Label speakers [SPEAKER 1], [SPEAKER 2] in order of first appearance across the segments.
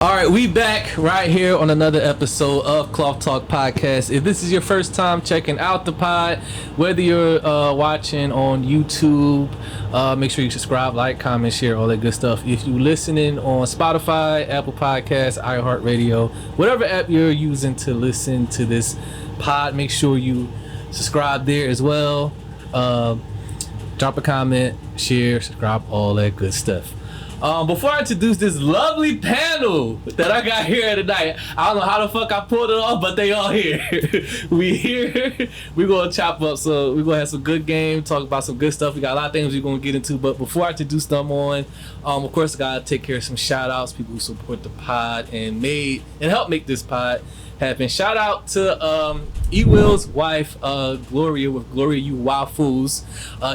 [SPEAKER 1] All right, we back right here on another episode of Cloth Talk Podcast. If this is your first time checking out the pod, whether you're watching on YouTube, make sure you subscribe, like, comment, share, all that good stuff. If you're listening on Spotify, Apple Podcasts, iHeartRadio, whatever app you're using to listen to this pod, make sure you subscribe there as well. Drop a comment, share, subscribe, all that good stuff. Before I introduce this lovely panel that I got here tonight, I don't know how the fuck I pulled it off, but they all here. We here. We're going to chop up. So we're going to have some good game, talk about some good stuff. We got a lot of things we're going to get into. But before I introduce them on, of course, I got to take care of some shout outs, people who support the pod and help make this pod happen. Shout out to E-Will's wife, Gloria, with Gloria You Wild Fools.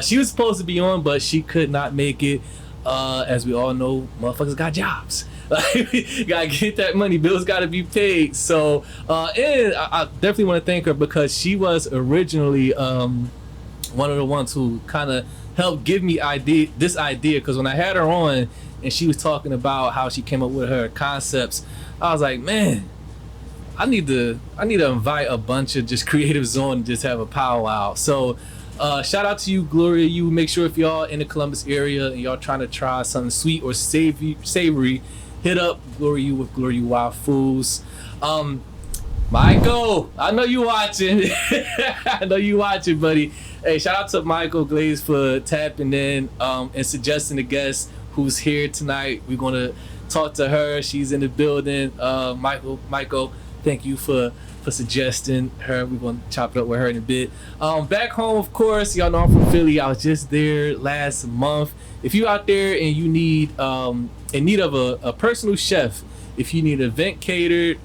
[SPEAKER 1] She was supposed to be on, but she could not make it. As we all know, motherfuckers got jobs. Gotta get that money. Bills gotta be paid. So, and I definitely want to thank her because she was originally one of the ones who kind of helped give me this idea. Because when I had her on and she was talking about how she came up with her concepts, I was like, man, I need to invite a bunch of just creatives on and just have a powwow. So. Shout out to you, Gloria. You make sure if y'all in the Columbus area and y'all trying to try something sweet or savory, hit up Gloria with Gloria Wild Fools. Michael, I know you watching. I know you watching, buddy. Hey, shout out to Michael Glaze for tapping in and suggesting a guest who's here tonight. We're gonna talk to her. She's in the building. Michael, thank you for suggesting her. We're gonna chop it up with her in a bit. Back home, of course, y'all know I'm from Philly. I was just there last month. If you out there and you need in need of a personal chef, if you need an event catered,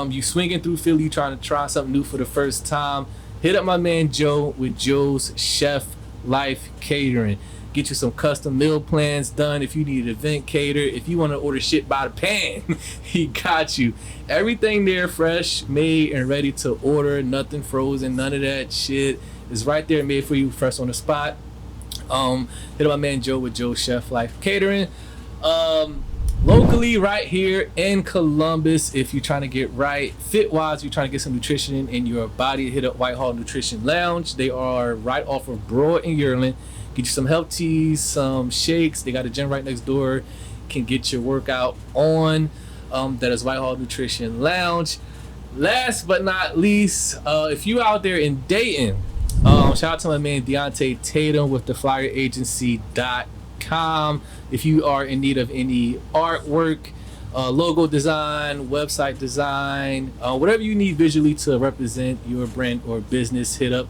[SPEAKER 1] you swinging through Philly, you trying to try something new for the first time, hit up my man Joe with Joe's Chef Life Catering. Get you some custom meal plans done. If you need an event cater, if you want to order shit by the pan, he got you. Everything there fresh, made, and ready to order. Nothing frozen, none of that shit. It's right there, made for you, fresh on the spot. Hit up my man Joe with Joe's Chef Life Catering. Locally, right here in Columbus, if you're trying to get right fit-wise, you're trying to get some nutrition in your body, hit up Whitehall Nutrition Lounge. They are right off of Broad and Yearling. Get you some health teas, some shakes. They got a gym right next door. Can get your workout on. That is Whitehall Nutrition Lounge. Last but not least, if you out there in Dayton, shout out to my man Deontay Tatum with theflyeragency.com. If you are in need of any artwork, logo design, website design, whatever you need visually to represent your brand or business, hit up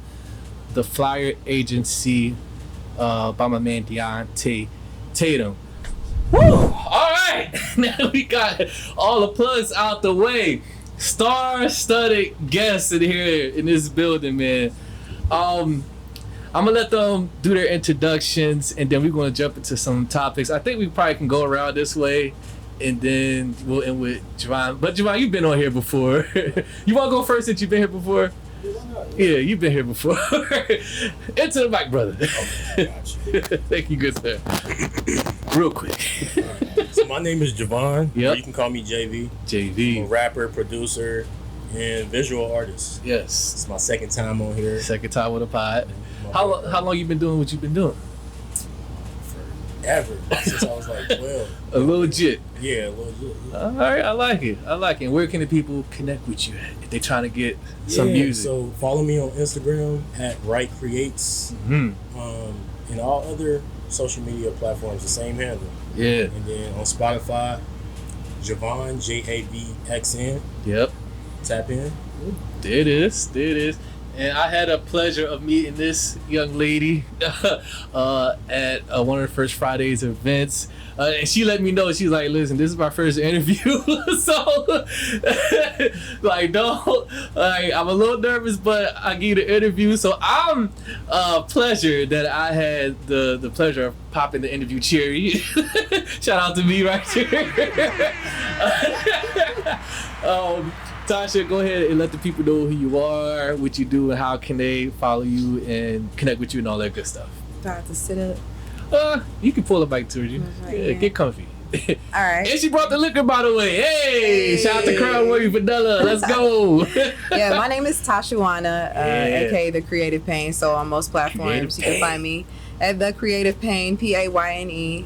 [SPEAKER 1] the Flyer Agency by my man Deontay Tatum. Woo! All right, now we got all the plugs out the way. Star-studded guests in here in this building, man. I'm gonna let them do their introductions, and then we're gonna jump into some topics. I think we probably can go around this way, and then we'll end with Javon. But Javon, you've been on here before. You wanna go first since you've been here before? Yeah, you've been here before. Into the mic, brother. Okay, got you. Thank you, good sir. Real quick.
[SPEAKER 2] So my name is Javon.
[SPEAKER 1] Yep.
[SPEAKER 2] You can call me JV.
[SPEAKER 1] JV.
[SPEAKER 2] I'm a rapper, producer, and visual artist.
[SPEAKER 1] Yes.
[SPEAKER 2] It's my second time on here.
[SPEAKER 1] Second time with a pod. How long you been doing what you've been doing?
[SPEAKER 2] Forever. Since I was like 12.
[SPEAKER 1] A legit.
[SPEAKER 2] Yeah, legit. Yeah.
[SPEAKER 1] All right, I like it. And where can the people connect with you if they trying to get some music?
[SPEAKER 2] So follow me on Instagram at Wright Creates.
[SPEAKER 1] Mm-hmm.
[SPEAKER 2] And all other social media platforms, the same handle.
[SPEAKER 1] Yeah.
[SPEAKER 2] And then on Spotify, Javon, Javxn.
[SPEAKER 1] Yep.
[SPEAKER 2] Tap in.
[SPEAKER 1] There it is. And I had a pleasure of meeting this young lady at one of the First Fridays events. And she let me know, she's like, listen, this is my first interview. So, I'm a little nervous, but I give the interview. So I'm pleasure that I had the pleasure of popping the interview cherry. Shout out to me right here. Tasha, go ahead and let the people know who you are, what you do, and how can they follow you and connect with you and all that good stuff.
[SPEAKER 3] Do I have to sit up?
[SPEAKER 1] You can pull it back towards you.
[SPEAKER 3] Right,
[SPEAKER 1] yeah, get comfy.
[SPEAKER 3] All right.
[SPEAKER 1] And she brought the liquor, by the way. Hey, shout out to Crown Royal Vanilla. Let's go.
[SPEAKER 3] Yeah, my name is Tasha Javxn, aka The Creative Pain. So on most platforms, you can find me at The Creative Pain, Payne.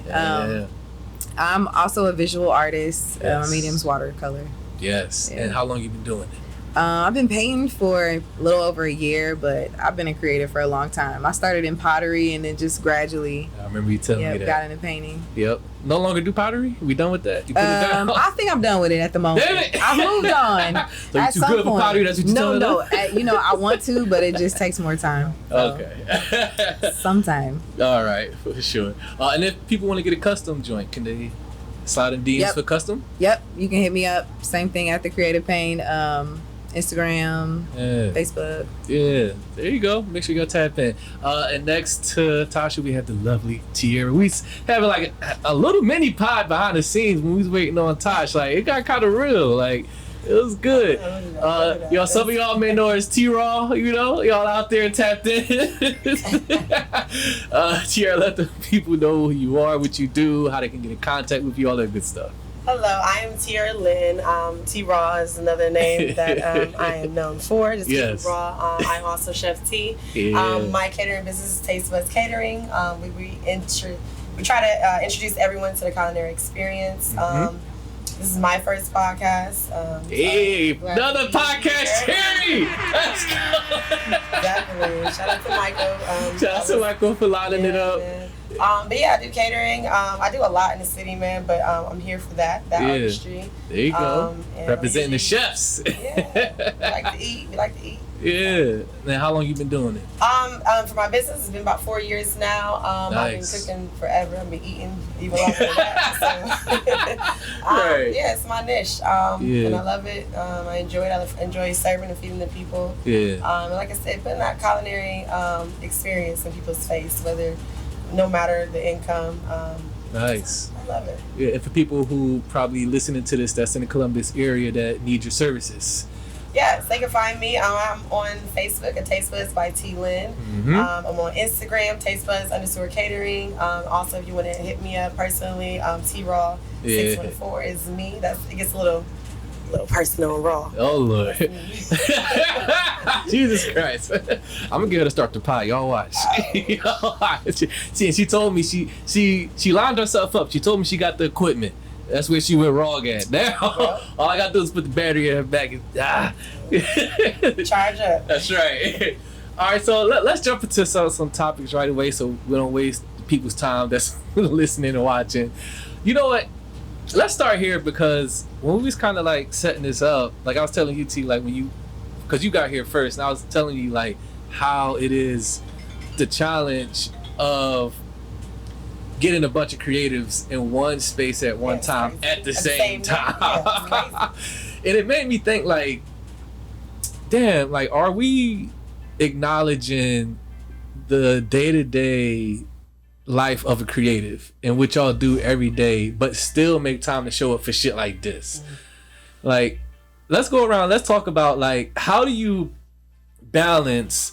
[SPEAKER 3] I'm also a visual artist. My medium's watercolor.
[SPEAKER 1] Yes. Yeah. And how long you been doing it?
[SPEAKER 3] I've been painting for a little over a year, but I've been a creative for a long time. I started in pottery and then just gradually.
[SPEAKER 1] I remember you telling me that.
[SPEAKER 3] Got into painting.
[SPEAKER 1] Yep. No longer do pottery? We done with that? You put it down?
[SPEAKER 3] I think I'm done with it at the moment.
[SPEAKER 1] Damn it!
[SPEAKER 3] I've moved on.
[SPEAKER 1] So you're too good for pottery? That's what you're telling us?
[SPEAKER 3] No. I want to, but it just takes more time. So.
[SPEAKER 1] Okay.
[SPEAKER 3] Sometime.
[SPEAKER 1] All right, for sure. And if people want to get a custom joint, can they slide in DMs for custom?
[SPEAKER 3] Yep. You can hit me up. Same thing at The Creative Pain. Instagram, Facebook.
[SPEAKER 1] Yeah, there you go. Make sure you go tap in. And next to Tasha, we have the lovely Tiara. We having like a little mini pod behind the scenes when we was waiting on Tosh. Like it got kind of real. Like it was good. Y'all, some of y'all may know her as T-Raw. You know, y'all out there tapped in. Tiara, let the people know who you are, what you do, how they can get in contact with you, all that good stuff.
[SPEAKER 4] Hello, I am Tiara Lynn. T-Raw is another name that I am known for. Just keep it raw. I'm also Chef T. My catering business is Taste Buds Catering. We try to introduce everyone to the culinary experience. This is my first podcast.
[SPEAKER 1] Another podcast, Terry! Let's go!
[SPEAKER 4] Definitely. Shout out to Michael.
[SPEAKER 1] Shout out to Michael for lining it up.
[SPEAKER 4] Man. But yeah, I do catering. I do a lot in the city, man, but I'm here for that artistry.
[SPEAKER 1] There you go. Representing the chefs.
[SPEAKER 4] Yeah. We like to eat.
[SPEAKER 1] Yeah. Now, how long you been doing it?
[SPEAKER 4] For my business, it's been about 4 years now.
[SPEAKER 1] Nice.
[SPEAKER 4] I've been cooking forever. I've been eating even longer than that. So,
[SPEAKER 1] right.
[SPEAKER 4] Yeah, it's my niche. And I love it. I enjoy it. I enjoy serving and feeding the people.
[SPEAKER 1] Yeah.
[SPEAKER 4] And like I said, putting that culinary experience in people's face, no matter the income.
[SPEAKER 1] Nice.
[SPEAKER 4] I love it.
[SPEAKER 1] Yeah, and for people who probably listening to this that's in the Columbus area that need your services.
[SPEAKER 4] Yes, they can find me. I'm on Facebook at Taste Buds by T. Lynn. I'm on Instagram, tastebuds_catering. Also, if you want to hit me up personally, T-Raw 614 is me. It gets a little personal and raw.
[SPEAKER 1] Oh Lord. Jesus Christ. I'm gonna get her to start the pie. Y'all watch. She told me she lined herself up. She told me she got the equipment. That's where she went wrong at. Now all I gotta do is put the battery in her back and
[SPEAKER 4] charge up.
[SPEAKER 1] That's right. All right, so let's jump into some topics right away so we don't waste people's time that's listening and watching. You know what? Let's start here because when we was kind of like setting this up, like I was telling you, T, like because you got here first, and I was telling you like how it is the challenge of getting a bunch of creatives in one space at one time at the same time. Yeah, and it made me think like, damn, like are we acknowledging the day-to-day life of a creative and what y'all do every day, but still make time to show up for shit like this? Like, let's go around. Let's talk about like how do you balance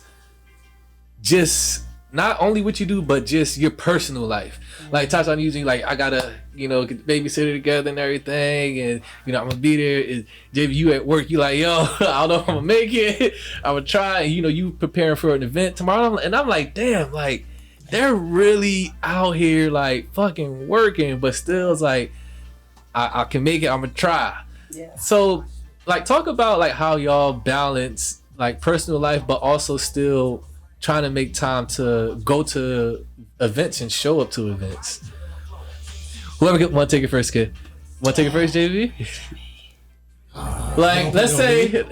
[SPEAKER 1] just not only what you do, but just your personal life. Like Tasha, I'm using like I gotta get the babysitter together and everything, and I'm gonna be there. If you at work, you like yo, I don't know if I'm gonna make it. I'm gonna try. And, you preparing for an event tomorrow, and I'm like, damn, like. They're really out here like fucking working, but still it's like I can make it. I'm gonna try.
[SPEAKER 4] Yeah.
[SPEAKER 1] So like talk about like how y'all balance like personal life, but also still trying to make time to go to events and show up to events. Whoever want to take it first, kid. Want to take it first, JV? Like let's say
[SPEAKER 3] it's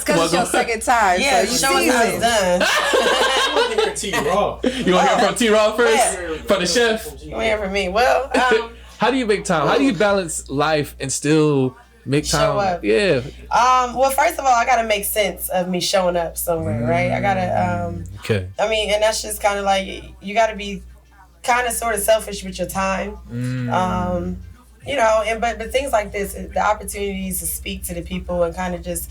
[SPEAKER 3] because it's your second time.
[SPEAKER 4] Yeah,
[SPEAKER 3] so
[SPEAKER 4] show us how it's done.
[SPEAKER 2] T-Raw.
[SPEAKER 1] You want to hear from T-Raw first? From the chef?
[SPEAKER 4] You want to hear from me? Well,
[SPEAKER 1] how do you make time? How do you balance life and still make time?
[SPEAKER 4] Show up.
[SPEAKER 1] Yeah.
[SPEAKER 4] Well, first of all, I gotta make sense of me showing up somewhere, right? I gotta.
[SPEAKER 1] Okay.
[SPEAKER 4] I mean, and that's just kind of like you gotta be kind of sort of selfish with your time. But things like this, the opportunities to speak to the people and kind of just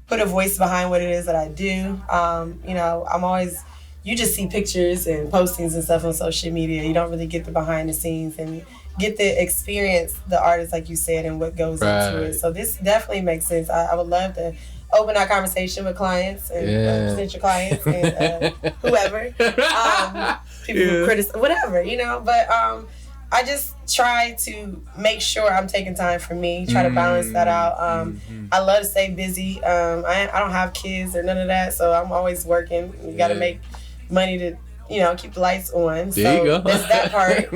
[SPEAKER 4] put a voice behind what it is that I do. I'm always, you just see pictures and postings and stuff on social media. You don't really get the behind the scenes, and get to experience the artist, like you said, and what goes into it. So this definitely makes sense. I would love to open our conversation with clients and potential clients and whoever, people who criticize, whatever, you know. But I just try to make sure I'm taking time for me, try to balance that out. I love to stay busy. I don't have kids or none of that, so I'm always working. You got to make money to, you know, keep the lights on.
[SPEAKER 1] There you go.
[SPEAKER 4] There's that part.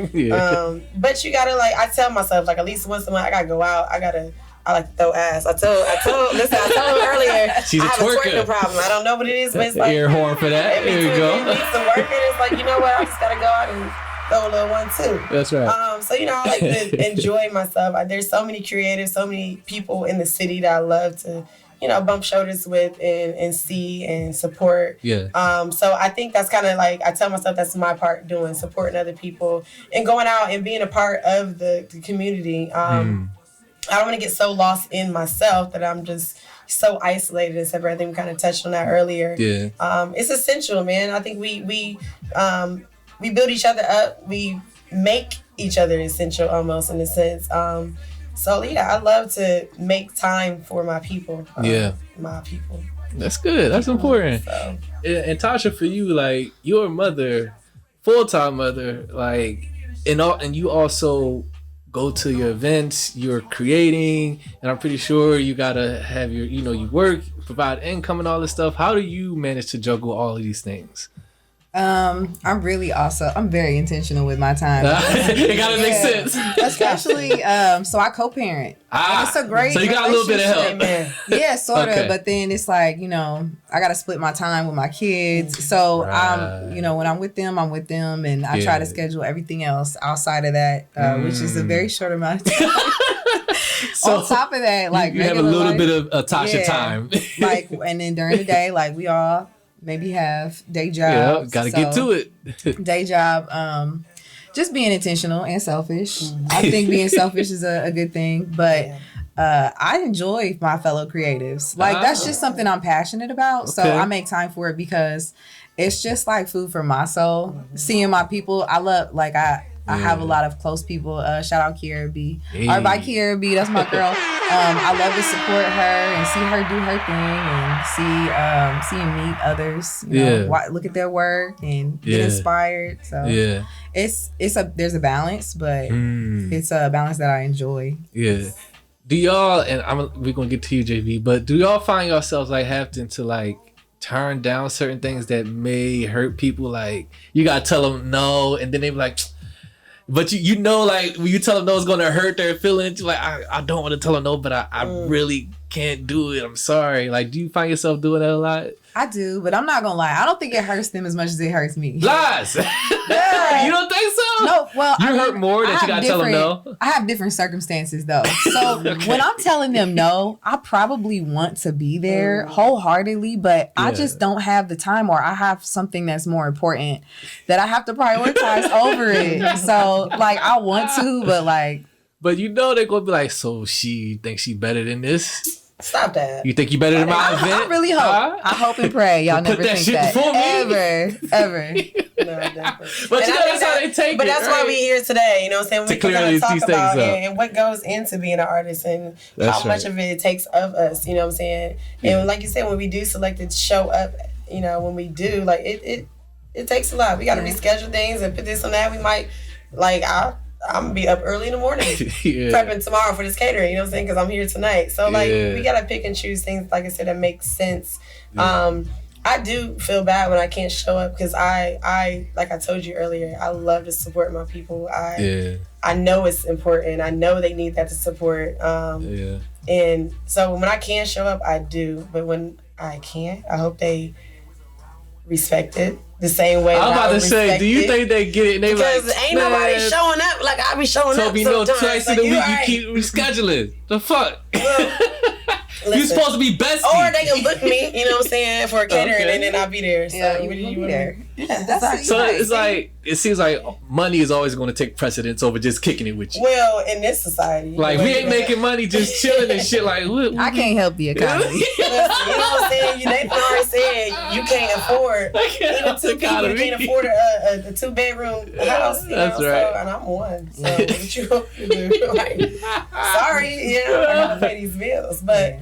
[SPEAKER 4] But you gotta, like, I tell myself, like, at least once a month I gotta go out. I like to throw ass. I told him earlier,
[SPEAKER 1] she's
[SPEAKER 4] I have a
[SPEAKER 1] twerker.
[SPEAKER 4] twerking problem. I don't know what it is, but it's like
[SPEAKER 1] air horn for that. There you go.
[SPEAKER 4] It needs some work, and it's like, you know what, I just gotta go out and throw a little one too.
[SPEAKER 1] That's right.
[SPEAKER 4] So, you know, I like to enjoy myself. There's so many creatives, so many people in the city that I love to, you know, bump shoulders with and see and support.
[SPEAKER 1] Yeah.
[SPEAKER 4] So I think that's kind of like, I tell myself that's my part, doing, supporting other people and going out and being a part of the community. I don't want to get so lost in myself that I'm just so isolated and separate. I think we kind of touched on that earlier.
[SPEAKER 1] Yeah.
[SPEAKER 4] It's essential, man. I think we build each other up. We make each other essential almost, in a sense. So yeah, I love to make time for my people. My people.
[SPEAKER 1] That's good. That's important.
[SPEAKER 4] So.
[SPEAKER 1] And Tasha, for you, like, you're a mother, full-time mother, like, and you also go to your events, you're creating, and I'm pretty sure you gotta have your, you know, you work, provide income and all this stuff. How do you manage to juggle all of these things?
[SPEAKER 3] I'm very intentional with my time.
[SPEAKER 1] It gotta make sense.
[SPEAKER 3] Especially, so I co-parent. And it's a great
[SPEAKER 1] so you got a little bit of help.
[SPEAKER 3] Yeah, sort of. But then it's like, you know, I gotta split my time with my kids. So I'm, you know, when I'm with them, and I try to schedule everything else outside of that, which is a very short amount of time. So on top of that, like,
[SPEAKER 1] you have a little bit of Tasha time.
[SPEAKER 3] Like, and then during the day, like, we all maybe have day jobs.
[SPEAKER 1] Yeah, gotta get to it.
[SPEAKER 3] Day job. Just being intentional and selfish. I think being selfish is a good thing, but I enjoy my fellow creatives. Like, that's just something I'm passionate about. So I make time for it because it's just like food for my soul. Seeing my people, I love, like, I have a lot of close people. Shout out Kiara B. Or by Kiara B, that's my girl. I love to support her and see her do her thing and see and meet others. You know, look at their work and get inspired. So there's a balance, but it's a balance that I enjoy.
[SPEAKER 1] Yeah. Do y'all, and we're gonna get to you, JV, but do y'all find yourselves like having to like turn down certain things that may hurt people? Like, you gotta tell them no, and then they be like, but you know, like, when you tell them no, it's gonna hurt their feelings. You're like, I don't want to tell them no, but I really can't do it. I'm sorry. Like, do you find yourself doing that a lot?
[SPEAKER 3] I do, but I'm not gonna lie. I don't think it hurts them as much as it hurts me.
[SPEAKER 1] Lies. You don't think so?
[SPEAKER 3] No. Well,
[SPEAKER 1] you hurt more that you gotta tell them no.
[SPEAKER 3] I have different circumstances though. So when I'm telling them no, I probably want to be there wholeheartedly, but I just don't have the time, or I have something that's more important that I have to prioritize over it. So like, I want to, but like.
[SPEAKER 1] But you know they're gonna be like, so she thinks she better than this?
[SPEAKER 4] Stop that.
[SPEAKER 1] You think you better than my event?
[SPEAKER 3] I really hope. I hope and pray y'all never think that. Ever.
[SPEAKER 4] No, definitely.
[SPEAKER 1] But you know, that's how they take it.
[SPEAKER 4] But that's why we're here today. You know what I'm saying? We can kind of talk about and what goes into being an artist and how much of it takes of us. You know what I'm saying? And like you said, when we do select to show up, you know, when we do, like, it takes a lot. We got to reschedule things and put this on that. We might, like, I'm going to be up early in the morning prepping tomorrow for this catering, you know what I'm saying? Because I'm here tonight. So, like, we got to pick and choose things, like I said, that make sense. I do feel bad when I can't show up because I like I told you earlier, I love to support my people. I know it's important. I know they need that to support. And so when I can show up, I do. But when I can't, I hope they respect it the same way. I'm about to say,
[SPEAKER 1] do you think they get it? They
[SPEAKER 4] because
[SPEAKER 1] like,
[SPEAKER 4] ain't nobody showing up like I be showing up.
[SPEAKER 1] Toby, no, twice in the week you keep rescheduling. The fuck? Well, you're supposed to be bestie.
[SPEAKER 4] Or they can book me, you know what I'm saying, for a catering and then I'll be there. So
[SPEAKER 3] you be there.
[SPEAKER 4] Yeah,
[SPEAKER 3] That's
[SPEAKER 1] So it's like, it seems like money is always going to take precedence over just kicking it with you.
[SPEAKER 4] Well, in this society,
[SPEAKER 1] Like, we ain't making money just chilling and shit. Like,
[SPEAKER 3] I can't help the economy.
[SPEAKER 4] Listen, you know what I'm saying? Nathan already said you can't afford. Even two people can't afford a 2-bedroom house. You
[SPEAKER 1] That's
[SPEAKER 4] know,
[SPEAKER 1] right.
[SPEAKER 4] So, and I'm one. So what you gonna do? Like, sorry, you know, I gotta pay these bills. But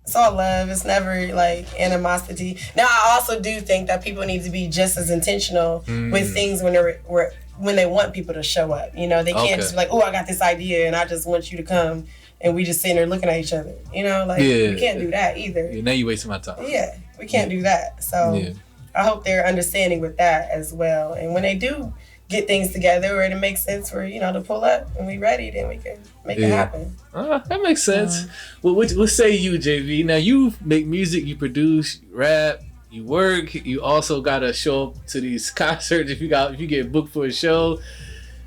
[SPEAKER 4] it's all love. It's never like animosity. Now, I also do think that people need to be just as intentional with things when they want people to show up. You know, they can't just be like, oh, I got this idea and I just want you to come and we just sitting there looking at each other. You know, like we can't do that either.
[SPEAKER 1] Yeah, now you wasting my time.
[SPEAKER 4] Yeah, we can't do that. So I hope they're understanding with that as well. And when they do get things together or it makes sense for, you know, to pull up and we ready, then we can make it happen.
[SPEAKER 1] That makes sense. Well, what say you, JV? Now, you make music, you produce, you rap, you work, you also got to show up to these concerts if you get booked for a show.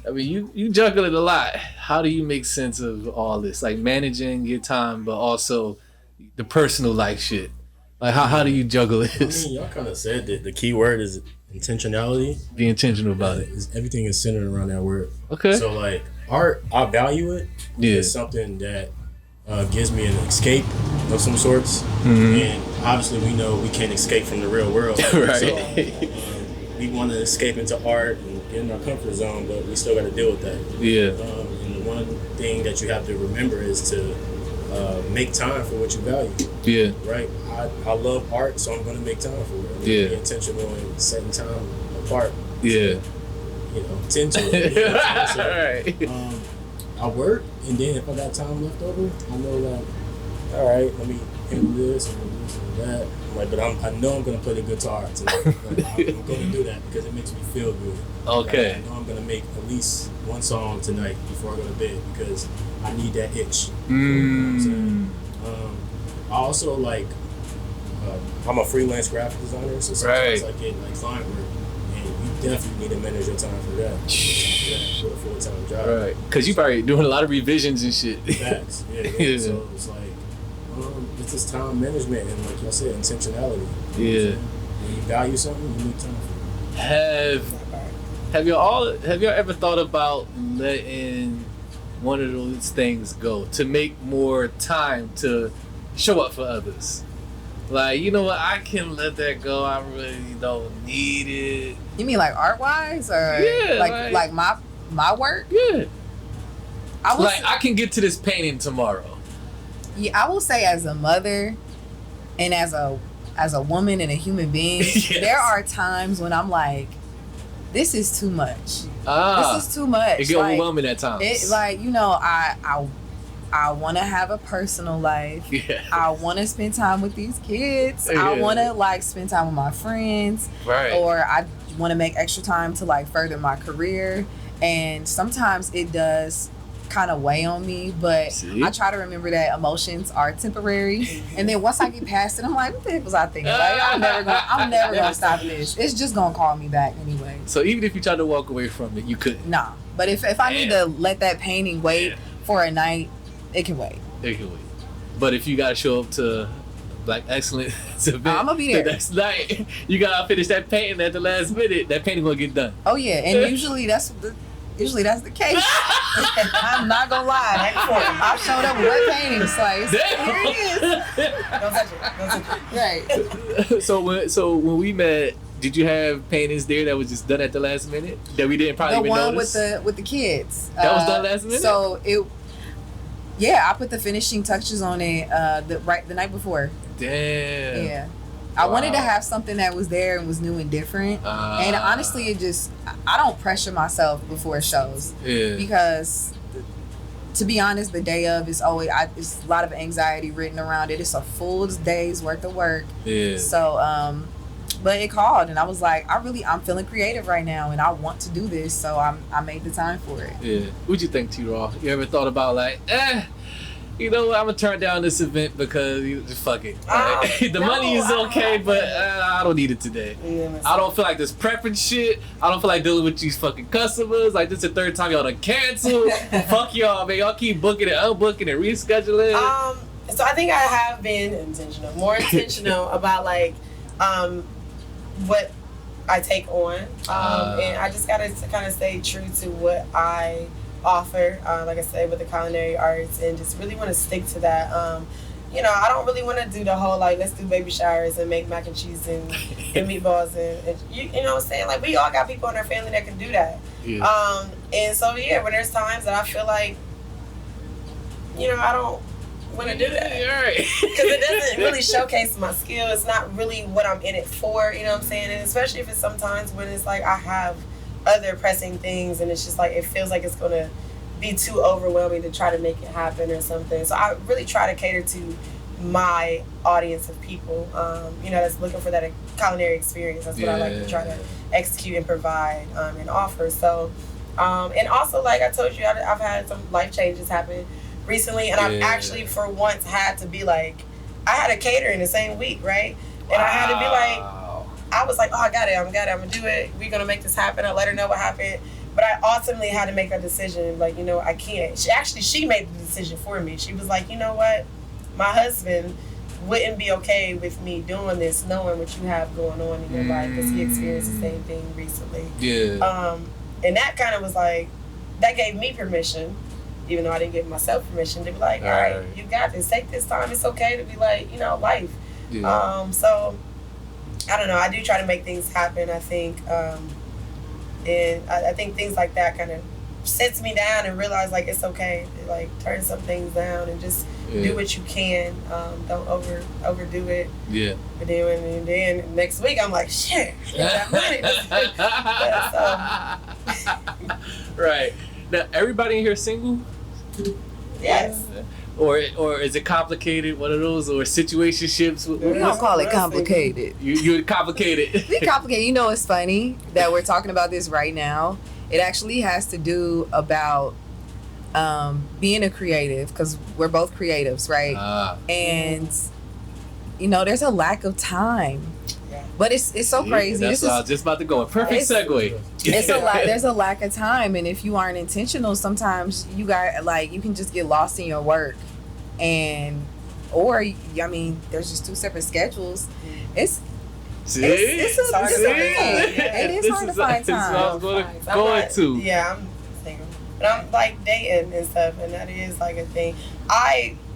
[SPEAKER 1] I mean, you juggle it a lot. How do you make sense of all this? Like managing your time, but also the personal life shit. Like, how do you juggle this?
[SPEAKER 2] I mean, y'all kind of said that the key word is intentionality.
[SPEAKER 1] Be intentional about it.
[SPEAKER 2] Everything is centered around that word.
[SPEAKER 1] Okay.
[SPEAKER 2] So, like, art, I value it.
[SPEAKER 1] Yeah.
[SPEAKER 2] It's something that gives me an escape of some sorts.
[SPEAKER 1] Mm-hmm.
[SPEAKER 2] And obviously, we know we can't escape from the real world.
[SPEAKER 1] Right.
[SPEAKER 2] So, we want to escape into art and get in our comfort zone, but we still got to deal with that.
[SPEAKER 1] Yeah.
[SPEAKER 2] And the one thing that you have to remember is to make time for what you value.
[SPEAKER 1] Yeah.
[SPEAKER 2] Right? I love art, so I'm going to make time for it. I'm gonna be intentional in setting time apart.
[SPEAKER 1] Yeah.
[SPEAKER 2] You know, tend to it. You know what I'm saying? So,
[SPEAKER 1] Right.
[SPEAKER 2] I work, and then if I got time left over, I know like, all right, let me handle this and this and that. I'm like, but I know I'm going to play the guitar tonight. Like, I'm going to do that because it makes me feel good.
[SPEAKER 1] Okay.
[SPEAKER 2] Like, I know I'm going to make at least one song tonight before I go to bed because I need that itch. You know what I'm saying? I also like, I'm a freelance graphic designer, so sometimes I get like client work, and you definitely need to manage your time for that. For a full-time job.
[SPEAKER 1] Right. Because you probably doing a lot of revisions and shit.
[SPEAKER 2] Facts. Yeah. So it's like, it's just time management and like y'all said, intentionality.
[SPEAKER 1] Yeah.
[SPEAKER 2] When you value something, you make time for it.
[SPEAKER 1] Have y'all ever thought about letting one of those things go to make more time to show up for others? Like, you know what, I can let that go. I really don't need it.
[SPEAKER 3] You mean like art wise or like my work?
[SPEAKER 1] Yeah.
[SPEAKER 3] I
[SPEAKER 1] can get to this painting tomorrow.
[SPEAKER 3] Yeah, I will say as a mother and as a woman and a human being,
[SPEAKER 1] Yes.
[SPEAKER 3] there are times when I'm like, this is too much. This is too much.
[SPEAKER 1] It get overwhelming at times.
[SPEAKER 3] I want to have a personal life.
[SPEAKER 1] Yeah.
[SPEAKER 3] I want to spend time with these kids.
[SPEAKER 1] Yeah.
[SPEAKER 3] I want to like spend time with my friends.
[SPEAKER 1] Right.
[SPEAKER 3] Or I want to make extra time to like further my career. And sometimes it does kind of weigh on me, but I try to remember that emotions are temporary. And then once I get past it, I'm like, what the heck was I thinking? Like, I'm never gonna stop this. It's just gonna call me back anyway.
[SPEAKER 1] So even if you try to walk away from it, you couldn't.
[SPEAKER 3] Nah. But if I need to let that painting wait for a night, it can wait.
[SPEAKER 1] It can wait. But if you gotta show up to Black Excellence event,
[SPEAKER 3] I'm gonna be there.
[SPEAKER 1] The next night, you gotta finish that painting at the last minute. That painting gonna get done.
[SPEAKER 3] Oh yeah, and usually that's the case. I'm not gonna lie. I showed up with wet paintings, like here it is. Don't touch it. Right.
[SPEAKER 1] So when we met, did you have paintings there that was just done at the last minute that we didn't probably
[SPEAKER 3] the
[SPEAKER 1] even
[SPEAKER 3] one
[SPEAKER 1] notice?
[SPEAKER 3] with the kids.
[SPEAKER 1] That was done last minute.
[SPEAKER 3] So I put the finishing touches on it the night before.
[SPEAKER 1] Damn.
[SPEAKER 3] Yeah. I wanted to have something that was there and was new and different. And honestly, I don't pressure myself before shows. Yeah. Because, to be honest, the day of is always, it's a lot of anxiety written around it. It's a full day's worth of work. Yeah. So, but it called and I was like, I'm feeling creative right now and I want to do this. So I made the time for it.
[SPEAKER 1] Yeah. What'd you think, Tiara? You ever thought about like, you know what, I'm gonna turn down this event because fuck it. The money is okay, but I don't need it today. Yeah, I don't feel like this prepping shit. I don't feel like dealing with these fucking customers. Like, this is the third time y'all done canceled. Fuck y'all, man. Y'all keep booking and unbooking and rescheduling.
[SPEAKER 4] So I think I have been more intentional about like what I take on, and I just gotta kind of stay true to what I offer. Like I said, with the culinary arts, and just really want to stick to that. You know, I don't really want to do the whole like let's do baby showers and make mac and cheese and meatballs and you know what I'm saying. Like we all got people in our family that can do that. Yeah. And so yeah, when there's times that I feel like, you know, I don't want to do that because it doesn't really showcase my skill. It's not really what I'm in it for. You know what I'm saying? And especially if it's sometimes when it's like I have other pressing things and it's just like it feels like it's gonna be too overwhelming to try to make it happen or something. So I really try to cater to my audience of people, you know, that's looking for that culinary experience. That's what I like to try to execute and provide and offer. So, and also, like I told you, I've had some life changes happen recently, and I've actually, for once, had to be like, I had a catering the same week, right? And I had to be like, I was like, oh, I got it, I'm gonna do it. We're gonna make this happen. I let her know what happened. But I ultimately had to make a decision, like, you know, I can't. She made the decision for me. She was like, you know what? My husband wouldn't be okay with me doing this, knowing what you have going on in your life, because he experienced the same thing recently. Yeah. And that kind of was like, that gave me permission, even though I didn't give myself permission, to be like, all right, you got this. Take this time. It's okay to be like, you know, life. Yeah. So, I don't know. I do try to make things happen, I think. And I think things like that kind of sits me down and realize like it's okay to like turn some things down and just do what you can. Don't overdo it. Yeah. But then next week I'm like, shit, that money.
[SPEAKER 1] Right. Now everybody in here single?
[SPEAKER 4] Yes.
[SPEAKER 1] Or is it complicated? One of those or situationships?
[SPEAKER 3] We don't call it complicated.
[SPEAKER 1] You're complicated.
[SPEAKER 3] We complicated. You know, it's funny that we're talking about this right now. It actually has to do about being a creative, because we're both creatives, right? And you know, there's a lack of time. But it's so crazy.
[SPEAKER 1] That's what I was just about to go. Perfect segue.
[SPEAKER 3] It's a lot. There's a lack of time, and if you aren't intentional, sometimes you can just get lost in your work, or I mean, there's just two separate schedules. It's hard to find time.
[SPEAKER 1] This is what I was going to.
[SPEAKER 4] Yeah, I'm single, but I'm like dating and stuff, and that is like a thing.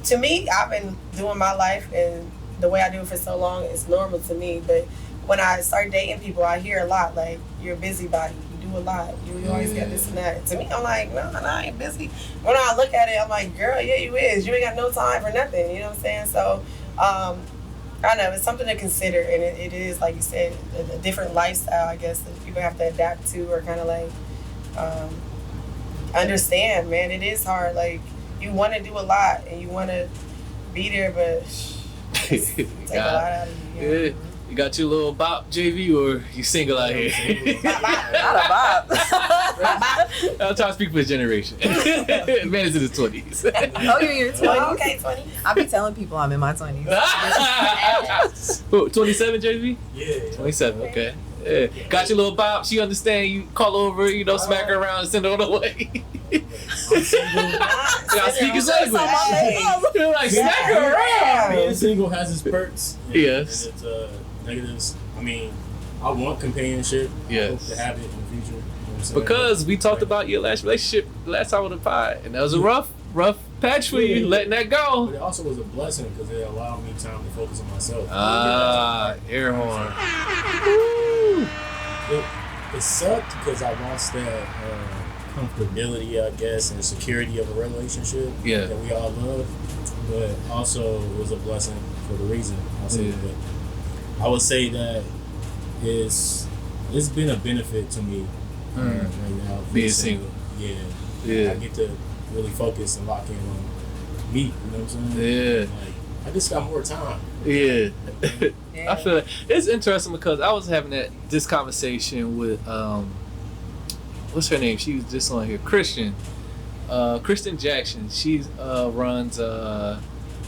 [SPEAKER 4] To me, I've been doing my life, and the way I do it for so long is normal to me, but when I start dating people, I hear a lot like, you're a busybody, you do a lot, you always got this and that. To me, I'm like, no, I ain't busy. When I look at it, I'm like, girl, yeah, you is. You ain't got no time for nothing, you know what I'm saying? So, I know, it's something to consider, and it is, like you said, a different lifestyle, I guess, that people have to adapt to, or kind of like understand, man. It is hard. Like, you want to do a lot, and you want to be there, but take a lot out of you.
[SPEAKER 1] Yeah. You got your little bop, JV, or you single out here?
[SPEAKER 3] Not a bop.
[SPEAKER 1] I'm trying to speak for his generation. Man is in his 20s.
[SPEAKER 3] Oh, you're in your 20s?
[SPEAKER 4] Okay, 20.
[SPEAKER 3] I be telling people I'm in my 20s.
[SPEAKER 1] 27, JV?
[SPEAKER 2] Yeah.
[SPEAKER 1] 27, okay. Yeah. Got your little bop. She understand. You call over, you know, smack her around and send her on the way.
[SPEAKER 2] I'm single.
[SPEAKER 1] Y'all speak his language. You're like, smack her around.
[SPEAKER 2] Being single has its perks.
[SPEAKER 1] Yes.
[SPEAKER 2] And its negatives. I mean, I want companionship.
[SPEAKER 1] Yes.
[SPEAKER 2] I hope to have it in the future. You know what I'm saying?
[SPEAKER 1] Because we talked about your last relationship last time on the pod, and that was a rough patch for you, letting that go.
[SPEAKER 2] But it also was a blessing because it allowed me time to focus on myself.
[SPEAKER 1] Air horn.
[SPEAKER 2] It sucked because I lost that comfortability, I guess, and security of a relationship that we all love. But also, it was a blessing for the reason I say it. But I would say that it's been a benefit to me right now.
[SPEAKER 1] Being single.
[SPEAKER 2] Yeah. I get to really focus and lock in on me. You know what I'm saying?
[SPEAKER 1] Yeah.
[SPEAKER 2] Like, I just got more time.
[SPEAKER 1] Yeah. I feel like it's interesting because I was having this conversation with what's her name? She was just on here. Christian Javxn. She runs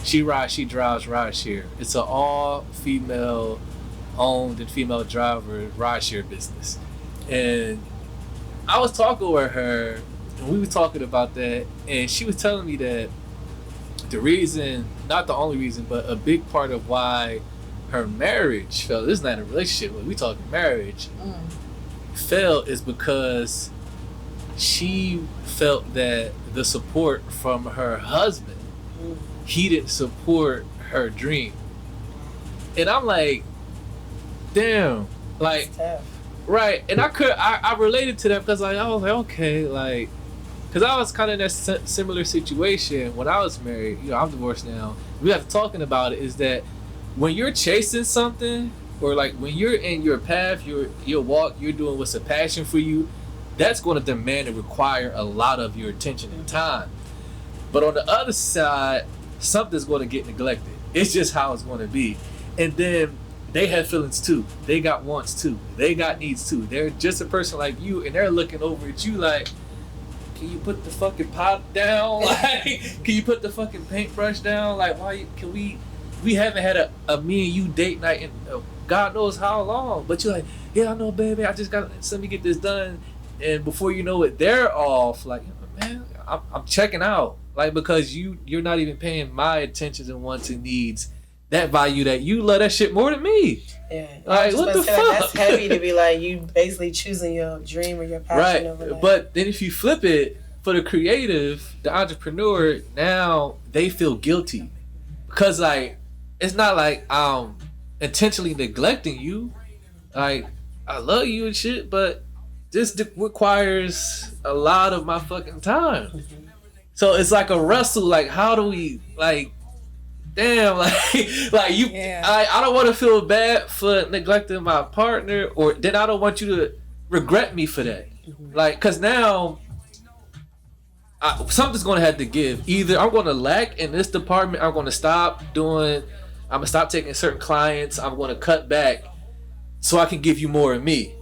[SPEAKER 1] she drives rideshare. It's an all female owned and female driver rideshare business. And I was talking with her and we were talking about that, and she was telling me that the reason, not the only reason, but a big part of why her marriage fell. This is not a relationship. When we talking marriage, fell is because she felt that the support from her husband, he didn't support her dream. And I'm like, damn, like, right. And I related to that because like, I was like, okay, like, because I was kind of in a similar situation when I was married. You know, I'm divorced now. We have to talking about it is that when you're chasing something, or like when you're in your path, your walk, you're doing what's a passion for you, that's going to demand and require a lot of your attention and time. But on the other side, something's going to get neglected. It's just how it's going to be. And then they have feelings too. They got wants too. They got needs too. They're just a person like you, and they're looking over at you like, can you put the fucking pot down? Like, can you put the fucking paintbrush down? Like, we haven't had a me and you date night in God knows how long. But you're like, yeah, I know, baby. I just got let me get this done. And before you know it, they're off. Like, man, I'm checking out. Like, because you're not even paying my attentions and wants and needs that value that you love that shit more than me.
[SPEAKER 4] Yeah.
[SPEAKER 1] Like, what the fuck?
[SPEAKER 4] That's heavy to be like, you basically choosing your dream or your passion over that.
[SPEAKER 1] But then if you flip it, for the creative, the entrepreneur, now they feel guilty. Because, like, it's not like I'm intentionally neglecting you. Like, I love you and shit, but this requires a lot of my fucking time. So it's like a wrestle. Like, how do we, like, damn, like you, I don't want to feel bad for neglecting my partner, or then I don't want you to regret me for that. Like, because now something's going to have to give. Either I'm going to lack in this department, I'm going to stop taking certain clients, I'm going to cut back so I can give you more of me.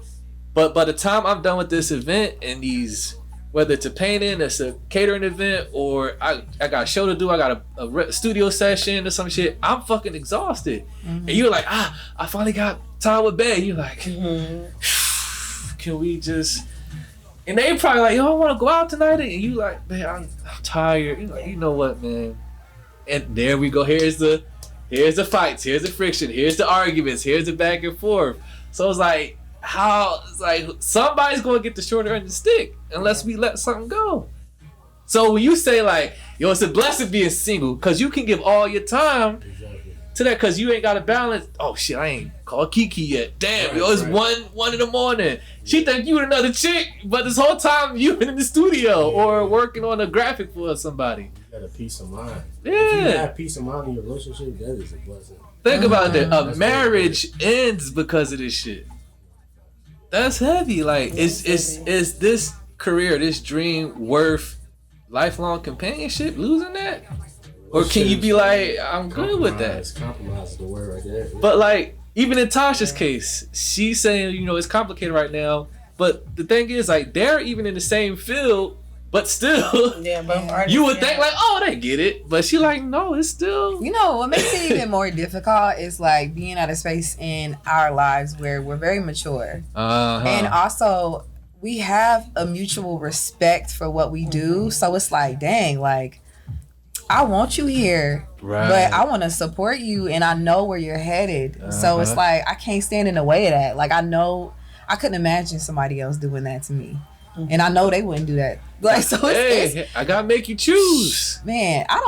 [SPEAKER 1] But by the time I'm done with this event and these, whether it's a painting, it's a catering event, or I got a show to do, I got a studio session or some shit, I'm fucking exhausted. And you're like, I finally got time with bae. You're like, can we just... And they probably like, yo, I want to go out tonight. And you like, man, I'm tired. You're like, you know what, man? And there we go. Here's the fights. Here's the friction. Here's the arguments. Here's the back and forth. So it's like, somebody's going to get the shorter end of the stick unless we let something go. So when you say like, yo, it's a blessing being single because you can give all your time to that because you ain't got a balance. Oh shit, I ain't called Kiki yet. Damn, yo, it's 1 in the morning. She think you with another chick, but this whole time you been in the studio or working on a graphic for somebody.
[SPEAKER 2] You got a peace of mind.
[SPEAKER 1] Yeah.
[SPEAKER 2] If you have peace of mind in your relationship, that is a blessing.
[SPEAKER 1] Think about that. A marriage ends because of this shit. That's heavy. Like, is this career, this dream worth lifelong companionship? Losing that? Or can you be like, I'm good with that?
[SPEAKER 2] Compromise is the word right there.
[SPEAKER 1] But like, even in Tasha's case, she's saying, you know, it's complicated right now. But the thing is, like, they're even in the same field, but still, you would think like, oh, they get it. But she like, no, it's still.
[SPEAKER 3] You know, what makes it even more difficult is like being at a space in our lives where we're very mature. And also, we have a mutual respect for what we do. So it's like, dang, like, I want you here, but I want to support you and I know where you're headed. So it's like, I can't stand in the way of that. Like, I know, I couldn't imagine somebody else doing that to me. And I know they wouldn't do that. Like, so it's
[SPEAKER 1] I gotta make you choose.
[SPEAKER 3] Man, I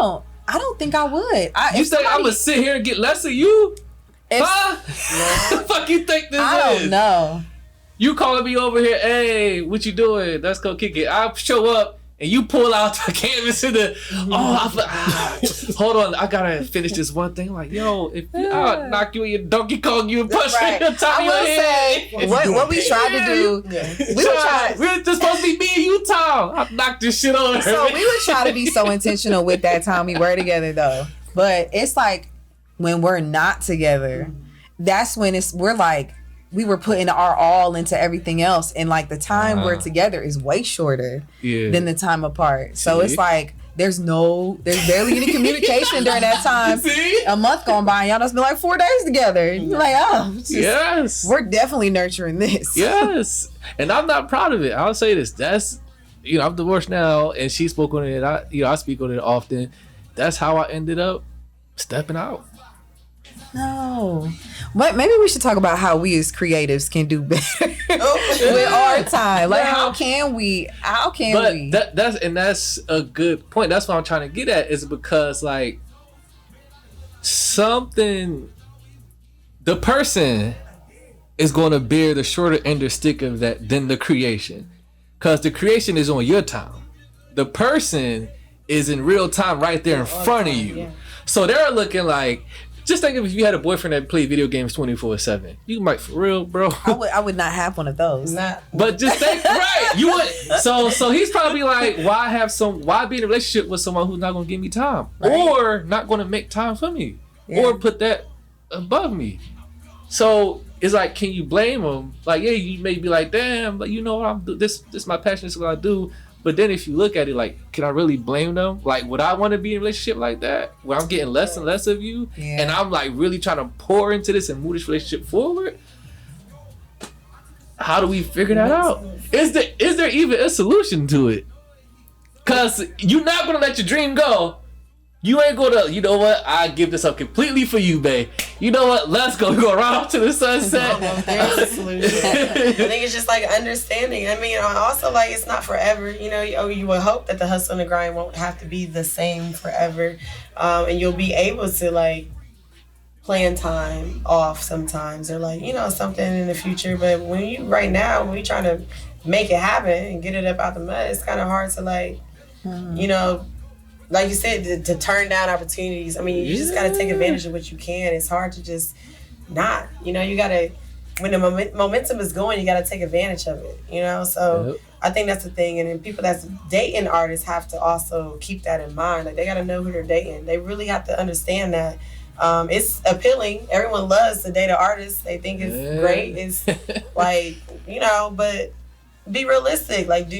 [SPEAKER 3] don't think I would.
[SPEAKER 1] You think I'm gonna sit here and get less of you? Huh? The fuck you think this is?
[SPEAKER 3] I don't know.
[SPEAKER 1] You calling me over here, hey, what you doing? Let's go kick it. I show up and you pull out the canvas in the, hold on, I gotta finish this one thing. Like, yo, if I'll knock you in your Donkey Kong, you and punch me in the top of your head.
[SPEAKER 3] What we tried to do,
[SPEAKER 1] we're just supposed to be me and you, Tom. I knocked this shit on.
[SPEAKER 3] So we would try to be so intentional with that time we were together though. But it's like when we're not together, that's when we're like, we were putting our all into everything else, and like the time we're together is way shorter than the time apart. So it's like there's barely any communication during that time. A month gone by, and y'all just been like 4 days together. You're like, yes, we're definitely nurturing this.
[SPEAKER 1] Yes, and I'm not proud of it. I'll say this: that's, you know, I'm divorced now, and she spoke on it. I speak on it often. That's how I ended up stepping out.
[SPEAKER 3] No. But maybe we should talk about how we as creatives can do better with our time. Like, how can we?
[SPEAKER 1] That's a good point. That's what I'm trying to get at, is because like the person is going to bear the shorter end of stick of that than the creation, because the creation is on your time. The person is in real time right there in front of you. Yeah. So they're looking like, just think of if you had a boyfriend that played video games 24/7. You might, for real, bro.
[SPEAKER 3] I would not have one of those.
[SPEAKER 1] But just think, right? You would. So he's probably like, why be in a relationship with someone who's not gonna give me time, right, or not gonna make time for me, or put that above me? So it's like, can you blame him? Like, yeah, you may be like, damn, but you know what, this is my passion, this is what I do. But then if you look at it, like, can I really blame them? Like, would I want to be in a relationship like that, where I'm getting less and less of you, and I'm like really trying to pour into this and move this relationship forward? How do we figure that out? Is there even a solution to it? Because you're not gonna let your dream go. You ain't gonna, you know what? I give this up completely for you, babe. You know what? Let's go. We're gonna run off to the sunset.
[SPEAKER 4] There's a solution. I think it's just like understanding. I mean, also like it's not forever. You know, you would hope that the hustle and the grind won't have to be the same forever, and you'll be able to like plan time off sometimes, or like, you know, something in the future. But when you trying to make it happen and get it up out the mud, it's kind of hard to like, you know, like you said, to turn down opportunities. I mean, you just got to take advantage of what you can. It's hard to just not, you know, you got to, when the momentum is going, you got to take advantage of it, you know? So I think that's the thing. And then people that's dating artists have to also keep that in mind. Like, they got to know who they're dating. They really have to understand that it's appealing. Everyone loves to date an artist. They think it's great. It's like, you know, but be realistic. Like,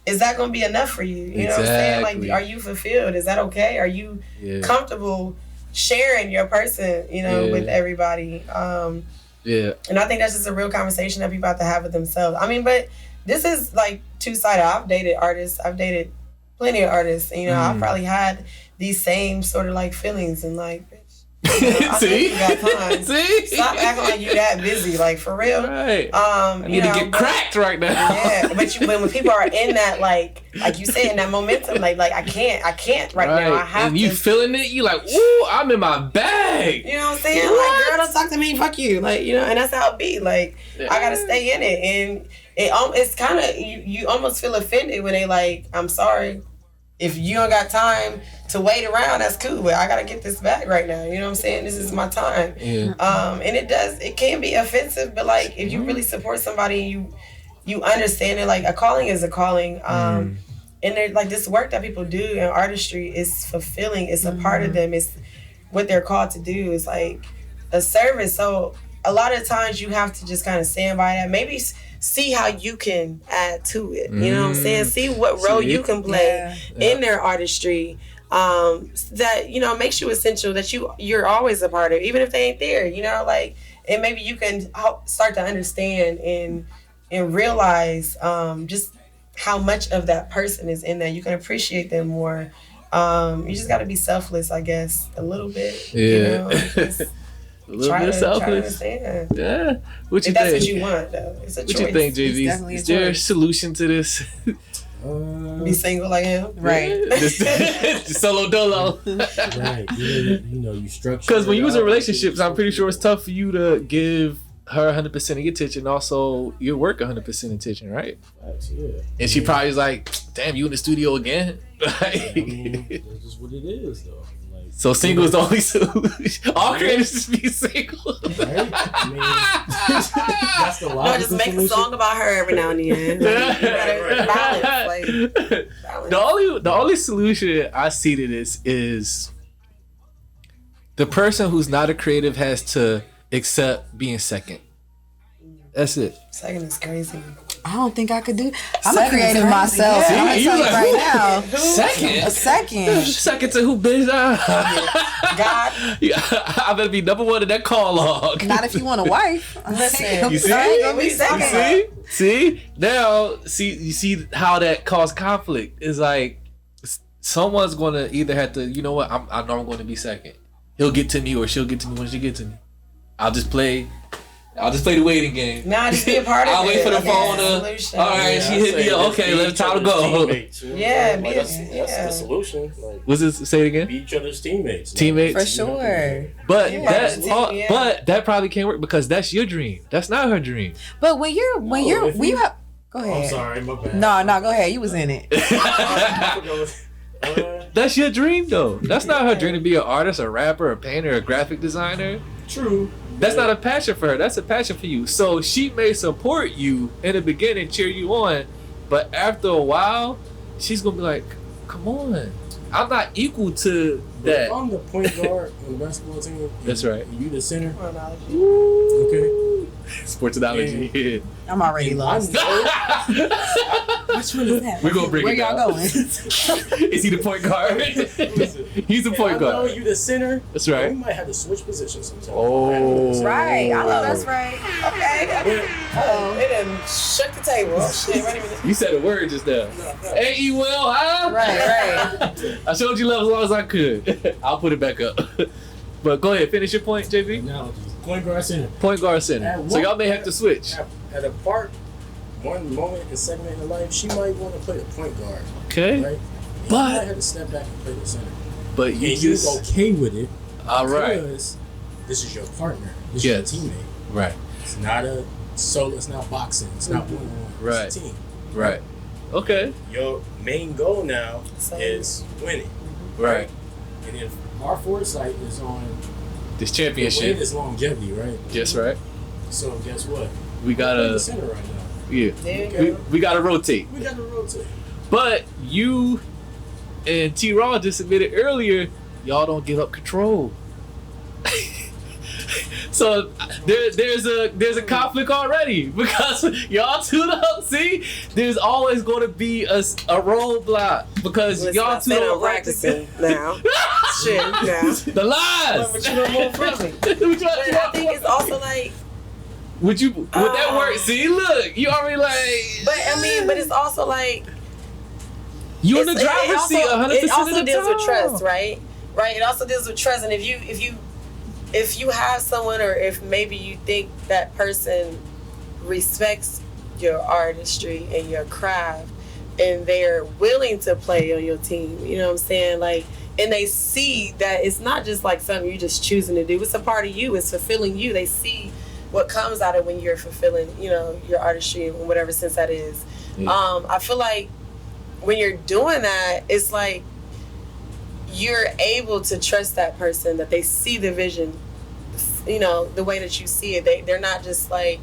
[SPEAKER 4] is that going to be enough for you? You know what I'm saying? Like, are you fulfilled? Is that okay? Are you comfortable sharing your person, you know, with everybody? And I think that's just a real conversation that people have to have with themselves. I mean, but this is like two-sided. I've dated artists. I've dated plenty of artists. And, you know, I've probably had these same sort of like feelings and like, you know,
[SPEAKER 1] See?
[SPEAKER 4] You got time.
[SPEAKER 1] See?
[SPEAKER 4] Stop acting like you that busy, like for real.
[SPEAKER 1] Right. I need to get cracked right now.
[SPEAKER 4] Yeah, but when people are in that like you said, in that momentum, like I can't right now. I have
[SPEAKER 1] and you feeling it, you like, ooh, I'm in my bag.
[SPEAKER 4] You know what I'm saying? Like, girl, don't talk to me, fuck you. Like, you know, and that's how it be. Like, I gotta stay in it, and it's kind of you almost feel offended when they like, I'm sorry, if you don't got time to wait around, that's cool, but I gotta get this back right now. You know what I'm saying? This is my time. Yeah. And it can be offensive, but like if you really support somebody and you understand it, like a calling is a calling. And there's like this work that people do in artistry is fulfilling. It's a part of them. It's what they're called to do. It's like a service. So a lot of times you have to just kind of stand by that. Maybe see how you can add to it. You know what I'm saying? See what role you can play in their artistry. That, you know, makes you essential, that you're always a part of, even if they ain't there, you know, like, and maybe you can start to understand and realize just how much of that person is in there. You can appreciate them more. You just got to be selfless, I guess, a little bit. Yeah. You know,
[SPEAKER 1] a little bit selfless. Yeah. What you think?
[SPEAKER 4] That's what you want, though. It's a choice.
[SPEAKER 1] What you think, JV? Is there a solution to this?
[SPEAKER 4] Be single like him,
[SPEAKER 3] right?
[SPEAKER 1] Just solo dolo,
[SPEAKER 2] right? You know, you structure.
[SPEAKER 1] Because when you was in relationships, I'm pretty sure it's tough for you to give her 100% of your attention, also your work 100% attention, right?
[SPEAKER 2] Yeah.
[SPEAKER 1] And she probably was like, "Damn, you in the studio again?"
[SPEAKER 2] I mean, that's just what it is, though. Like,
[SPEAKER 1] so single is the only solution. All creators just be single.
[SPEAKER 2] Right? I mean, that's the logical
[SPEAKER 4] just make
[SPEAKER 2] solution.
[SPEAKER 4] a song about her every now and then. Like, you gotta balance.
[SPEAKER 1] The only solution I see to this is the person who's not a creative has to accept being second. That's it.
[SPEAKER 4] Second is crazy.
[SPEAKER 3] I don't think I could do. I'm a creative myself.
[SPEAKER 1] Yeah.
[SPEAKER 3] I'm gonna tell you
[SPEAKER 1] like,
[SPEAKER 3] right now.
[SPEAKER 1] Second?
[SPEAKER 3] A second.
[SPEAKER 1] Second to who, bitch?
[SPEAKER 4] God.
[SPEAKER 1] Yeah, I better be number one in that call log.
[SPEAKER 3] Not if you want a wife.
[SPEAKER 4] Listen,
[SPEAKER 1] you see?
[SPEAKER 3] I ain't gonna be second.
[SPEAKER 1] See? Now, you see how that caused conflict. It's like someone's gonna either have to, you know what? I know I'm going to be second, he'll get to me or she'll get to me when she gets to me. I'll just play the waiting game.
[SPEAKER 4] Nah, just be a part of it.
[SPEAKER 1] I'll wait for the phone to. All right, she hit me. Okay, let's time to go.
[SPEAKER 4] Yeah,
[SPEAKER 2] like, that's the solution. Like,
[SPEAKER 1] What's this? Say it again.
[SPEAKER 2] Be each other's teammates.
[SPEAKER 1] Teammates
[SPEAKER 3] For sure.
[SPEAKER 1] But
[SPEAKER 4] Yeah.
[SPEAKER 1] but that probably can't work because that's your dream. That's not her dream.
[SPEAKER 3] But when you're go ahead.
[SPEAKER 2] I'm sorry, my bad.
[SPEAKER 3] No, go ahead. You was in it.
[SPEAKER 1] That's your dream though. That's not her dream to be an artist, a rapper, a painter, a graphic designer.
[SPEAKER 2] True.
[SPEAKER 1] That's not a passion for her. That's a passion for you. So she may support you in the beginning, cheer you on, but after a while, she's gonna be like, "Come on, I'm not equal to that."
[SPEAKER 2] If I'm the point guard on the basketball team.
[SPEAKER 1] That's right.
[SPEAKER 2] You the center.
[SPEAKER 1] Ooh.
[SPEAKER 2] Okay.
[SPEAKER 1] Sports analogy. Yeah.
[SPEAKER 3] I'm already lost.
[SPEAKER 2] Which one is that?
[SPEAKER 1] We're gonna bring
[SPEAKER 3] Where
[SPEAKER 1] it
[SPEAKER 3] y'all
[SPEAKER 1] down.
[SPEAKER 3] going?
[SPEAKER 1] Is he the point guard? He's the point
[SPEAKER 2] I know
[SPEAKER 1] guard.
[SPEAKER 2] you the center.
[SPEAKER 1] That's right.
[SPEAKER 2] We might have to switch positions sometimes.
[SPEAKER 1] Oh.
[SPEAKER 3] Right. I know that's right.
[SPEAKER 4] Okay. Oh, it done shook the table. Oh, shit, wait a minute.
[SPEAKER 1] You said a word just now. Hey, you will, huh?
[SPEAKER 3] Right.
[SPEAKER 1] I showed you love as long as I could. I'll put it back up. But go ahead, finish your point, JB.
[SPEAKER 2] Analogies. Point guard center.
[SPEAKER 1] Point guard center. So y'all may have to switch.
[SPEAKER 2] At a part, one moment and segment in her life, she might want to play the point guard.
[SPEAKER 1] Okay.
[SPEAKER 2] Right? And
[SPEAKER 1] But-
[SPEAKER 2] you might have to step back and play the center.
[SPEAKER 1] But you
[SPEAKER 2] And
[SPEAKER 1] just
[SPEAKER 2] you're okay with it.
[SPEAKER 1] all right.
[SPEAKER 2] Because this is your partner. This
[SPEAKER 1] Yes.
[SPEAKER 2] is your teammate.
[SPEAKER 1] Right.
[SPEAKER 2] It's not a solo. It's not boxing. It's not one-on-one.
[SPEAKER 1] Right.
[SPEAKER 2] It's a team.
[SPEAKER 1] Right. Okay.
[SPEAKER 2] Your main goal now
[SPEAKER 4] Same.
[SPEAKER 2] is winning.
[SPEAKER 1] Right.
[SPEAKER 2] And if our foresight is on
[SPEAKER 1] This
[SPEAKER 2] the way
[SPEAKER 1] championship.
[SPEAKER 2] is longevity, right?
[SPEAKER 1] Yes, right.
[SPEAKER 2] So guess what?
[SPEAKER 1] We
[SPEAKER 2] We're playing
[SPEAKER 1] gotta
[SPEAKER 2] the center right now.
[SPEAKER 1] yeah.
[SPEAKER 4] There you go.
[SPEAKER 1] We gotta rotate.
[SPEAKER 2] We got to rotate.
[SPEAKER 1] But you and T Raw just admitted earlier, y'all don't give up control. So there's a conflict already because y'all tune up. See, there's always going to be a roadblock because
[SPEAKER 4] Listen,
[SPEAKER 1] y'all
[SPEAKER 4] I
[SPEAKER 1] two
[SPEAKER 4] said
[SPEAKER 1] don't
[SPEAKER 4] I'm practicing now. Shit, now.
[SPEAKER 1] the lies.
[SPEAKER 4] But you don't move from me.
[SPEAKER 1] Would
[SPEAKER 4] But I think it's also like,
[SPEAKER 1] would that work? See, look, you already like.
[SPEAKER 4] but it's also like,
[SPEAKER 1] You in the
[SPEAKER 4] It's-
[SPEAKER 1] driver's seat 100%
[SPEAKER 4] it
[SPEAKER 1] of
[SPEAKER 4] also
[SPEAKER 1] the
[SPEAKER 4] deals
[SPEAKER 1] time.
[SPEAKER 4] with trust, right? Right. It also deals with trust, and if you have someone, or if maybe you think that person respects your artistry and your craft, and they're willing to play on your team, you know what I'm saying? Like, and they see that it's not just like something you're just choosing to do. It's a part of you. It's fulfilling you. They see what comes out of when you're fulfilling, you know, your artistry in whatever sense that is.
[SPEAKER 1] Yeah.
[SPEAKER 4] I feel like when you're doing that, it's like you're able to trust that person, that they see the vision, you know, the way that you see it. They're not just like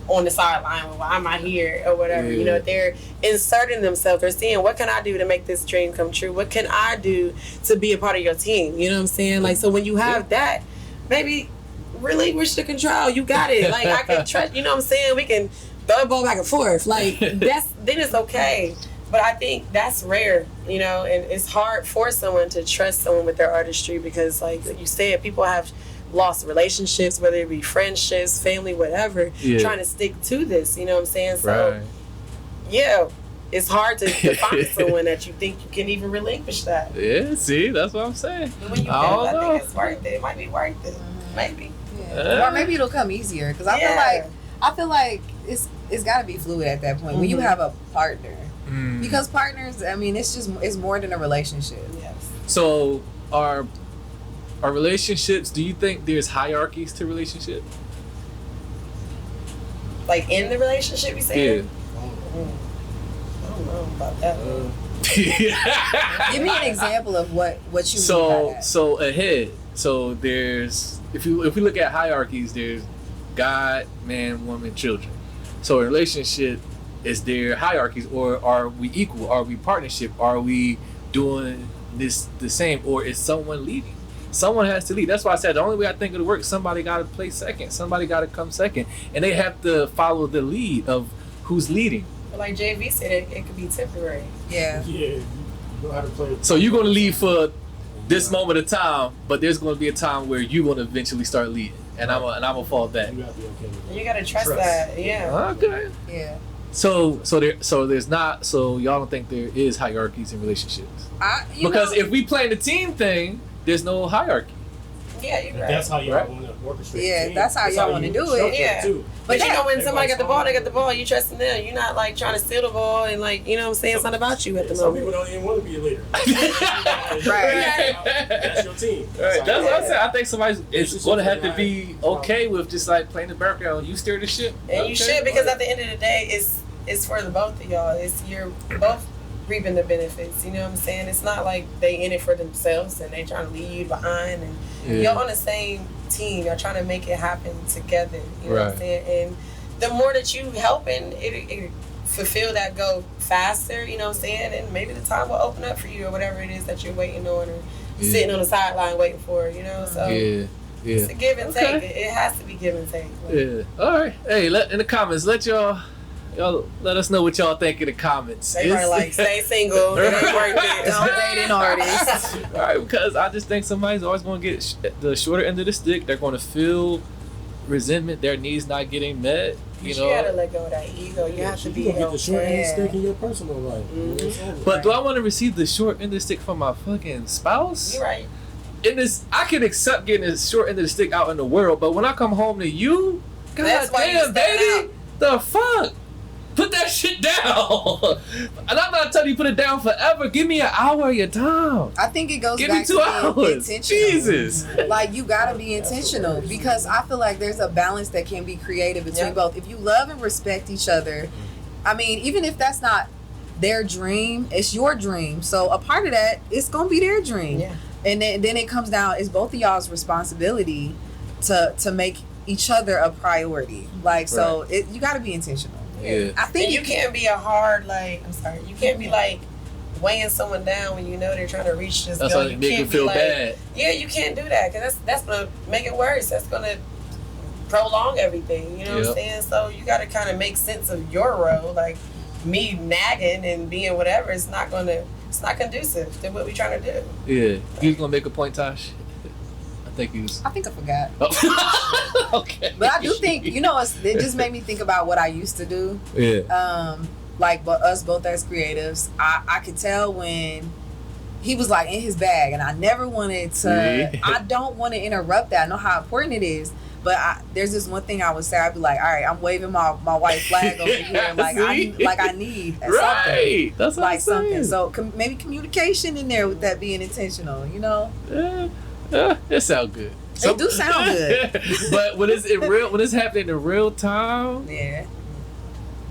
[SPEAKER 4] on the sideline, well, why am I here or whatever.
[SPEAKER 1] Yeah.
[SPEAKER 4] You know, they're inserting themselves. They're seeing, what can I do to make this dream come true? What can I do to be a part of your team? You know what I'm saying? Like, so when you have that, maybe relinquish the control. You got it. Like, I can trust, you know what I'm saying? We can throw the ball back and forth. Like, then it's okay. But I think that's rare, you know, and it's hard for someone to trust someone with their artistry because, like you said, people have lost relationships, whether it be friendships, family, whatever, trying to stick to this, you know what I'm saying? So, yeah, it's hard to find someone that you think you can even relinquish that.
[SPEAKER 1] Yeah, see, that's what I'm saying.
[SPEAKER 4] But when you do, I think it's worth it. It might be worth it. Maybe.
[SPEAKER 3] Yeah. Or maybe it'll come easier because I feel like it's got to be fluid at that point when you have a partner. Because partners, I mean, it's more than a relationship.
[SPEAKER 4] Yes.
[SPEAKER 1] So are relationships, do you think there's hierarchies to relationship?
[SPEAKER 4] Like in the relationship, you say?
[SPEAKER 1] Yeah.
[SPEAKER 4] I don't know about that.
[SPEAKER 3] Give me an example of what you mean by that.
[SPEAKER 1] So ahead. So there's if we look at hierarchies, there's God, man, woman, children. So in relationship, is there hierarchies, or are we equal? Are we partnership? Are we doing this the same, or is someone leading? Someone has to lead. That's why I said the only way I think it'll work, somebody got to play second. Somebody got to come second, and they have to follow the lead of who's leading.
[SPEAKER 4] But like JV said, it could be temporary.
[SPEAKER 3] Yeah.
[SPEAKER 2] Yeah, you know how to play.
[SPEAKER 1] So you're going to lead for this moment of time, but there's going to be a time where you're going to eventually start leading, and I'm gonna fall back.
[SPEAKER 2] You gotta be okay with
[SPEAKER 4] And you gotta trust that. Yeah.
[SPEAKER 1] Okay.
[SPEAKER 3] Yeah.
[SPEAKER 1] So there's not. So y'all don't think there is hierarchies in relationships? Because if we play the team thing, there's no hierarchy.
[SPEAKER 4] Yeah, you're right.
[SPEAKER 2] That's how y'all want to orchestrate.
[SPEAKER 3] Yeah, that's how y'all want to do it.
[SPEAKER 4] Yeah.
[SPEAKER 2] Too.
[SPEAKER 4] But you know, when somebody got the ball, they got the ball. You trusting them. You're not like trying to steal the ball and like, you know what I'm saying? It's not about you at the
[SPEAKER 2] Some
[SPEAKER 4] moment.
[SPEAKER 2] people don't even want to be a leader.
[SPEAKER 3] Right.
[SPEAKER 2] That's your team.
[SPEAKER 1] Right. That's what I said. I think somebody is going to have to be okay with just like playing the background. You steer the ship.
[SPEAKER 4] And you should, because at the end of the day, it's for the both of y'all. You're both reaping the benefits. You know what I'm saying? It's not like they in it for themselves and they trying to leave you behind. And you're on the same team. You're trying to make it happen together. You know what I'm saying? And the more that you helping, it fulfill that goal faster. You know what I'm saying? And maybe the time will open up for you or whatever it is that you're waiting on or sitting on the sideline waiting for. You know, so. It's a give and take. It has to be give and take. Like.
[SPEAKER 1] All right. Hey, in the comments, y'all let us know what y'all think in the comments.
[SPEAKER 4] They probably like, stay single. It ain't worth it.
[SPEAKER 3] Don't date an artist.
[SPEAKER 1] All right, because I just think somebody's always going to get the shorter end of the stick. They're going to feel resentment, their needs not getting met. You know,
[SPEAKER 4] gotta let go of that ego. You have to be
[SPEAKER 2] get the short end of the stick in your personal life.
[SPEAKER 1] But do I want to receive the short end of the stick from my fucking spouse?
[SPEAKER 4] You're right.
[SPEAKER 1] I can accept getting the short end of the stick out in the world, but when I come home to you, God damn, baby, the fuck? Put that shit down. And I'm not telling you put it down forever. Give me an hour of your time.
[SPEAKER 3] I think it goes
[SPEAKER 1] Give
[SPEAKER 3] back
[SPEAKER 1] me 2
[SPEAKER 3] to
[SPEAKER 1] hours.
[SPEAKER 3] being intentional.
[SPEAKER 1] Jesus.
[SPEAKER 3] Like, you gotta be intentional because I feel like there's a balance that can be created between both. If you love and respect each other, I mean, even if that's not their dream, it's your dream. So a part of that, it's gonna be their dream.
[SPEAKER 4] Yeah.
[SPEAKER 3] And then it comes down, it's both of y'all's responsibility to make each other a priority. Like, so you gotta be intentional.
[SPEAKER 1] Yeah.
[SPEAKER 3] I think
[SPEAKER 4] you can't be a hard, like, you can't be like weighing someone down when you know they're trying to reach this
[SPEAKER 1] That's
[SPEAKER 4] goal.
[SPEAKER 1] how
[SPEAKER 4] You
[SPEAKER 1] they make
[SPEAKER 4] can't
[SPEAKER 1] you feel
[SPEAKER 4] be like,
[SPEAKER 1] bad.
[SPEAKER 4] yeah, you can't do that because that's gonna make it worse. That's gonna prolong everything. You know what I'm saying? So you got to kind of make sense of your role. Like, me nagging and being whatever, it's not conducive to what we're trying to do.
[SPEAKER 1] Yeah. You gonna make a point, Tosh? I think I
[SPEAKER 3] forgot.
[SPEAKER 1] Oh. Okay.
[SPEAKER 3] But I do think, it just made me think about what I used to do.
[SPEAKER 1] Yeah.
[SPEAKER 3] But us both as creatives, I could tell when he was like in his bag, and I never wanted to. I don't want to interrupt that. I know how important it is, but there's this one thing I would say. I'd be like, all right, I'm waving my white flag over here, like I need something.
[SPEAKER 1] Right. That's what
[SPEAKER 3] like
[SPEAKER 1] I'm saying.
[SPEAKER 3] something. So maybe communication in there with that being intentional.
[SPEAKER 1] It sounds good.
[SPEAKER 3] It do sound good.
[SPEAKER 1] But when it's happening in real time,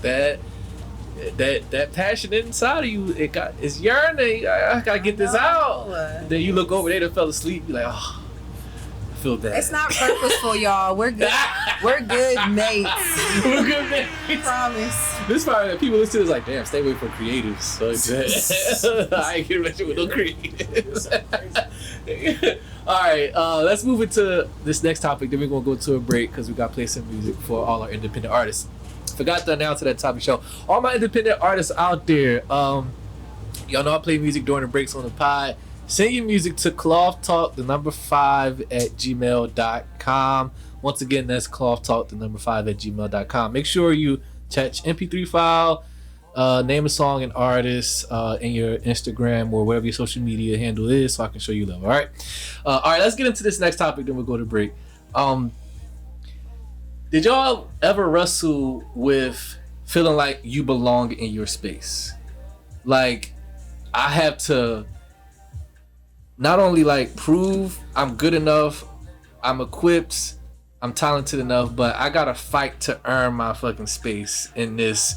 [SPEAKER 1] that passion inside of you, it's yearning. I gotta get this out. Then you look over, they done fell asleep. You're like, oh, I feel bad.
[SPEAKER 3] It's not purposeful, y'all. We're good. We're good mates.
[SPEAKER 1] We're good mates.
[SPEAKER 3] I promise.
[SPEAKER 1] This part people listen to is like, damn, stay away from creatives. So I ain't gonna let you with no creatives. All right, let's move into this next topic. Then we're gonna go to a break because we got to play some music for all our independent artists. Forgot to announce at that top of the show. All my independent artists out there, y'all know I play music during the breaks on the pod. Send your music to clothtalk5@gmail.com. Once again, that's clothtalk5@gmail.com. Make sure you attach MP3 file, name a song and artist, in your Instagram or whatever your social media handle is, so I can show you love. All right, let's get into this next topic. Then we'll go to break. Did y'all ever wrestle with feeling like you belong in your space? Like, I have to not only like prove I'm good enough, I'm equipped, I'm talented enough, but I gotta fight to earn my fucking space in this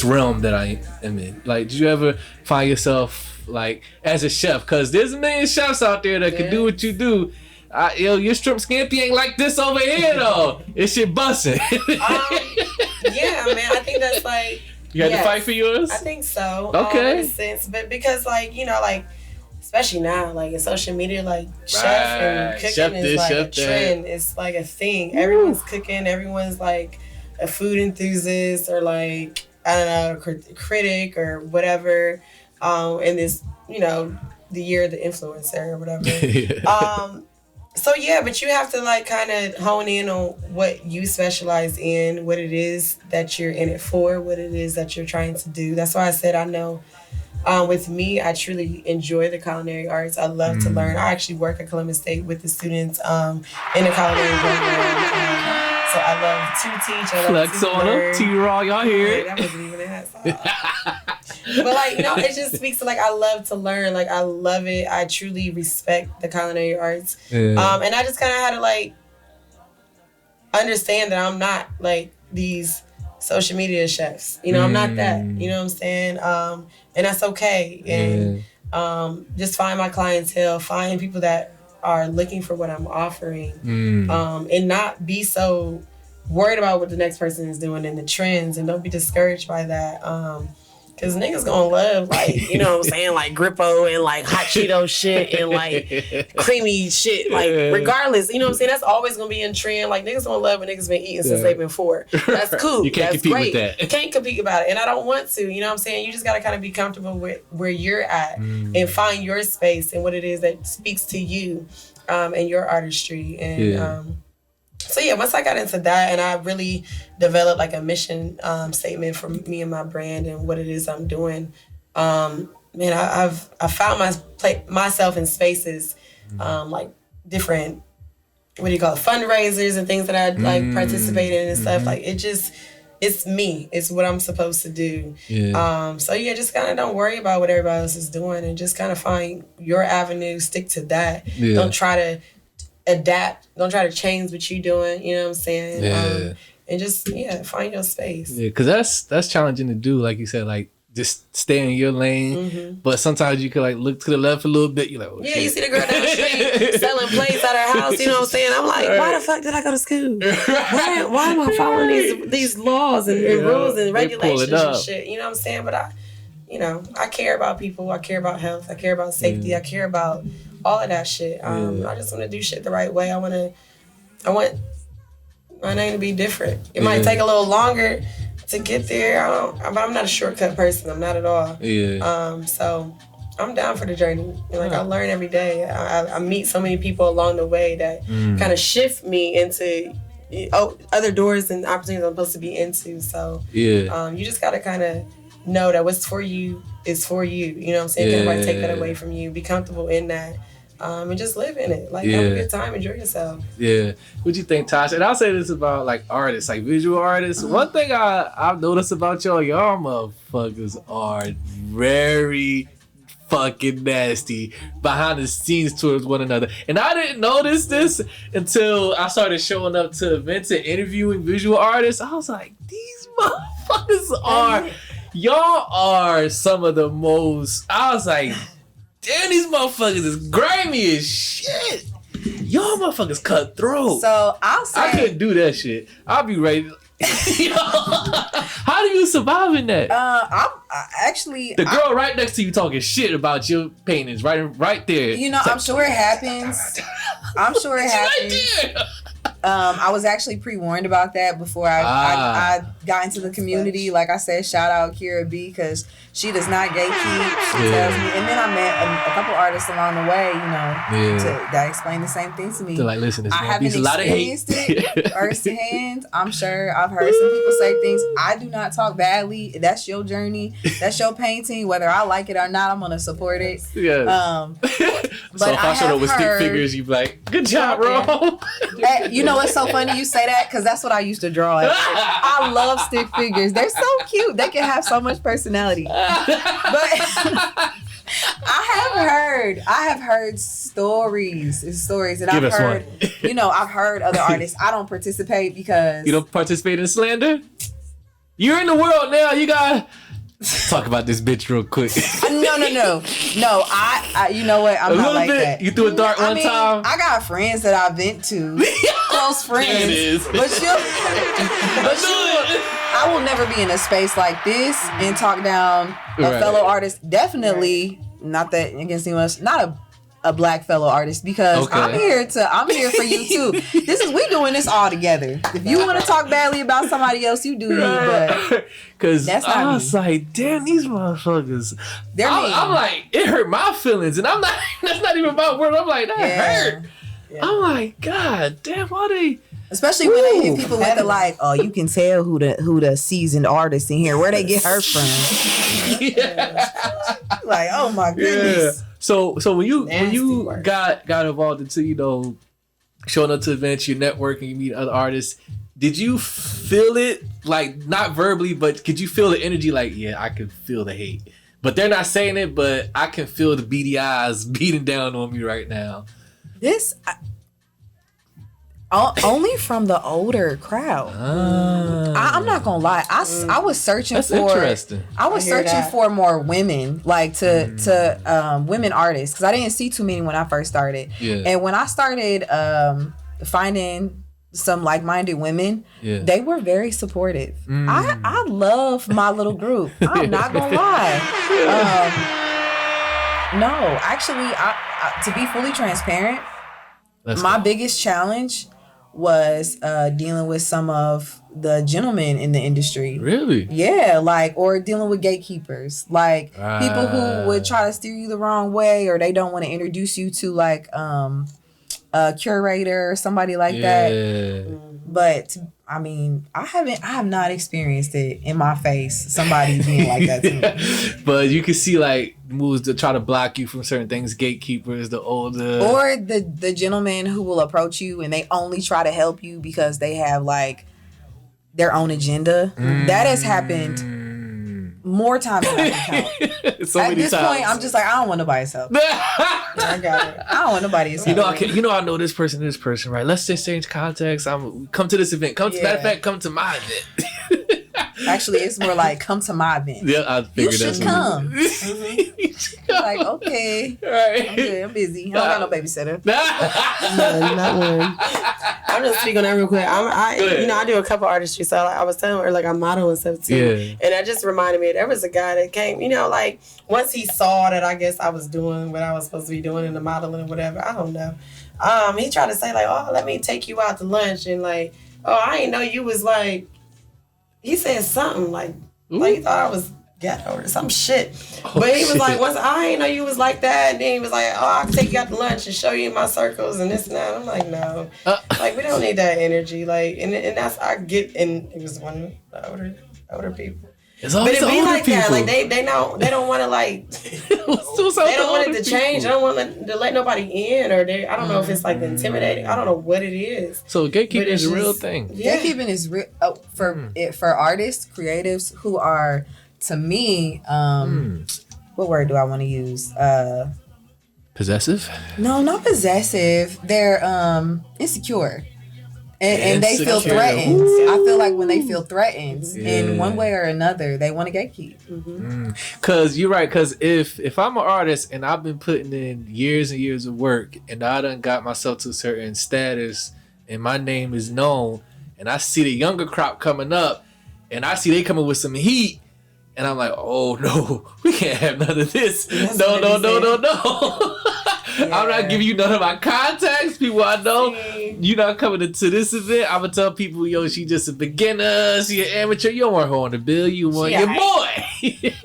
[SPEAKER 1] realm that I am in. Like, did you ever find yourself like as a chef? Because there's a million chefs out there that can do what you do. Your shrimp scampi ain't like this over here though. It's shit busting.
[SPEAKER 4] Yeah, man. I think that's like
[SPEAKER 1] you had to fight for yours.
[SPEAKER 4] I think so.
[SPEAKER 1] Okay.
[SPEAKER 4] In a sense, but because especially now, like in social media, like chef and cooking is like a trend. It's like a thing. Woo. Everyone's cooking. Everyone's like a food enthusiast or like, I don't know, critic or whatever. And this, the year of the influencer or whatever. So yeah, but you have to like kind of hone in on what you specialize in, what it is that you're in it for, what it is that you're trying to do. That's why I said I know with me, I truly enjoy the culinary arts. I love to learn. I actually work at Columbus State with the students in the culinary program. So I love to teach. I love
[SPEAKER 1] Flex
[SPEAKER 4] to
[SPEAKER 1] on
[SPEAKER 4] learn.
[SPEAKER 1] them. T-Raw, y'all hear it.
[SPEAKER 4] That wasn't even that song. But like, no, it just speaks to like, I love to learn. Like, I love it. I truly respect the culinary arts. Yeah. And I just kind of had to like understand that I'm not like these social media chefs. You know, I'm not that. You know what I'm saying? And that's okay. And just find my clientele, find people that are looking for what I'm offering, and not be so worried about what the next person is doing and the trends, and don't be discouraged by that. Cause niggas gonna love like, you know what I'm saying, like Grippo and like hot Cheeto shit and like creamy shit, like regardless, you know what I'm saying? That's always gonna be in trend. Like niggas gonna love what niggas been eating since they've been 4. That's cool.
[SPEAKER 1] You can't
[SPEAKER 4] That's
[SPEAKER 1] compete
[SPEAKER 4] great.
[SPEAKER 1] with that.
[SPEAKER 4] You can't compete about it. And I don't want to, you know what I'm saying? You just gotta kind of be comfortable with where you're at and find your space and what it is that speaks to you and your artistry. And so yeah, once I got into that and I really developed like a mission statement for me and my brand and what it is I'm doing, man, I found myself in spaces like different, what do you call it, fundraisers and things that I like participate in and stuff. Like it's me. It's what I'm supposed to do. So yeah, just kind of don't worry about what everybody else is doing and just kind of find your avenue, stick to that. Don't try to adapt. Don't try to change what you're doing. You know what I'm saying? And just find your space. Yeah,
[SPEAKER 1] because that's challenging to do. Like you said, like just stay in your lane. But sometimes you can like look to the left a little bit. You know,
[SPEAKER 4] you see the girl down the street selling plates at her house. You know what I'm saying? I'm like, why the fuck did I go to school? Why am I following these laws and rules and regulations and shit? You know what I'm saying? But I care about people. I care about health. I care about safety. I care about all of that shit. I just want to do shit the right way. I want my name to be different. It might take a little longer to get there. I'm not a shortcut person. I'm not at all. So I'm down for the journey. Like I learn every day. I meet so many people along the way that kind of shift me into other doors and opportunities I'm supposed to be into. So you just gotta kind of know that what's for you is for you. You know what I'm saying? Can't nobody take that away from you. Be comfortable in that. And just live in it. Like have a good time, enjoy yourself. Yeah.
[SPEAKER 1] What you think, Tasha? And I'll say this about like artists, like visual artists. One thing I've noticed about y'all motherfuckers are very fucking nasty behind the scenes towards one another. And I didn't notice this until I started showing up to events and interviewing visual artists. I was like, these motherfuckers y'all are some of the most, I was like, damn, these motherfuckers is grimy as shit. Y'all motherfuckers cutthroat.
[SPEAKER 3] So I'll say
[SPEAKER 1] I couldn't do that shit. I'll be ready. How do you survive in that?
[SPEAKER 3] I'm actually
[SPEAKER 1] the girl right next to you talking shit about your paintings, right there.
[SPEAKER 3] You know, I'm sure it happens. I'm sure it happens.
[SPEAKER 1] Right there.
[SPEAKER 3] I was actually pre-warned about that before I got into the community. Like I said, shout out Kira B, because she does not gatekeep. She tells me, and then I met a couple artists along the way, that explain the same things to me.
[SPEAKER 1] They're like, listen,
[SPEAKER 3] I haven't experienced it firsthand. I'm sure I've heard some people say things. I do not talk badly. That's your journey. That's your painting. Whether I like it or not, I'm gonna support it.
[SPEAKER 1] Yeah.
[SPEAKER 3] But
[SPEAKER 1] so if I showed up with stick figures, you'd be like, good job, bro.
[SPEAKER 3] Hey, you know what's so funny you say that? Because that's what I used to draw. I love stick figures. They're so cute. They can have so much personality. But I have heard stories, and
[SPEAKER 1] Give
[SPEAKER 3] I've
[SPEAKER 1] us
[SPEAKER 3] heard,
[SPEAKER 1] one.
[SPEAKER 3] I've heard other artists. I don't participate because
[SPEAKER 1] you don't participate in slander. You're in the world now. You got. Talk about this bitch real quick.
[SPEAKER 3] No. I you know what? I'm not like that.
[SPEAKER 1] You threw a dart one time.
[SPEAKER 3] I got friends that I vent to, close friends.
[SPEAKER 1] There it is.
[SPEAKER 3] I will never be in a space like this and talk down a fellow artist. Definitely not that against anyone else. Not a black fellow artist, because I'm here for you too. We doing this all together. If you want to talk badly about somebody else, you do you, but
[SPEAKER 1] because I was like, damn, these motherfuckers. I'm like, it hurt my feelings, and I'm not. That's not even my word. I'm like, that hurt. Yeah. I'm like, God damn, why they?
[SPEAKER 3] Especially when they hit people with the like, oh, you can tell who the seasoned artist in here, where they get her from. Like, oh my goodness.
[SPEAKER 1] Yeah. So when you got involved into, showing up to events, you networking, you meet other artists, did you feel it, like, not verbally, but could you feel the energy, like, yeah, I can feel the hate, but they're not saying it, but I can feel the beady eyes beating down on me right now?
[SPEAKER 3] Only from the older crowd. I'm not gonna lie. I was searching
[SPEAKER 1] That's
[SPEAKER 3] for.
[SPEAKER 1] Interesting.
[SPEAKER 3] I was searching for more women, like to women artists, because I didn't see too many when I first started.
[SPEAKER 1] Yeah.
[SPEAKER 3] And when I started finding some like-minded women, they were very supportive. I love my little group. I'm not gonna lie. No, actually, I to be fully transparent, my biggest challenge was dealing with some of the gentlemen in the industry.
[SPEAKER 1] Really?
[SPEAKER 3] Yeah, or dealing with gatekeepers, people who would try to steer you the wrong way, or they don't want to introduce you to a curator or somebody like that. But I mean, I have not experienced it in my face, somebody being like that to me.
[SPEAKER 1] But you can see moves to try to block you from certain things, gatekeepers, the older,
[SPEAKER 3] or the gentlemen who will approach you and they only try to help you because they have their own agenda. That has happened more times than I can count.
[SPEAKER 1] So
[SPEAKER 3] At
[SPEAKER 1] many
[SPEAKER 3] this
[SPEAKER 1] times.
[SPEAKER 3] point, I'm just like, I don't want nobody's help. I got it. I don't want nobody's help.
[SPEAKER 1] I know this person, right? Let's just change context. Come to this event. Matter of fact, come to my event.
[SPEAKER 3] Actually, it's more like, come to my event.
[SPEAKER 1] Yeah, I figured
[SPEAKER 3] you should come. Like, okay,
[SPEAKER 1] right.
[SPEAKER 3] I'm good. I'm busy. I don't got no babysitter.
[SPEAKER 4] No, not one. I'm just speaking on that real quick. I do a couple artistry, so I was telling her I model and stuff too.
[SPEAKER 1] Yeah.
[SPEAKER 4] And that just reminded me, there was a guy that came, once he saw that I guess I was doing what I was supposed to be doing in the modeling or whatever, I don't know. He tried to say oh, let me take you out to lunch, and oh, I didn't know you was he said something he thought I was ghetto or some shit. But he was once I didn't know you was like that, and then he was oh, I can take you out to lunch and show you my circles and this and that. I'm like, no. We don't need that energy. And that's, I get, and it was one of the older people.
[SPEAKER 1] It's always
[SPEAKER 4] but it be like
[SPEAKER 1] people.
[SPEAKER 4] that. They don't want to they don't want it to change. They don't want to let nobody in, or I don't know if it's intimidating. I don't know what it is.
[SPEAKER 1] So gatekeeping is a real thing.
[SPEAKER 3] Yeah. Gatekeeping is real for artists, creatives who are, to me, what word do I want to use?
[SPEAKER 1] Possessive?
[SPEAKER 3] No, not possessive. They're insecure. And they feel threatened. Ooh. I feel like when they feel threatened in one way or another, they want to gatekeep.
[SPEAKER 1] Cause you're right. Cause if I'm an artist and I've been putting in years and years of work, and I done got myself to a certain status, and my name is known, and I see the younger crop coming up, and I see they coming with some heat, and I'm like, oh no, we can't have none of this. No. Yeah. I'm not giving you none of my contacts, people I know. You're not coming into this event. I'm gonna tell people, yo, she just a beginner, she an amateur. You don't want her on the bill. You want your boy.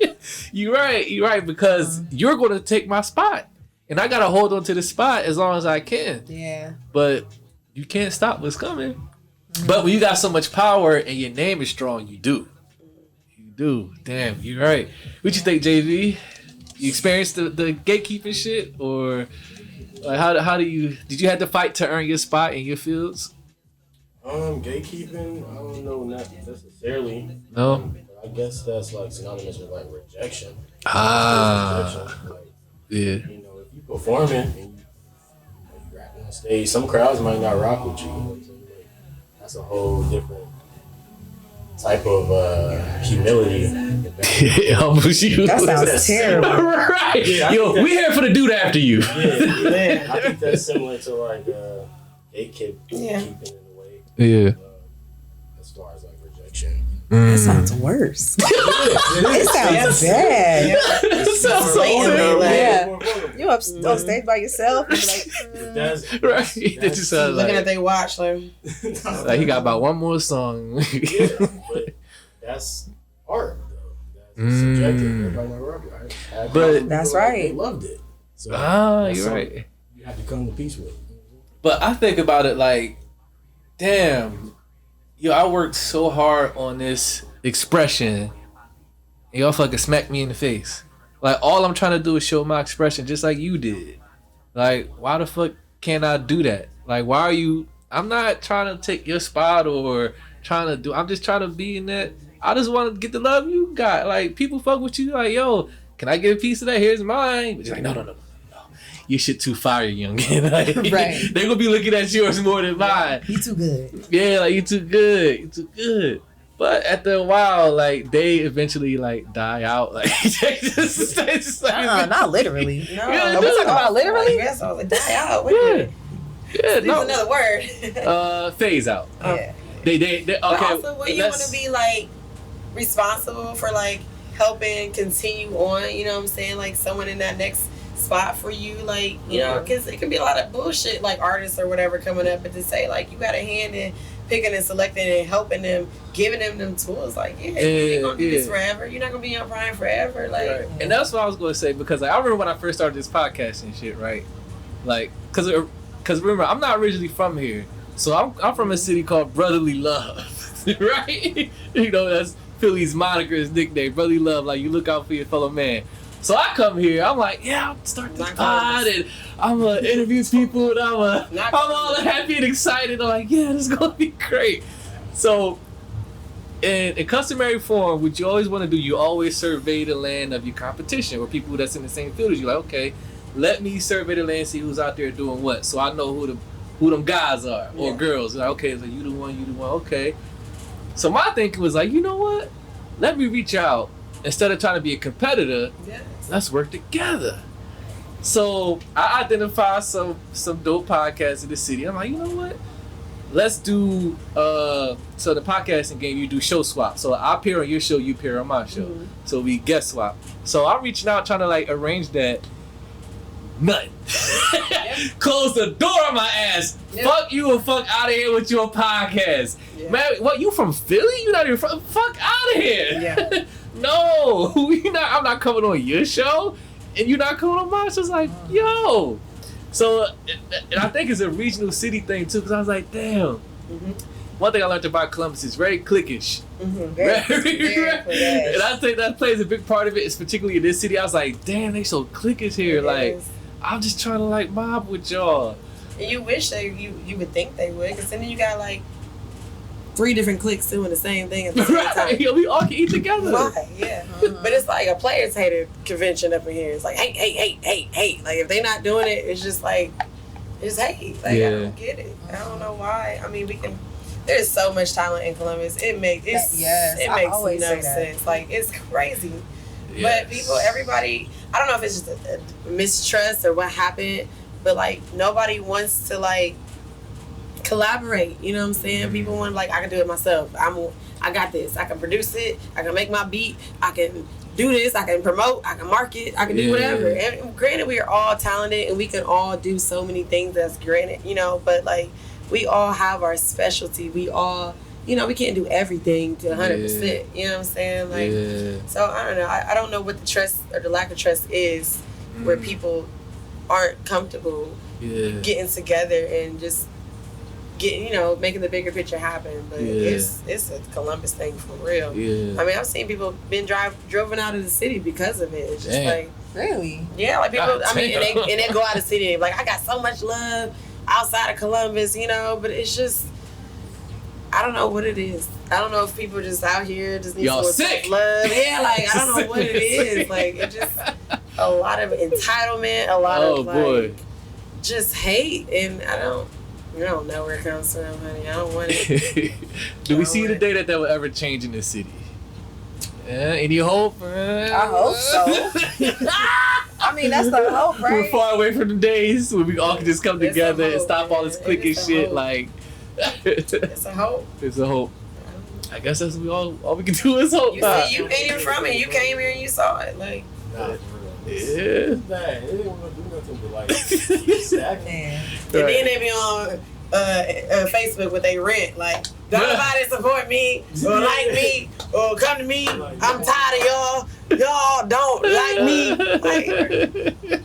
[SPEAKER 1] You're right, because you're gonna take my spot, and I gotta hold on to the spot as long as I can. Yeah. But you can't stop what's coming. But when you got so much power and your name is strong, you do. Damn, you're right. What you think, JV? You experienced the gatekeeping shit, or how do you did you have to fight to earn your spot in your fields?
[SPEAKER 2] Gatekeeping, I don't know, not necessarily.
[SPEAKER 1] No.
[SPEAKER 2] I guess that's synonymous with rejection.
[SPEAKER 1] Rejection. Yeah.
[SPEAKER 2] If you performing and you rapping on stage, some crowds might not rock with you. That's a whole different type of humility.
[SPEAKER 3] That sounds terrible.
[SPEAKER 1] Right. Yeah, we here for the dude after you.
[SPEAKER 2] Yeah. I think that's similar to gatekeeping in a way.
[SPEAKER 1] Yeah.
[SPEAKER 2] As far as rejection.
[SPEAKER 3] That sounds worse. It sounds bad.
[SPEAKER 1] It sounds so terrible.
[SPEAKER 3] Yeah. You up on stage by yourself and
[SPEAKER 1] right. That just sounds
[SPEAKER 4] looking at they watch
[SPEAKER 1] he got about one more song.
[SPEAKER 2] Yeah, but that's art though. That's subjective. Everybody not rock it.
[SPEAKER 3] But that's right.
[SPEAKER 2] They loved it. So
[SPEAKER 1] you're right.
[SPEAKER 2] You have to come to peace with it.
[SPEAKER 1] But I think about it damn, yo, I worked so hard on this expression, and y'all fucking smack me in the face. Like, all I'm trying to do is show my expression just like you did. Like, why the fuck can't I do that? Like, why are you... I'm not trying to take your spot or trying to do... I'm just trying to be in that... I just want to get the love you got. Like, people fuck with you. Like, yo, can I get a piece of that? Here's mine. But you're like, no. You shit too fire, youngin. Like,
[SPEAKER 3] right.
[SPEAKER 1] They gonna be looking at yours more than mine.
[SPEAKER 3] You too good.
[SPEAKER 1] Yeah, like, you too good. You too good. But after a while, like, they eventually, like, die out. Like, they just like,
[SPEAKER 3] not literally. No,
[SPEAKER 1] yeah,
[SPEAKER 3] are we talking about literally?
[SPEAKER 4] Yes, I was like, die out.
[SPEAKER 1] Yeah. Yeah,
[SPEAKER 4] no. Another word.
[SPEAKER 1] Phase out.
[SPEAKER 3] Yeah.
[SPEAKER 1] They okay.
[SPEAKER 4] But also, would you want to be, like, responsible for, like, helping continue on, you know what I'm saying? Like, someone in that next spot for you, like, you know, because it could be a lot of bullshit, like, artists or whatever coming up, but to say, like, you got a hand in picking and selecting and helping them, giving them tools, like, you ain't gonna do this forever. You're not gonna be on Prime forever, like.
[SPEAKER 1] Right. And that's what I was gonna say, because, like, I remember when I first started this podcast and shit, right? Like, cause remember, I'm not originally from here, so I'm from a city called Brotherly Love, right? You know, that's Philly's moniker, his nickname, Brotherly Love. Like, you look out for your fellow man. So I come here, I'm like, yeah, I'm starting this pod, and I'm gonna interview people, and I'm all happy and excited. I'm like, yeah, this is gonna be great. So, in customary form, what you always want to do, you always survey the land of your competition, or people that's in the same field as you. Like, okay, let me survey the land, see who's out there doing what, so I know who them guys are or girls. Like, okay, so you the one, okay. So my thinking was like, you know what? Let me reach out. Instead of trying to be a competitor, let's work together. So I identified some dope podcasts in the city. I'm like, you know what? Let's do so the podcasting game, you do show swap. So I appear on your show, you appear on my show. Mm-hmm. So we guest swap. So I'm reaching out trying to, like, arrange that. Nothing. Close the door on my ass. Fuck you and fuck out of here with your podcast. Man, what, you from Philly? You not even from, fuck out of here. Yeah. No, I'm not coming on your show, and you're not coming on mine. So it's like, yo. So, and I think it's a regional city thing too, because I was like, damn. Mm-hmm. One thing I learned about Columbus is very cliquish. Mm-hmm. Very, and I think that plays a big part of it, is particularly in this city. I was like, damn, they so cliquish here. Like, I'm just trying to, like, mob with y'all.
[SPEAKER 4] And you wish that you would think they would, because then you got, like, 3 different cliques doing the same thing at the same time.
[SPEAKER 1] Yeah, we all can eat together.
[SPEAKER 4] Right, yeah. But it's like a players hater convention up in here. It's like, hey. Like, if they not doing it, it's just like, it's hate. Like, I don't get it. I don't know why. I mean, there's so much talent in Columbus. It makes no sense. Like, it's crazy. Yes. But everybody, I don't know if it's just a mistrust or what happened, but, like, nobody wants to, like, collaborate. You know what I'm saying? Mm-hmm. People want, like, I can do it myself. I got this. I can produce it. I can make my beat. I can do this. I can promote. I can market. I can do whatever. And granted, we are all talented and we can all do so many things. That's granted, you know, but, like, we all have our specialty. We all, you know, we can't do everything to 100%. You know what I'm saying? Like, so I don't know. I don't know what the trust or the lack of trust is where people aren't comfortable getting together and just getting, you know, making the bigger picture happen. But it's a Columbus thing for real. I mean, I've seen people been driven out of the city because of it. It's just like,
[SPEAKER 3] really?
[SPEAKER 4] Yeah, like people, I mean, and they go out of the city and like, I got so much love outside of Columbus, you know, but it's just, I don't know what it is. I don't know if people just out here just need some love. Yeah, like, I don't know what it is. Like, it's just a lot of entitlement, a lot of, like, just hate, and I don't know where it comes from, honey. I don't want it.
[SPEAKER 1] Do we see the day that will ever change in this city? Any hope?
[SPEAKER 3] I hope so. I mean, that's the hope, right?
[SPEAKER 1] We're far away from the days when we all can just come together and stop all this cliquey shit.
[SPEAKER 4] Hope.
[SPEAKER 1] Like,
[SPEAKER 4] it's a hope.
[SPEAKER 1] It's a hope. I guess that's all we can do is hope.
[SPEAKER 4] You said you ain't even from it. You came here and you saw it. Like,
[SPEAKER 2] it's bad. It ain't gonna do nothing but, like, stagnant.
[SPEAKER 4] And then they be on Facebook with they rent. Like, don't nobody support me or like me or come to me. I'm tired of y'all. Y'all don't like me. Like,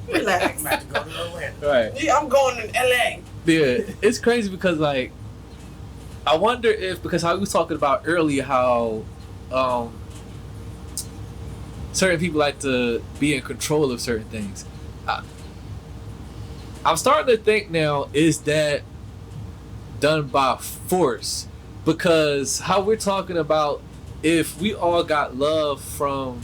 [SPEAKER 4] relax.
[SPEAKER 2] I'm about to go to Atlanta.
[SPEAKER 1] Right.
[SPEAKER 4] Yeah, I'm going to LA.
[SPEAKER 1] Yeah, it's crazy because, like, I wonder if, because how we was talking about earlier, how certain people like to be in control of certain things. I'm starting to think now, is that done by force? Because how we're talking about, if we all got love from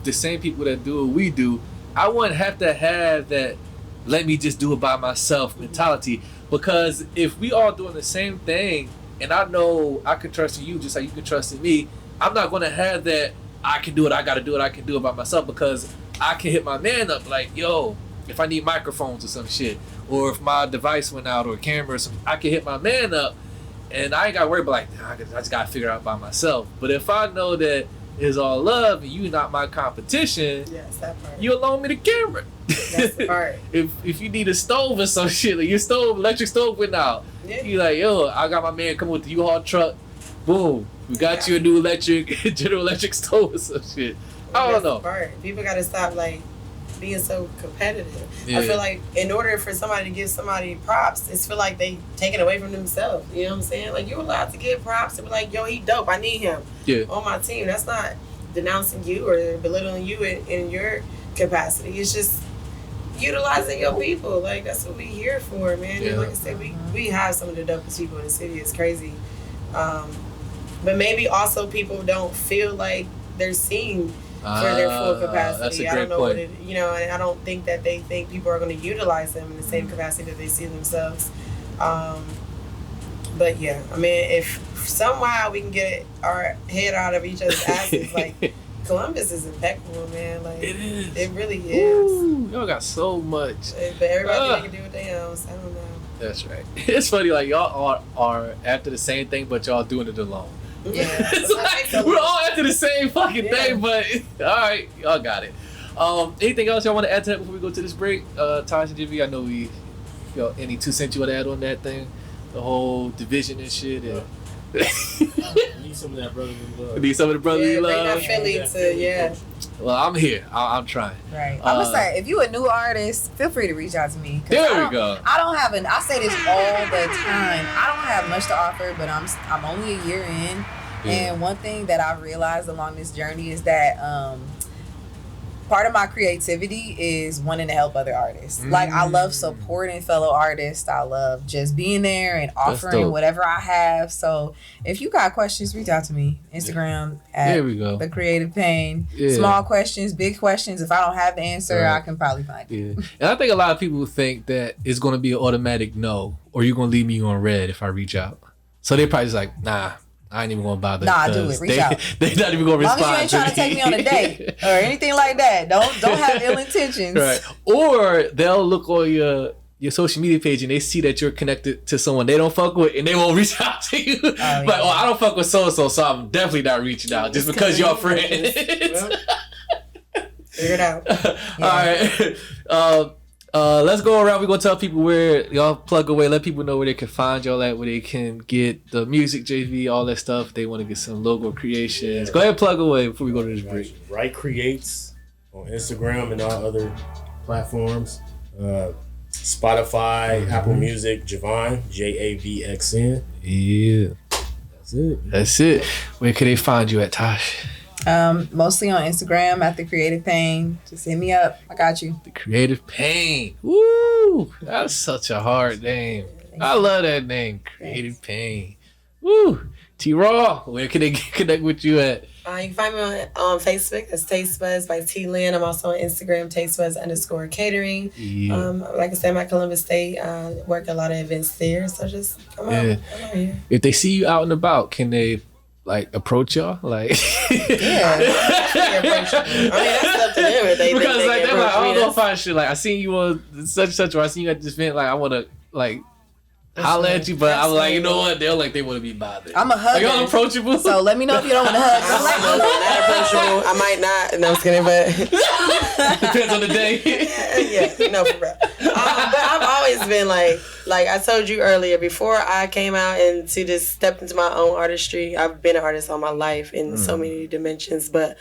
[SPEAKER 1] the same people that do what we do, I wouldn't have to have that let me just do it by myself mentality. Because if we all doing the same thing, and I know I can trust in you just like you can trust in me, I'm not going to have that I can do it, I got to do it, I can do it by myself, because I can hit my man up like, yo, if I need microphones or some shit, or if my device went out or a camera or something, I can hit my man up, and I ain't got to worry about like, I just got to figure it out by myself. But if I know that it's all love and you not my competition,
[SPEAKER 4] yes, that part.
[SPEAKER 1] You loan me the camera.
[SPEAKER 4] That's the part.
[SPEAKER 1] if you need a stove or some shit, like your electric stove went out, you like, yo, I got my man come with the U-Haul truck, boom, we got you a new General Electric stove or some shit. I don't know.
[SPEAKER 4] The part. People got to stop like being so competitive.
[SPEAKER 1] Yeah.
[SPEAKER 4] I feel like in order for somebody to give somebody props, it's feel like they take it away from themselves. You know what I'm saying? Like, you're allowed to give props and be like, yo, he dope, I need him on my team. That's not denouncing you or belittling you in your capacity. It's just utilizing your people. Like, that's what we here for, man. And like I said, we have some of the dopest people in the city. It's crazy. But maybe also people don't feel like they're seen for their full capacity.
[SPEAKER 1] That's a great
[SPEAKER 4] I don't know
[SPEAKER 1] point.
[SPEAKER 4] what it, and I don't think that they think people are going to utilize them in the same capacity that they see themselves. But yeah, I mean, if somehow we can get our head out of each other's asses, like, Columbus is impeccable, man. Like,
[SPEAKER 1] it is.
[SPEAKER 4] It really is.
[SPEAKER 1] Ooh, y'all got so much.
[SPEAKER 4] But everybody can do what they own. I don't know.
[SPEAKER 1] That's right. It's funny, like, y'all are after the same thing, but y'all doing it alone.
[SPEAKER 4] Yeah.
[SPEAKER 1] It's like, we're all after the same fucking thing, but all right, y'all got it. Anything else y'all want to add to that before we go to this break? Tasha Javxn, I know any 2 cents you want to add on that thing? The whole division and shit? And
[SPEAKER 2] Need some of that brotherly love.
[SPEAKER 1] Need some of the brotherly love?
[SPEAKER 4] Bring that Philly to,
[SPEAKER 1] Well, I'm here. I'm trying.
[SPEAKER 3] Right. I'm gonna say, if you a new artist, feel free to reach out to me.
[SPEAKER 1] There we go.
[SPEAKER 3] I don't have I say this all the time. I don't have much to offer, but I'm only a year in. Yeah. And one thing that I've realized along this journey is that part of my creativity is wanting to help other artists. Like, I love supporting fellow artists. I love just being there and offering whatever I have. So if you got questions, reach out to me. Instagram at
[SPEAKER 1] there we go.
[SPEAKER 3] The Creative Pain. Yeah. Small questions, big questions. If I don't have the answer, I can probably find it.
[SPEAKER 1] Yeah. And I think a lot of people think that it's going to be an automatic no, or you're going to leave me on red if I reach out. So they're probably just like, nah, I ain't even gonna bother.
[SPEAKER 3] Nah, do it. Reach out.
[SPEAKER 1] They're not even gonna respond.
[SPEAKER 3] As long as you ain't trying to take me on a date or anything like that. Don't have ill intentions.
[SPEAKER 1] Right. Or they'll look on your social media page and they see that you're connected to someone they don't fuck with and they won't reach out to you. But I don't fuck with so I'm definitely not reaching out just because you're friends.
[SPEAKER 4] Figure it out.
[SPEAKER 1] All right. Let's go around. We're gonna tell people where y'all plug away. Let people know where they can find y'all at, where they can get the music, JV, all that stuff. They want to get some logo creations. Go ahead and plug away before we go to this break.
[SPEAKER 2] Wright Creates on Instagram and all other platforms. Spotify, Apple Music, Javon, Javxn.
[SPEAKER 1] Yeah. That's it. Where can they find you at, Tosh?
[SPEAKER 3] Mostly on Instagram at The Creative Pain. Just hit me up. I got you.
[SPEAKER 1] The Creative Pain. Woo! That's such a hard name. I love that name. Creative Pain. Woo! Tiara, where can they connect with you at?
[SPEAKER 4] You can find me on Facebook. That's Taste Buds by T Lynn. I'm also on Instagram, TasteBuds_catering.
[SPEAKER 1] Yeah.
[SPEAKER 4] Like I said, I'm at Columbus State. Work a lot of events there. So just come on here.
[SPEAKER 1] If they see you out and about, can they approach y'all?
[SPEAKER 4] Yeah. That's up to them. If they
[SPEAKER 1] because
[SPEAKER 4] think
[SPEAKER 1] they're like, I don't know if I should, I seen you on such and such, or I seen you at this event, I want to holler at you, but I was like, you know what? They want to be bothered.
[SPEAKER 3] I'm a hugger.
[SPEAKER 1] Y'all approachable?
[SPEAKER 3] So let me know if you don't want to hug.
[SPEAKER 4] I'm not approachable. I might not. No, I'm just kidding, but
[SPEAKER 1] depends on the day.
[SPEAKER 4] Yeah, no, for real. But I've always been like I told you earlier, before I came out and to just step into my own artistry, I've been an artist all my life in so many dimensions, but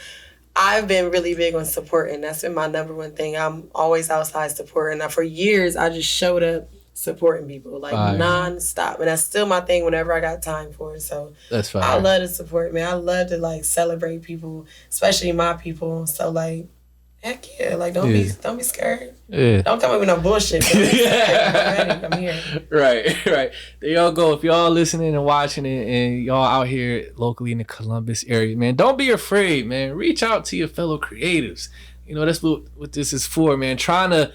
[SPEAKER 4] I've been really big on supporting. That's been my number one thing. I'm always outside supporting. Now, for years, I just showed up supporting people like nonstop, and that's still my thing whenever I got time for it. So
[SPEAKER 1] that's fine.
[SPEAKER 4] I love to support, man. I love to like celebrate people, especially my people. So like, heck yeah, like don't be scared. Yeah. Don't come up with no bullshit. I'm here.
[SPEAKER 1] Right. There y'all go. If y'all listening and watching it and y'all out here locally in the Columbus area, man, don't be afraid, man. Reach out to your fellow creatives. You know, that's what this is for, man. Trying to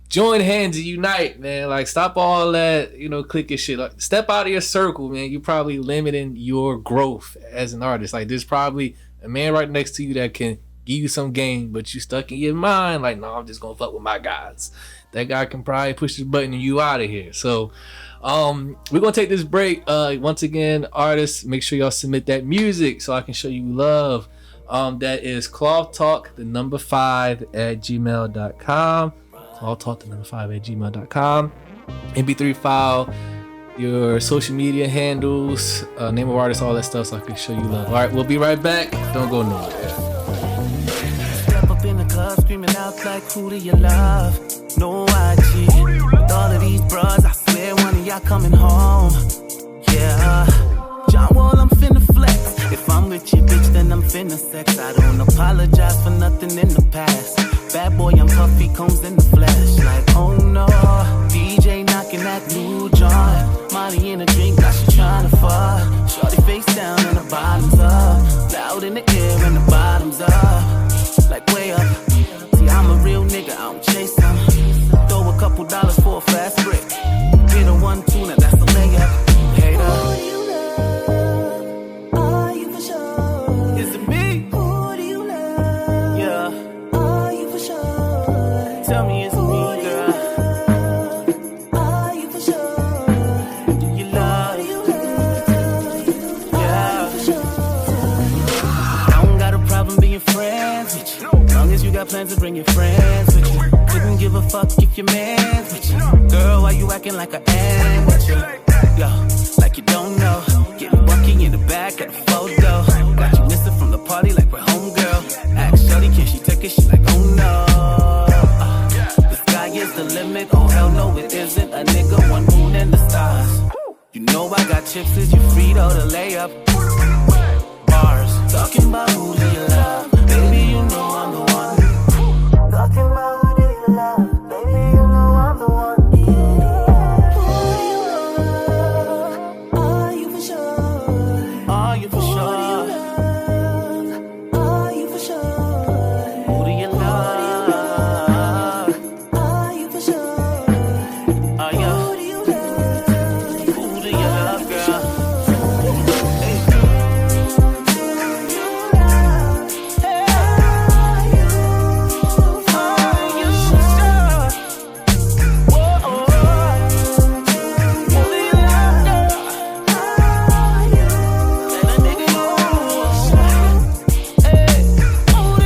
[SPEAKER 1] join hands and unite, man. Like, stop all that, you know, clicky shit. Like, step out of your circle, man. You probably limiting your growth as an artist. Like, there's probably a man right next to you that can give you some game, but you stuck in your mind like, no, I'm just gonna fuck with my guys. That guy can probably push the button and you out of here. So we're gonna take this break. Once again, artists, make sure y'all submit that music so I can show you love. That is clothtalk 5@gmail.com. clothtalk 5@gmail.com. MP3 file, your social media handles, name of artist, all that stuff, so I can show you love. All right, we'll be right back. Don't go nowhere.
[SPEAKER 5] In the club, screaming out like, who do you love? No IG. With all of these bros, I swear one of y'all coming home. Yeah. John Wall, I'm finna flex. If I'm with you, bitch, then I'm finna sex. I don't apologize for nothing in the past. Bad boy, I'm puffy combs in the flesh. Like, oh no. DJ knocking that new joint. Molly in a drink, got she trying to fuck. Shorty face down and the bottoms up. Loud in the air and the bottoms up. Like way up. See, I'm a real nigga, I don't chase them. Throw a couple dollars for a fast break. Get a 1 tuna, that's a layup. Hater. Who do you love? Are you for sure? Is it me? Who do you love? Yeah. Are you for sure? Tell me it's me, girl. Are you for sure? Do you love? Yeah. I don't got a problem being friends with you. Long as you got plans to bring your friends with you. Couldn't give a fuck if your man's with you. Girl, why you acting like I am with you? Yo, like you don't know. Getting bucky in the back at the photo. Got you missing from the party like we're homegirl. Ask shorty, can she take it? She like, oh no. The sky is the limit. Oh hell no, it isn't. A nigga, one moon and the stars. You know I got chips, is you free though to lay up? Bars, talking about who do you love? Baby, you know I'm the one. Talking about who do you love? Baby, you know I'm the one. Who do you love? Are you for sure? Are you for sure? Are you for sure? Who do you love? Are you for sure? Are you? Who do you love? Who do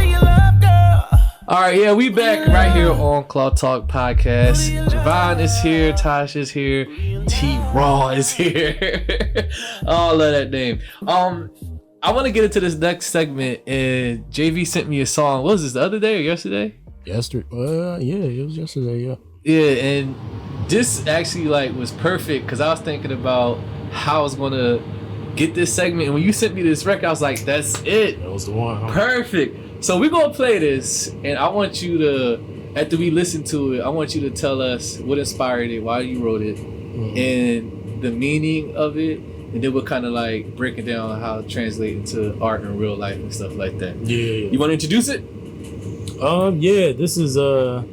[SPEAKER 5] you love, girl?
[SPEAKER 1] All right, yeah, we back right here on Cloth Talk Podcast. Javon is here, Tasha's here, T-Raw is here. Oh, I love that name. I want to get into this next segment, and JV sent me a song. What was this, the other day or yesterday?
[SPEAKER 2] Yesterday. Yeah, it was yesterday, yeah.
[SPEAKER 1] Yeah, and this actually like was perfect because I was thinking about how I was going to get this segment, and when you sent me this record, I was like, that's it.
[SPEAKER 2] That was the one, huh?
[SPEAKER 1] Perfect. So we're going to play this, and I want you to, after we listen to it, I want you to tell us what inspired it, why you wrote it, and the meaning of it, and then we'll kind of like break it down how it translates into art in real life and stuff like that.
[SPEAKER 2] Yeah.
[SPEAKER 1] You want to introduce it?
[SPEAKER 2] Yeah, this is a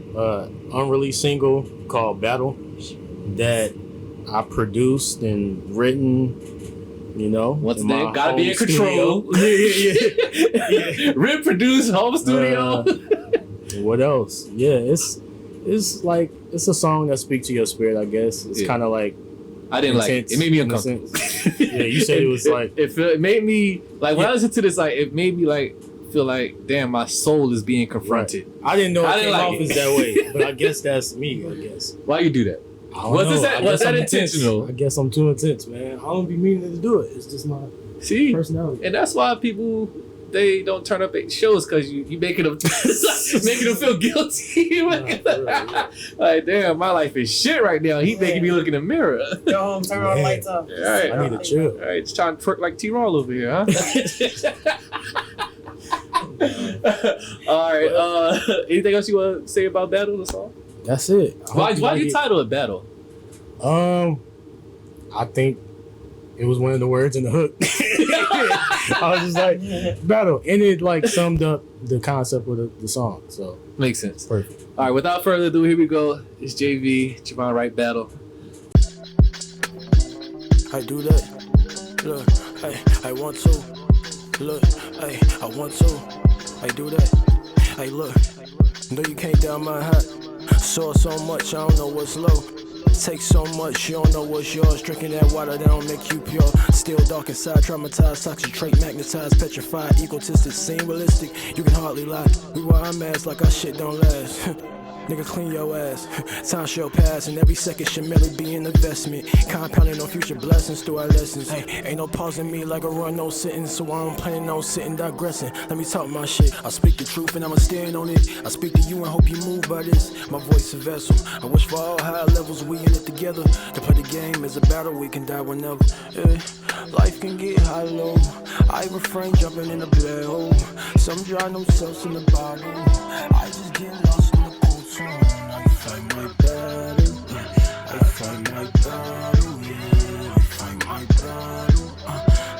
[SPEAKER 2] unreleased single called Battle that I produced and written. You know,
[SPEAKER 1] what's that? Gotta be in control. Yeah. Rip, produce, home studio.
[SPEAKER 2] What else? Yeah, it's like it's a song that speaks to your spirit. I guess it's kind of like
[SPEAKER 1] I didn't like it. It made me uncomfortable.
[SPEAKER 2] Yeah, you said it was like
[SPEAKER 1] it made me like when I listened to this, like it made me like feel like damn, my soul is being confronted.
[SPEAKER 2] Right. I didn't know it came off as that way, but I guess that's me. I guess.
[SPEAKER 1] Why you do that? Was that intentional?
[SPEAKER 2] I guess I'm too intense, man. I don't be meaning to do it. It's just my personality.
[SPEAKER 1] And that's why people they don't turn up at shows because you making them making them feel guilty. Like, damn, my life is shit right now. He making me look in the mirror.
[SPEAKER 4] Go home, turn all the lights off.
[SPEAKER 1] All right,
[SPEAKER 2] I need to chill.
[SPEAKER 1] All right, just trying to twerk like T-Raw over here, huh? All right. Anything else you want to say about Battle, the song?
[SPEAKER 2] That's it.
[SPEAKER 1] Why you title it Battle?
[SPEAKER 2] I think it was one of the words in the hook. I was just like, battle. And it like summed up the concept of the song. So
[SPEAKER 1] makes sense.
[SPEAKER 2] Perfect.
[SPEAKER 1] All right, without further ado, here we go. It's Javxn Wright Battle.
[SPEAKER 5] I do that. Look, hey, I want to. Look, hey, I want to. I do that. Hey, look. No, you can't down my hat. Saw so much, I don't know what's low. Take so much, you don't know what's yours. Drinking that water, that don't make you pure. Still dark inside, traumatized, toxic trait, magnetized, petrified, egotistic, seem realistic. You can hardly lie. We wear our masks like our shit don't last. Nigga, clean your ass. Time shall pass, and every second should merely be an investment. Compounding on future blessings through our lessons. Hey, ain't no pausing me like a run, no sitting, so I don't plan on sitting digressing. Let me talk my shit. I speak the truth and I'ma stand on it. I speak to you and hope you move by this. My voice a vessel. I wish for all high levels, we in it together. To play the game is a battle, we can die whenever. Yeah. Life can get high low. I refrain jumping in the black hole. Some drown themselves in the bottle. I just get lost in the cold zone. I fight my battle. I fight my battle. Yeah, I fight my battle.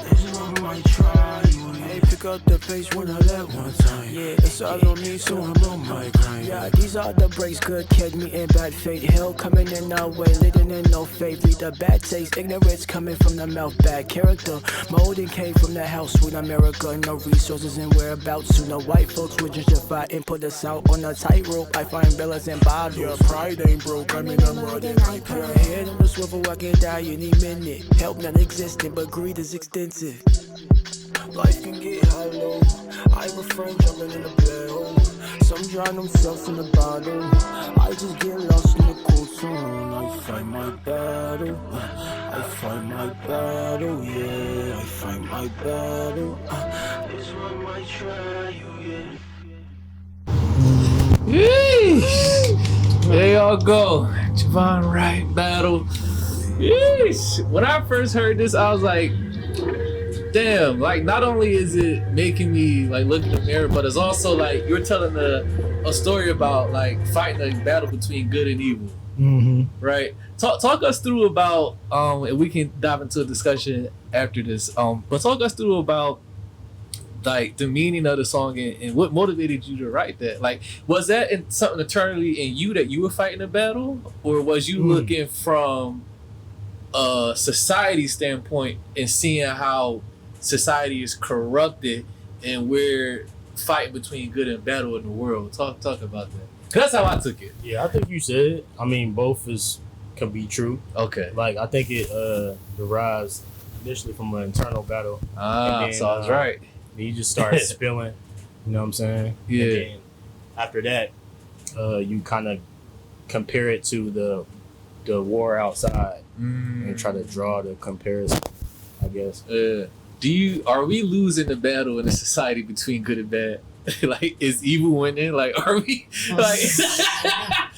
[SPEAKER 5] This is what my trial. Hey, pick up the pace when I let one time. Yeah, it's all on me, so I'm on my grind. Yeah, these are the breaks, good catch me in bad fate. Hell coming in our way, living in no faith. Lead the bad taste, ignorance coming from the mouth. Bad character, molding came from the house. Sweet America, no resources and whereabouts. So no white folks would gentrify and put us out on a tightrope. I find balance in bottles. Yeah, pride ain't broke, I mean I'm running like put a head on the swivel, I can die any minute. Help non-existent, but greed is extensive. Life can get hollow. I refrain jumping in the black hole. Some drown themselves in the bottle. I just get lost in the cold zone. I fight my battle. I fight my battle. Yeah, I fight my battle. This one might try you, yeah.
[SPEAKER 1] Yeesh. There y'all go. Javxn Wright Battle. Yeesh. When I first heard this, I was like, damn, like not only is it making me like look in the mirror, but it's also like you're telling a story about like fighting a battle between good and evil.
[SPEAKER 2] Mm-hmm.
[SPEAKER 1] Right? Talk us through about and we can dive into a discussion after this. But talk us through about like the meaning of the song and what motivated you to write that. Like, was that something internally in you that you were fighting a battle, or was you looking from a society standpoint and seeing how society is corrupted and we're fighting between good and battle in the world? Talk about that. Cause that's how I took it.
[SPEAKER 2] Yeah, I think you said it. I mean, both can be true.
[SPEAKER 1] Okay.
[SPEAKER 2] Like I think it derives initially from an internal battle.
[SPEAKER 1] Then, so I was right.
[SPEAKER 2] Then you just start spilling. You know what I'm saying?
[SPEAKER 1] Yeah.
[SPEAKER 2] And then after that, you kind of compare it to the war outside and try to draw the comparison, I guess.
[SPEAKER 1] Are we losing the battle in the society between good and bad? Like, is evil winning? Like, are we like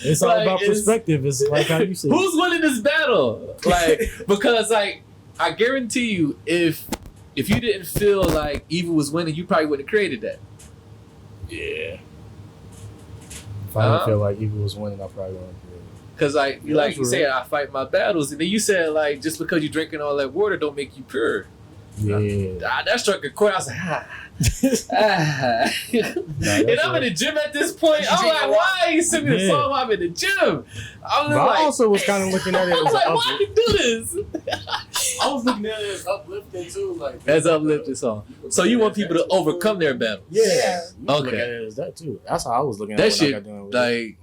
[SPEAKER 2] it's all
[SPEAKER 1] like,
[SPEAKER 2] about perspective. It's like how you say
[SPEAKER 1] who's winning this battle? Like, because like I guarantee you if you didn't feel like evil was winning, you probably wouldn't have created that.
[SPEAKER 2] Yeah. If I didn't feel like evil was winning, I probably wouldn't have created it.
[SPEAKER 1] Cause like you said, I fight my battles, and then you said like just because you're drinking all that water don't make you pure.
[SPEAKER 2] Yeah.
[SPEAKER 1] That struck a chord. I was like, and I'm in the gym at this point. I'm like, why you send me the song while I'm in the gym?
[SPEAKER 2] I also was kind of looking at it as
[SPEAKER 1] like, why you do this?
[SPEAKER 2] I was looking at it as uplifting too, like
[SPEAKER 1] as uplifting song. So you want people to overcome their battles?
[SPEAKER 2] Yeah.
[SPEAKER 1] Okay.
[SPEAKER 2] Look at it as that too. That's how I was looking at
[SPEAKER 1] that
[SPEAKER 2] it.
[SPEAKER 1] Shit, like,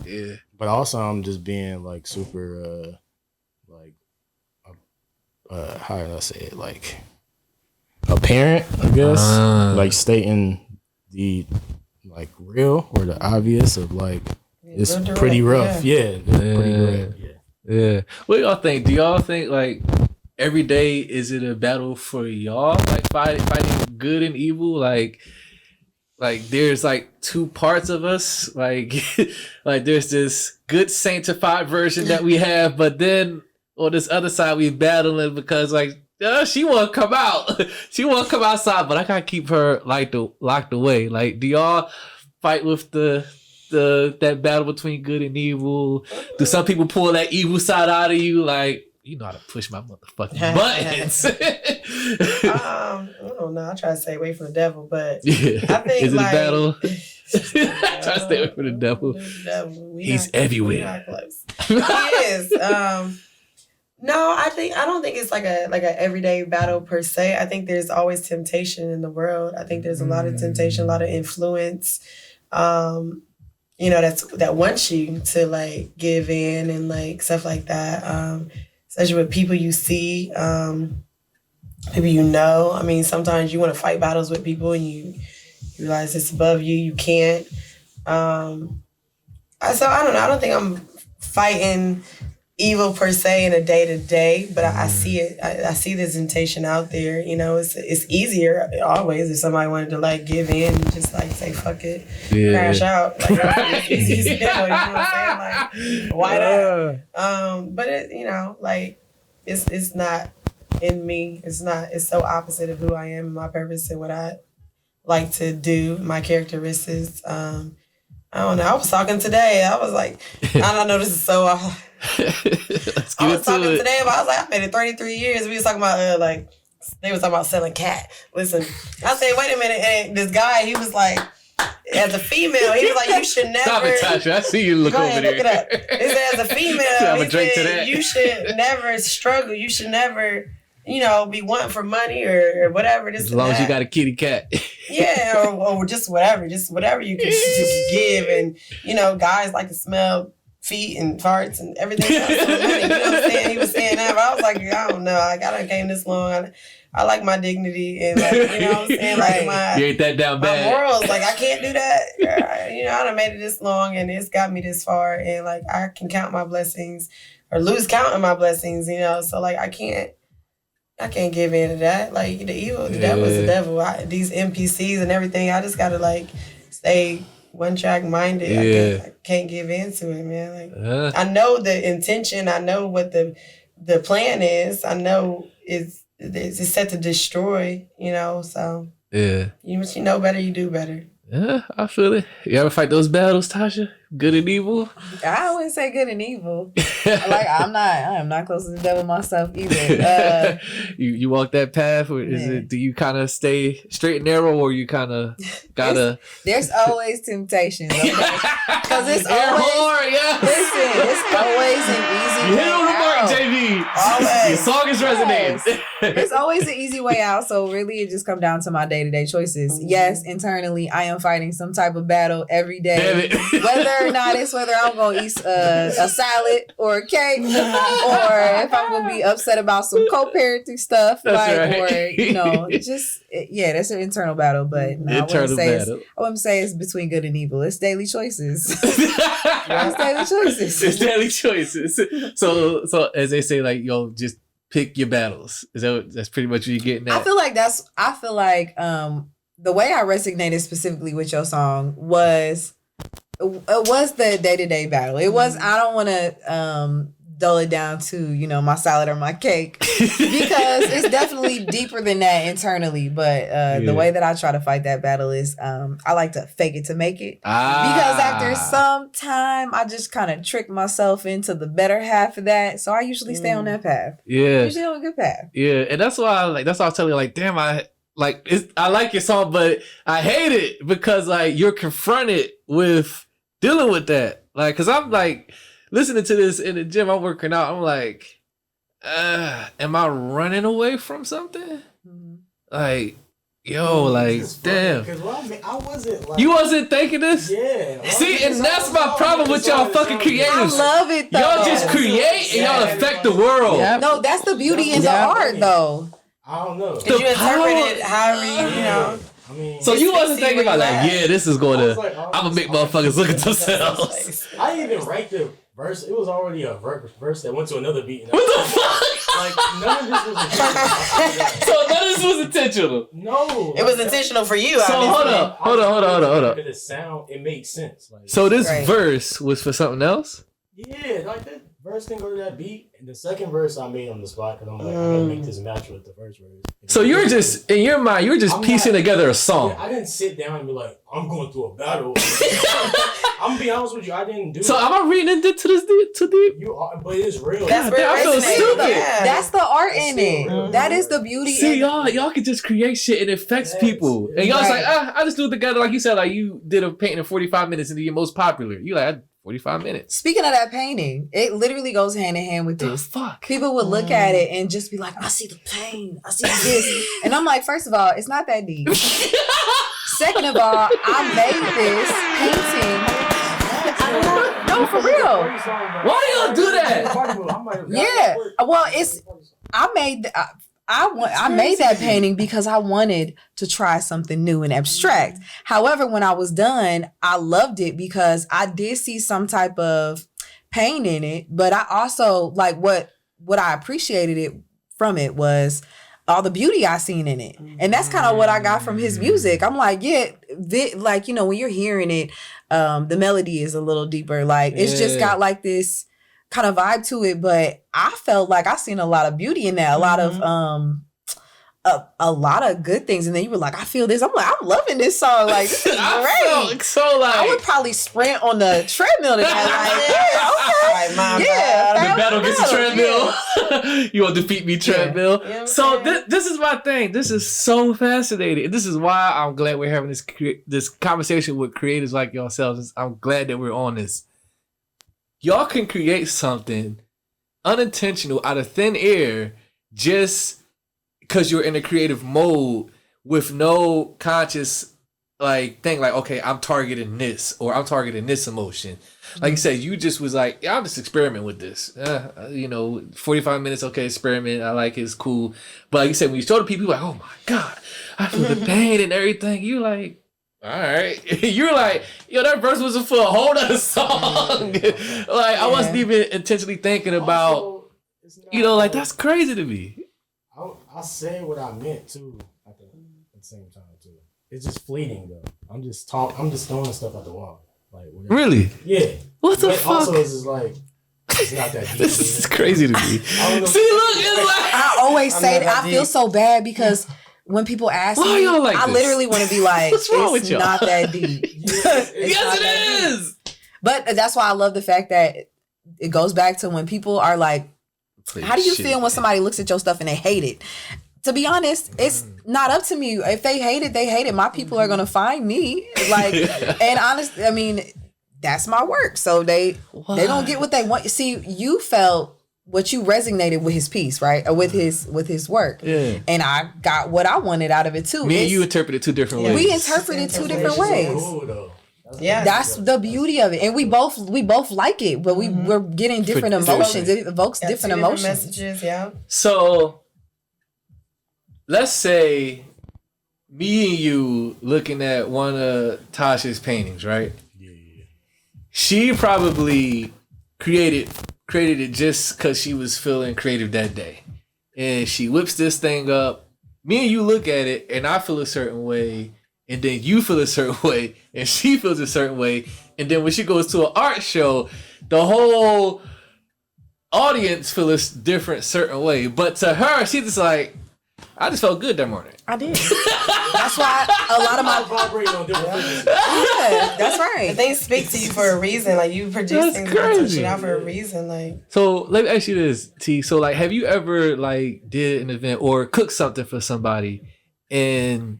[SPEAKER 1] yeah.
[SPEAKER 2] But also, I'm just being like super, how did I say it? Like apparent, I guess. Like stating the like real or the obvious of like it's pretty rough. Yeah, it's pretty rough.
[SPEAKER 1] Yeah. What do y'all think? Do y'all think like every day, is it a battle for y'all? Like fighting good and evil? Like there's like two parts of us. Like like there's this good sanctified version that we have, but then on this other side we battling because like she won't come out. She won't come outside, but I gotta keep her like locked away. Like, do y'all fight with that battle between good and evil? Do some people pull that evil side out of you? Like, you know how to push my motherfucking buttons.
[SPEAKER 4] I don't know. I try to stay away from the devil, but
[SPEAKER 1] yeah.
[SPEAKER 4] I think
[SPEAKER 1] is it
[SPEAKER 4] like,
[SPEAKER 1] a battle? I try to stay away from the devil. He's everywhere.
[SPEAKER 4] Not close. He is. No, I don't think it's like a everyday battle per se. I think there's always temptation in the world. I think there's a lot of temptation, a lot of influence. That wants you to like give in and like stuff like that. Especially with people you see, people you know. I mean, sometimes you want to fight battles with people and you realize it's above you. You can't. So I don't know. I don't think I'm fighting evil per se in a day-to-day, but I see it. I see the temptation out there. You know, it's easier always if somebody wanted to like give in and just like say fuck it, crash out. Like it's easy as hell, you know what I'm saying? Like why not? But it, you know, like it's not in me. It's not. It's so opposite of who I am and my purpose and what I like to do, my characteristics. I don't know. I was talking today. I was like, I don't know. This is so. I was talking today about. I was like, I made it 33 years. We was talking about like they was talking about selling cat. Listen, I said, wait a minute. And this guy, he was like, as a female, he was like, you should never.
[SPEAKER 1] Stop it, Tasha. I see you look over there.
[SPEAKER 4] Look it up. He said, as a female,
[SPEAKER 1] he said,
[SPEAKER 4] you should never struggle. You should never, be wanting for money or whatever.
[SPEAKER 1] As long as you got a kitty cat.
[SPEAKER 4] Yeah, or just whatever you can give. And, guys like to smell feet and farts and everything else. You know what I'm saying? He was saying that, but I was like, I don't know. Like, I done came this long. I like my dignity and, like, you know what I'm saying? Like,
[SPEAKER 1] you ain't that down bad.
[SPEAKER 4] My morals, like, I can't do that. I done made it this long and it's got me this far. And, like, I can count my blessings or lose counting my blessings, So, like, I can't give in to that. Like, the devil is the devil. These NPCs and everything, I just gotta, like, stay one track minded.
[SPEAKER 1] Yeah.
[SPEAKER 4] I can't give in to it, man. Like, I know the intention. I know what the plan is. I know it's set to destroy, so.
[SPEAKER 1] Yeah.
[SPEAKER 4] You know better, you do better.
[SPEAKER 1] Yeah, I feel it. You ever fight those battles, Tasha? Good and evil?
[SPEAKER 3] I wouldn't say good and evil. I am not close to the devil myself either.
[SPEAKER 1] You walk that path, or do you kind of stay straight and narrow, or you kind of gotta?
[SPEAKER 3] There's always temptations, okay? Because it's always listen. It's always an easy way out.
[SPEAKER 1] JV.
[SPEAKER 3] Always.
[SPEAKER 1] Your song is resonating.
[SPEAKER 3] It's always an easy way out. So really, it just comes down to my day-to-day choices. Yes, internally, I am fighting some type of battle every day, whether or not it's whether I'm gonna eat a salad or a cake, or if I'm gonna be upset about some co-parenting stuff, or that's an internal battle. But no, I wouldn't say it's between good and evil. It's daily choices. It's daily choices.
[SPEAKER 1] So as they say, like, just pick your battles. That's pretty much what you're getting at?
[SPEAKER 3] I feel like the way I resonated specifically with your song was the day-to-day battle. It was, I don't want to dull it down to, my salad or my cake, because it's definitely deeper than that internally. But the way that I try to fight that battle is I like to fake it to make it. Because after some time, I just kind of trick myself into the better half of that. So I usually stay on that path.
[SPEAKER 1] Yeah.
[SPEAKER 3] Usually on a good path.
[SPEAKER 1] Yeah. And that's why I was telling you, like, damn, I like your song, but I hate it because, like, you're confronted with dealing with that. Like, because I'm, like, listening to this in the gym, I'm working out, I'm like, am I running away from something? Like, damn.
[SPEAKER 2] I wasn't, like...
[SPEAKER 1] You wasn't thinking this?
[SPEAKER 2] Yeah.
[SPEAKER 1] See, and that's my problem with y'all fucking creators.
[SPEAKER 3] I love it, though.
[SPEAKER 1] Y'all just create and y'all affect the world.
[SPEAKER 3] Yep. No, that's the beauty in the art, though.
[SPEAKER 2] I don't know.
[SPEAKER 4] Because you interpret it however you.
[SPEAKER 2] I mean,
[SPEAKER 1] so you wasn't thinking about this is going to, I'm going to make motherfuckers look at themselves.
[SPEAKER 2] I didn't even write the verse. It was already a verse that went to another beat.
[SPEAKER 1] What the fuck?
[SPEAKER 2] Like, none of this was intentional.
[SPEAKER 1] So none of this was intentional.
[SPEAKER 2] No.
[SPEAKER 4] It was intentional for you.
[SPEAKER 1] So hold on.
[SPEAKER 2] Because the sound, it made sense. Like,
[SPEAKER 1] So this verse was for something else?
[SPEAKER 2] Yeah, like that verse didn't go to that beat. And the second verse I made on the spot because I'm like, I gotta make this match with the first verse.
[SPEAKER 1] So you were just, in your mind, you were just piecing together a song.
[SPEAKER 2] Yeah, I didn't sit down and be like, I'm going through a battle. I'm gonna be honest with you, I didn't do
[SPEAKER 1] So
[SPEAKER 2] it.
[SPEAKER 1] am I reading into this too deep?
[SPEAKER 2] You are, but it's real.
[SPEAKER 4] That's
[SPEAKER 1] God, I feel stupid.
[SPEAKER 4] Yeah.
[SPEAKER 3] That's the art in it.
[SPEAKER 2] Mhm.
[SPEAKER 3] That is the beauty.
[SPEAKER 1] See,
[SPEAKER 3] in
[SPEAKER 1] y'all can just create shit and it affects
[SPEAKER 2] Yes.
[SPEAKER 1] people. And y'all's
[SPEAKER 3] Right.
[SPEAKER 1] like, I just do it together. Like you said, like you did a painting in 45 minutes and you're most popular. You like, 45 minutes.
[SPEAKER 3] Speaking of that painting, it literally goes hand in hand with
[SPEAKER 1] The
[SPEAKER 3] this.
[SPEAKER 1] fuck?
[SPEAKER 3] People would look at it and just be like, I see the pain. I see this. And I'm like, first of all, it's not that deep. Second of all, I made this painting. No, for real.
[SPEAKER 1] Why y'all do that?
[SPEAKER 3] Yeah. Well, I made that painting because I wanted to try something new and abstract. However, when I was done, I loved it because I did see some type of pain in it, but I also like what I appreciated it from it was all the beauty I seen in it. And that's kind of what I got from his music. I'm like, yeah, like, you know, when you're hearing it, the melody is a little deeper. Like it's just got like this kind of vibe to it, but I felt like I seen a lot of beauty in that, a lot of good things. And then you were like, I feel this. I'm like, I'm loving this song. Like, this is great.
[SPEAKER 1] I felt so like
[SPEAKER 3] I would probably sprint on the treadmill today. Like, yeah, okay.
[SPEAKER 1] the battle gets a treadmill. You won't defeat me, treadmill.
[SPEAKER 4] Yeah.
[SPEAKER 1] So this is my thing. This is so fascinating. This is why I'm glad we're having this conversation with creators like yourselves. I'm glad that we're on this. Y'all can create something unintentional out of thin air just because you're in a creative mode with no conscious like thing like, okay, I'm targeting this or I'm targeting this emotion. Like you said, you just was like, yeah, I'll just experiment with this. 45 minutes, okay, experiment. I like it, it's cool. But like you said, when you show the people, like, oh my God, I feel the pain and everything. You like, all right. You're like, yo, that verse was for a whole other song. Like, I wasn't even intentionally thinking about,
[SPEAKER 2] Also,
[SPEAKER 1] like, that's crazy to me.
[SPEAKER 2] I said what I meant too at the same time too. It's just fleeting though. I'm just throwing stuff at the wall. Like whatever.
[SPEAKER 1] Really?
[SPEAKER 2] Yeah.
[SPEAKER 1] What the
[SPEAKER 2] But
[SPEAKER 1] fuck?
[SPEAKER 2] also it's just like it's not that deep.
[SPEAKER 1] This is crazy to me.
[SPEAKER 2] I don't know.
[SPEAKER 1] See, look, it's like,
[SPEAKER 3] I always
[SPEAKER 4] I'm
[SPEAKER 3] say
[SPEAKER 4] not
[SPEAKER 3] that
[SPEAKER 4] that
[SPEAKER 3] I feel
[SPEAKER 4] deep.
[SPEAKER 3] so bad because when people ask
[SPEAKER 1] Why
[SPEAKER 3] me,
[SPEAKER 1] y'all like
[SPEAKER 3] I
[SPEAKER 1] this?
[SPEAKER 3] literally want to be like,
[SPEAKER 1] What's wrong
[SPEAKER 3] it's
[SPEAKER 1] with y'all?
[SPEAKER 3] not that deep.
[SPEAKER 1] yes,
[SPEAKER 3] not
[SPEAKER 1] it
[SPEAKER 3] that
[SPEAKER 1] is.
[SPEAKER 3] But that's why I love the fact that it goes back to when people are like, how do you feel when somebody looks at your stuff and they hate it? To be honest, it's not up to me. If they hate it, they hate it. My people are gonna find me. Like, and honestly, I mean, that's my work. So they don't get what they want. See, you felt what you resonated with his piece, right? Or with his work.
[SPEAKER 1] Yeah.
[SPEAKER 3] And I got what I wanted out of it too.
[SPEAKER 1] Me and you interpreted two different ways.
[SPEAKER 3] We interpreted two different ways.
[SPEAKER 2] Cool, though.
[SPEAKER 4] Yeah.
[SPEAKER 3] That's the beauty of it. And we both like it, but we're getting different emotions. It evokes
[SPEAKER 4] Got
[SPEAKER 3] different
[SPEAKER 4] two
[SPEAKER 3] emotions.
[SPEAKER 4] messages, yeah.
[SPEAKER 1] So let's say me and you looking at one of Tasha's paintings, right?
[SPEAKER 2] Yeah.
[SPEAKER 1] She probably created it just because she was feeling creative that day. And she whips this thing up. Me and you look at it and I feel a certain way. And then you feel a certain way. And she feels a certain way. And then when she goes to an art show, the whole audience feels a different certain way. But to her, she's just like, I just felt good that morning.
[SPEAKER 3] I did. That's why a lot of my
[SPEAKER 2] vibrating on different frequencies.
[SPEAKER 3] yeah, that's
[SPEAKER 4] But
[SPEAKER 3] right.
[SPEAKER 4] things speak to you for a reason. Like you produce
[SPEAKER 1] That's
[SPEAKER 4] things that touch
[SPEAKER 1] crazy.
[SPEAKER 4] it out for a reason. Like
[SPEAKER 1] So let me ask you this, T. So like, have you ever like did an event or cooked something for somebody and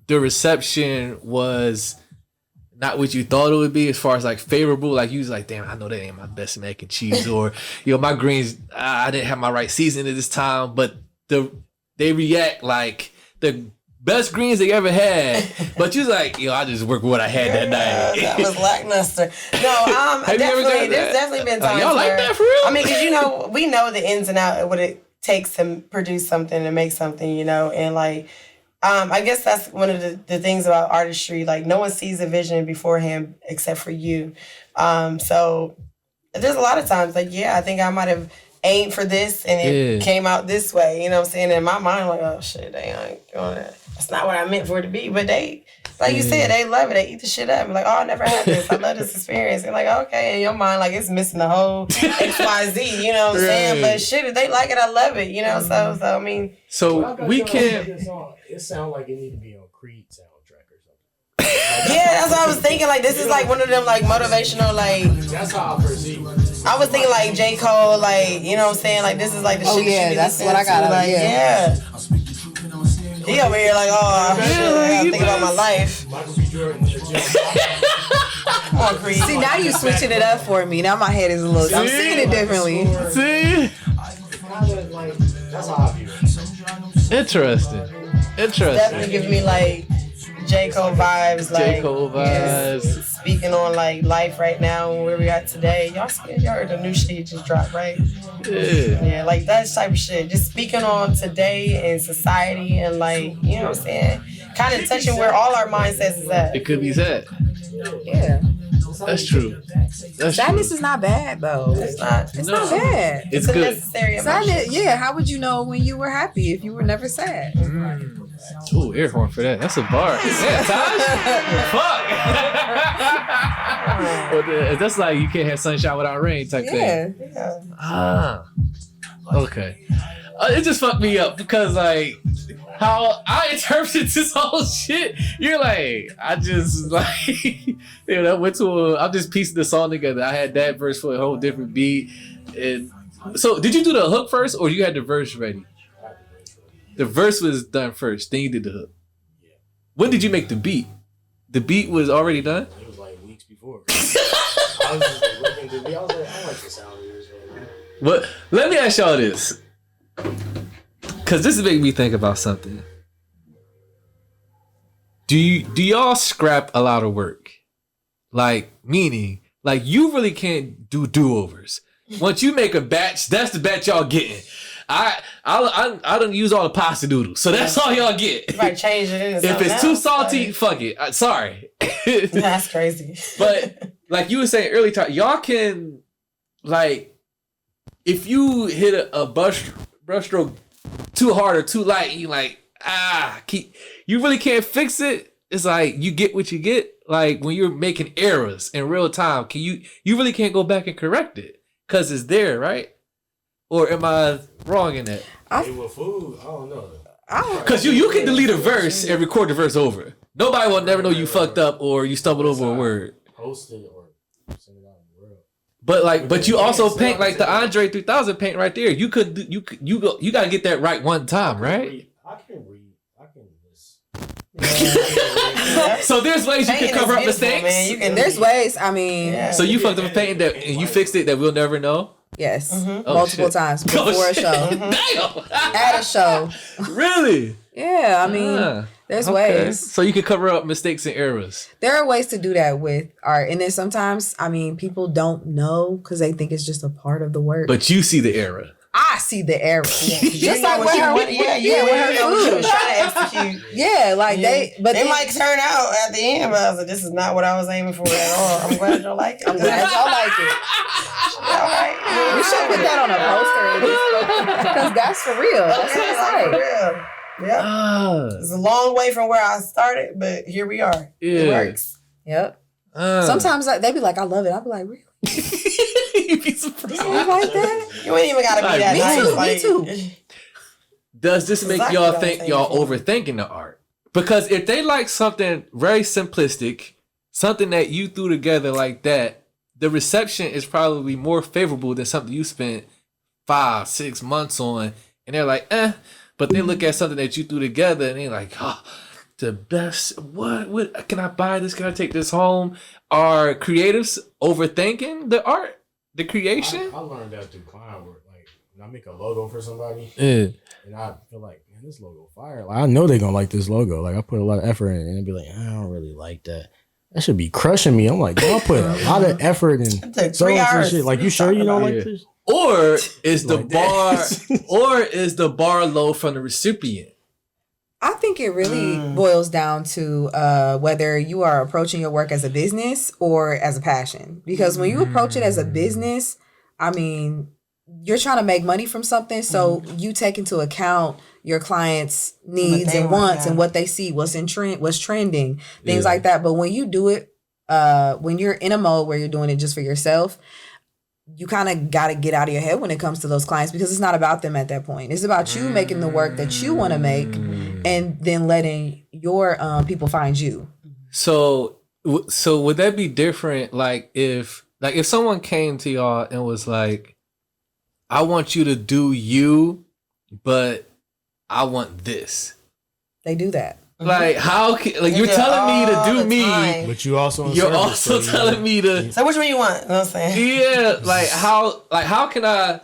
[SPEAKER 1] the reception was not what you thought it would be as far as like favorable? Like you was like, damn, I know that ain't my best mac and cheese, or my greens, I didn't have my right seasoning at this time, but they react like the best greens they ever had, but you was like, I just worked with what I had that night.
[SPEAKER 4] that was lackluster. No,
[SPEAKER 1] Have you ever done
[SPEAKER 4] definitely.
[SPEAKER 1] that?
[SPEAKER 4] There's definitely been times
[SPEAKER 1] y'all like
[SPEAKER 4] where,
[SPEAKER 1] that for real?
[SPEAKER 4] I mean, because we know the ins and outs of what it takes to produce something and make something, and like. I guess that's one of the things about artistry. Like no one sees a vision beforehand except for you. So there's a lot of times like, I think I might have aimed for this and it came out this way. You know what I'm saying? In my mind, I'm like, oh shit, they ain't going to. That's not what I meant for it to be. But they, like you said, they love it. They eat the shit up. I'm like, oh, I never had this. I love this experience. And like, okay, in your mind, like it's missing the whole XYZ. You know what I'm saying? But shit, if they like it, I love it. You know, so I mean.
[SPEAKER 1] So we can't.
[SPEAKER 2] It sounds like it need to be on Creed soundtrack or something.
[SPEAKER 4] Yeah, that's what I was thinking. Like, this is like one of them like motivational, like.
[SPEAKER 2] That's how I perceive it.
[SPEAKER 4] I was thinking like J. Cole, like, you know what I'm saying? Like, this is like the shit that you be
[SPEAKER 3] that's
[SPEAKER 4] listening
[SPEAKER 3] what I got.
[SPEAKER 4] to. Like, yeah. He over here like, oh, shit, I gotta think about my life.
[SPEAKER 2] Michael B. Jordan with the gym.
[SPEAKER 4] Come on, Creed.
[SPEAKER 3] See, now you switching it up for me. Now my head is a little. I'm seeing it differently.
[SPEAKER 1] See?
[SPEAKER 2] That's how I view it.
[SPEAKER 1] Interesting.
[SPEAKER 4] Definitely give me like J. Cole vibes. Like,
[SPEAKER 1] J. Cole vibes.
[SPEAKER 4] Speaking on like life right now and where we at today. Y'all heard the new shit just dropped, right? Yeah, like that type of shit. Just speaking on today and society and like, you know what I'm saying? Kind of touching where all our mindsets is at.
[SPEAKER 1] It could be that.
[SPEAKER 3] Yeah.
[SPEAKER 1] That's true.
[SPEAKER 3] Sadness is not bad though.
[SPEAKER 4] It's not
[SPEAKER 3] bad.
[SPEAKER 1] It's
[SPEAKER 4] a
[SPEAKER 1] good.
[SPEAKER 4] necessary emotion.
[SPEAKER 3] Sadness, yeah. How would you know when you were happy if you were never sad?
[SPEAKER 1] Ooh, air horn for that. That's a bar. Yeah, Taj. Fuck. That's like you can't have sunshine without rain type thing.
[SPEAKER 3] Yeah.
[SPEAKER 1] Ah. Okay. It just fucked me up because like how I interpreted this whole shit. You're like, I just like, went to I'm just piecing the song together. I had that verse for a whole different beat. And so did you do the hook first or you had the verse ready? The verse was done first, then you did the hook.
[SPEAKER 2] Yeah.
[SPEAKER 1] When did you make the beat? The beat was already done?
[SPEAKER 2] It was like weeks before. I was just like looking through the beat. I was like, I like the sound of this right now.
[SPEAKER 1] But let me ask y'all this. Cause this is making me think about something. Do y'all scrap a lot of work? Like, meaning, like you really can't do do-overs. Once you make a batch, that's the batch y'all getting. I don't use all the pasta noodles, so that's all y'all get.
[SPEAKER 4] You might change it into
[SPEAKER 1] if it's too salty, fuck it. Sorry.
[SPEAKER 4] That's crazy.
[SPEAKER 1] But like you were saying earlier, y'all can like if you hit a brushstroke too hard or too light, you like you really can't fix it. It's like you get what you get. Like when you're making errors in real time, you really can't go back and correct it because it's there, right? Or am I wrong in that?
[SPEAKER 2] With food, I don't know.
[SPEAKER 1] Because you can delete a verse and record the verse over. Nobody will never know you fucked up or you stumbled over a word.
[SPEAKER 2] Post it or send it out in the world.
[SPEAKER 1] But you also paint like the Andre 3000 paint right there. You gotta get that right one time, right?
[SPEAKER 2] I can read. I can just.
[SPEAKER 1] So there's ways you can cover up mistakes.
[SPEAKER 3] Man. There's ways. I mean,
[SPEAKER 1] so you fucked up a painting that and you fixed it that we'll never know.
[SPEAKER 3] Yes,
[SPEAKER 1] Oh,
[SPEAKER 3] multiple
[SPEAKER 1] shit.
[SPEAKER 3] times before a show.
[SPEAKER 1] Damn.
[SPEAKER 3] At a show.
[SPEAKER 1] Really?
[SPEAKER 3] Yeah, I mean, there's ways.
[SPEAKER 1] So you can cover up mistakes and errors.
[SPEAKER 3] There are ways to do that with art, and then sometimes, I mean, people don't know because they think it's just a part of the work.
[SPEAKER 1] But you see the error.
[SPEAKER 3] I see the error. Just like
[SPEAKER 4] what
[SPEAKER 3] with her,
[SPEAKER 4] what you was trying to execute.
[SPEAKER 3] Yeah, like
[SPEAKER 4] They might turn out at the end, but I was like, this is not what I was aiming for at all. I'm glad y'all like it.
[SPEAKER 3] I'm glad y'all like it.
[SPEAKER 4] All right.
[SPEAKER 3] We should put that on a poster because that's for real. That's what it's
[SPEAKER 4] For
[SPEAKER 3] like.
[SPEAKER 4] real. Yeah. It's a long way from where I started, but here we are. It works.
[SPEAKER 3] Yep. Sometimes they be like, I love it. I be like, really?
[SPEAKER 1] You be surprised.
[SPEAKER 3] You like that?
[SPEAKER 4] You ain't even gotta be that nice.
[SPEAKER 3] Me too.
[SPEAKER 1] Does this make
[SPEAKER 4] Exactly
[SPEAKER 1] y'all
[SPEAKER 4] what I'm
[SPEAKER 1] think
[SPEAKER 4] saying.
[SPEAKER 1] y'all overthinking the art? Because if they like something very simplistic, something that you threw together like that, the reception is probably more favorable than something you spent 5-6 months on, and they're like, but they look at something that you threw together and they're like, the best, what can I buy this? Can I take this home? Are creatives overthinking the art, the creation?
[SPEAKER 2] I learned that through client work. Like when I make a logo for somebody, and I feel like, man, this logo fire. Like I know they're gonna like this logo. Like I put a lot of effort in it, and they'd be like, I don't really like that. That should be crushing me. I'm like, I put a lot of effort in.
[SPEAKER 4] Took 3 hours.
[SPEAKER 2] Shit. Like you sure you don't like this?
[SPEAKER 1] Or is the
[SPEAKER 2] Like
[SPEAKER 1] bar,
[SPEAKER 2] that.
[SPEAKER 1] or is the bar low from the recipient?
[SPEAKER 3] I think it really boils down to whether you are approaching your work as a business or as a passion. Because when you approach it as a business, I mean, you're trying to make money from something, so you take into account your clients' needs and wants and what they see, what's in trend, what's trending, things like that. But when you do it, when you're in a mode where you're doing it just for yourself, you kind of got to get out of your head when it comes to those clients, because it's not about them at that point. It's about you making the work that you want to make, and then letting your people find you.
[SPEAKER 1] So would that be different? Like if someone came to y'all and was like, I want you to do you, but I want this.
[SPEAKER 3] They do that.
[SPEAKER 1] Like how you're telling me to do me,
[SPEAKER 2] but you also
[SPEAKER 1] you're also telling me to.
[SPEAKER 4] So which one you want? You know what I'm saying?
[SPEAKER 1] Yeah, how can I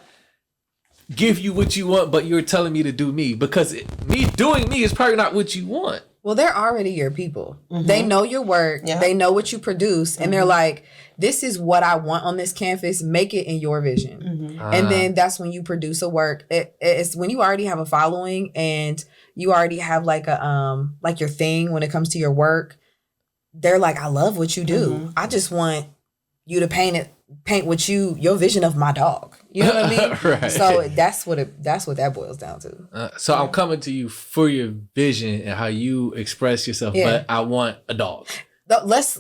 [SPEAKER 1] give you what you want, but you're telling me to do me? Because me doing me is probably not what you want.
[SPEAKER 3] Well, they're already your people. They know your work. Yeah. They know what you produce. And they're like, this is what I want on this canvas. Make it in your vision. And then that's when you produce a work. It's when you already have a following and you already have like a like your thing when it comes to your work. They're like, I love what you do. I just want you to paint with your vision of my dog. You know what I mean?
[SPEAKER 1] Right.
[SPEAKER 3] So that's what that boils down to.
[SPEAKER 1] So I'm coming to you for your vision and how you express yourself, but I want a dog.
[SPEAKER 3] Let's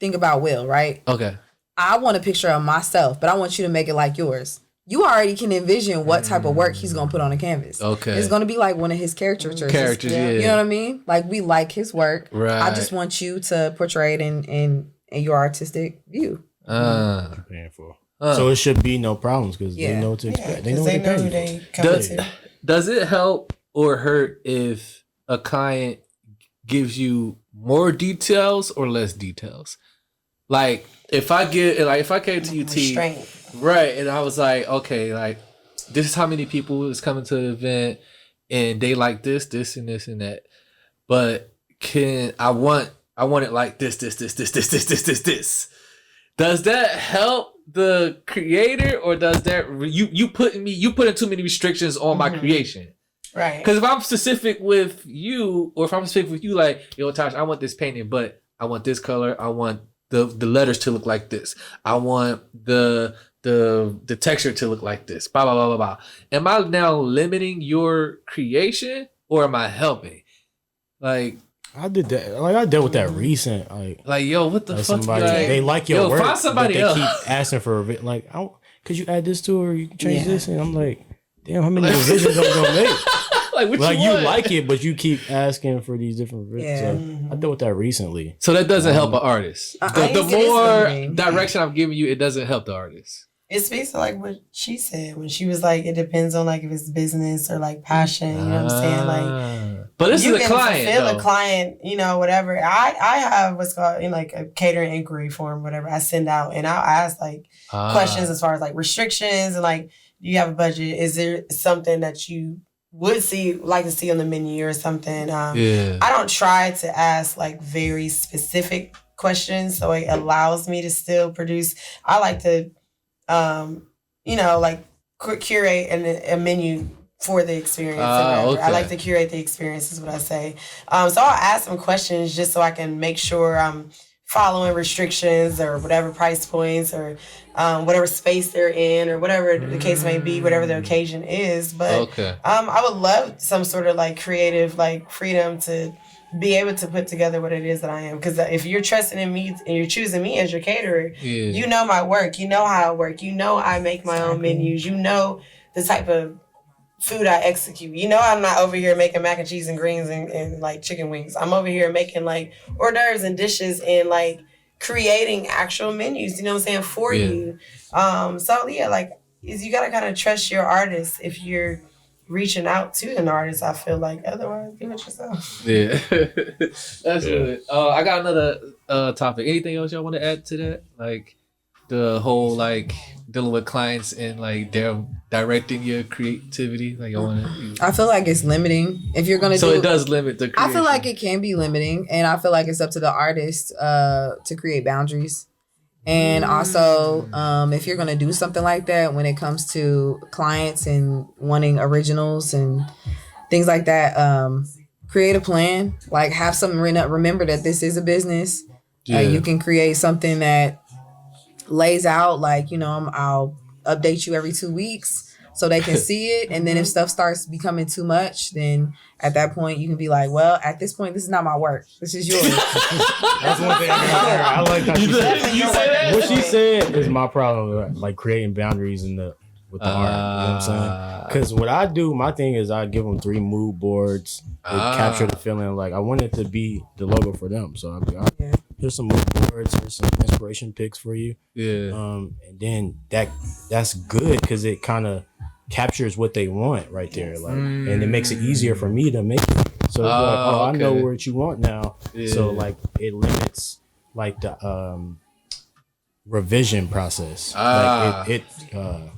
[SPEAKER 3] think about Will, right?
[SPEAKER 1] Okay.
[SPEAKER 3] I want a picture of myself, but I want you to make it like yours. You already can envision what type of work he's gonna put on a canvas.
[SPEAKER 1] Okay.
[SPEAKER 3] It's gonna be like one of his caricatures.
[SPEAKER 1] Yeah.
[SPEAKER 3] You know what I mean? Like we like his work.
[SPEAKER 1] Right.
[SPEAKER 3] I just want you to portray it in your artistic view.
[SPEAKER 2] Paying for. So it should be no problems because they know what to expect. They know what they pay.
[SPEAKER 1] Does it help or hurt if a client gives you more details or less details? Like if I came to UT, right, and I was like, okay, like this is how many people is coming to the event, and they like this, and this, and that, but I want it like this. Does that help the creator, or does that you putting too many restrictions on my creation?
[SPEAKER 4] Right.
[SPEAKER 1] Because if I'm specific with you, or if I'm specific with you, like, yo, Tasha, I want this painting, but I want this color. I want the letters to look like this. I want the texture to look like this. Blah blah blah blah blah. Am I now limiting your creation, or am I helping? Like.
[SPEAKER 2] I did that. Like I dealt with that recent.
[SPEAKER 1] Like yo, what the fuck?
[SPEAKER 2] Somebody, they like your work.
[SPEAKER 1] Find somebody else.
[SPEAKER 2] They keep asking for a bit. Like, could you add this to it, or you can change this? And I'm like, damn, how many revisions I'm gonna make? like you like it, but you keep asking for these different revisions. So I dealt with that recently.
[SPEAKER 1] So that doesn't help an artist. The more direction I'm giving you, it doesn't help the artist.
[SPEAKER 4] It's basically like what she said when she was like, it depends on like if it's business or like passion. You know what I'm saying? Like,
[SPEAKER 1] but this is a client.
[SPEAKER 4] You can fulfill a client, you know, whatever. I have what's called like a catering inquiry form, whatever I send out, and I'll ask like questions as far as like restrictions and like, do you have a budget? Is there something that you would like to see on the menu or something? I don't try to ask like very specific questions, so it allows me to still produce. I like to you know, like curate a menu for the experience. Okay. I like to curate the experience is what I say. So I'll ask some questions just so I can make sure I'm following restrictions or whatever price points or whatever space they're in or whatever the case may be, whatever the occasion is. But I would love some sort of like creative like freedom to be able to put together what it is that I am. Because if you're trusting in me and you're choosing me as your caterer, you know my work. You know how I work. You know I make my own menus. You know the type of food I execute. You know I'm not over here making mac and cheese and greens and like chicken wings. I'm over here making like hors d'oeuvres and dishes and like creating actual menus, you know what I'm saying, for you. So yeah, like you gotta kind of trust your artist if you're reaching out to an artist. I feel like otherwise give it yourself.
[SPEAKER 1] Yeah. That's good. I got another topic. Anything else y'all want to add to that? Like the whole like dealing with clients and like they're directing your creativity. Like
[SPEAKER 3] I feel like it's limiting if you're gonna.
[SPEAKER 1] So it does limit the creation.
[SPEAKER 3] I feel like it can be limiting, and I feel like it's up to the artist to create boundaries. And also, if you're gonna do something like that, when it comes to clients and wanting originals and things like that, create a plan. Like have something written up. Remember that this is a business. You can create something that lays out like, you know, update you every 2 weeks so they can see it. And then if stuff starts becoming too much, then at that point you can be like, well, at this point, this is not my work. This is yours.
[SPEAKER 2] That's one thing I like how she said.
[SPEAKER 1] You say that?
[SPEAKER 2] What she said is my problem, like creating boundaries with the art. You know what I'm saying? Because what I do, my thing is I give them 3 mood boards to capture the feeling. Like I want it to be the logo for them. So I'll be like, here's some mood boards, here's some inspiration picks for you. Yeah. And then that's good because it kind of captures what they want right there. Like, and it makes it easier for me to make it. So it's I know what you want now. Yeah. So like it limits like the revision process. Like it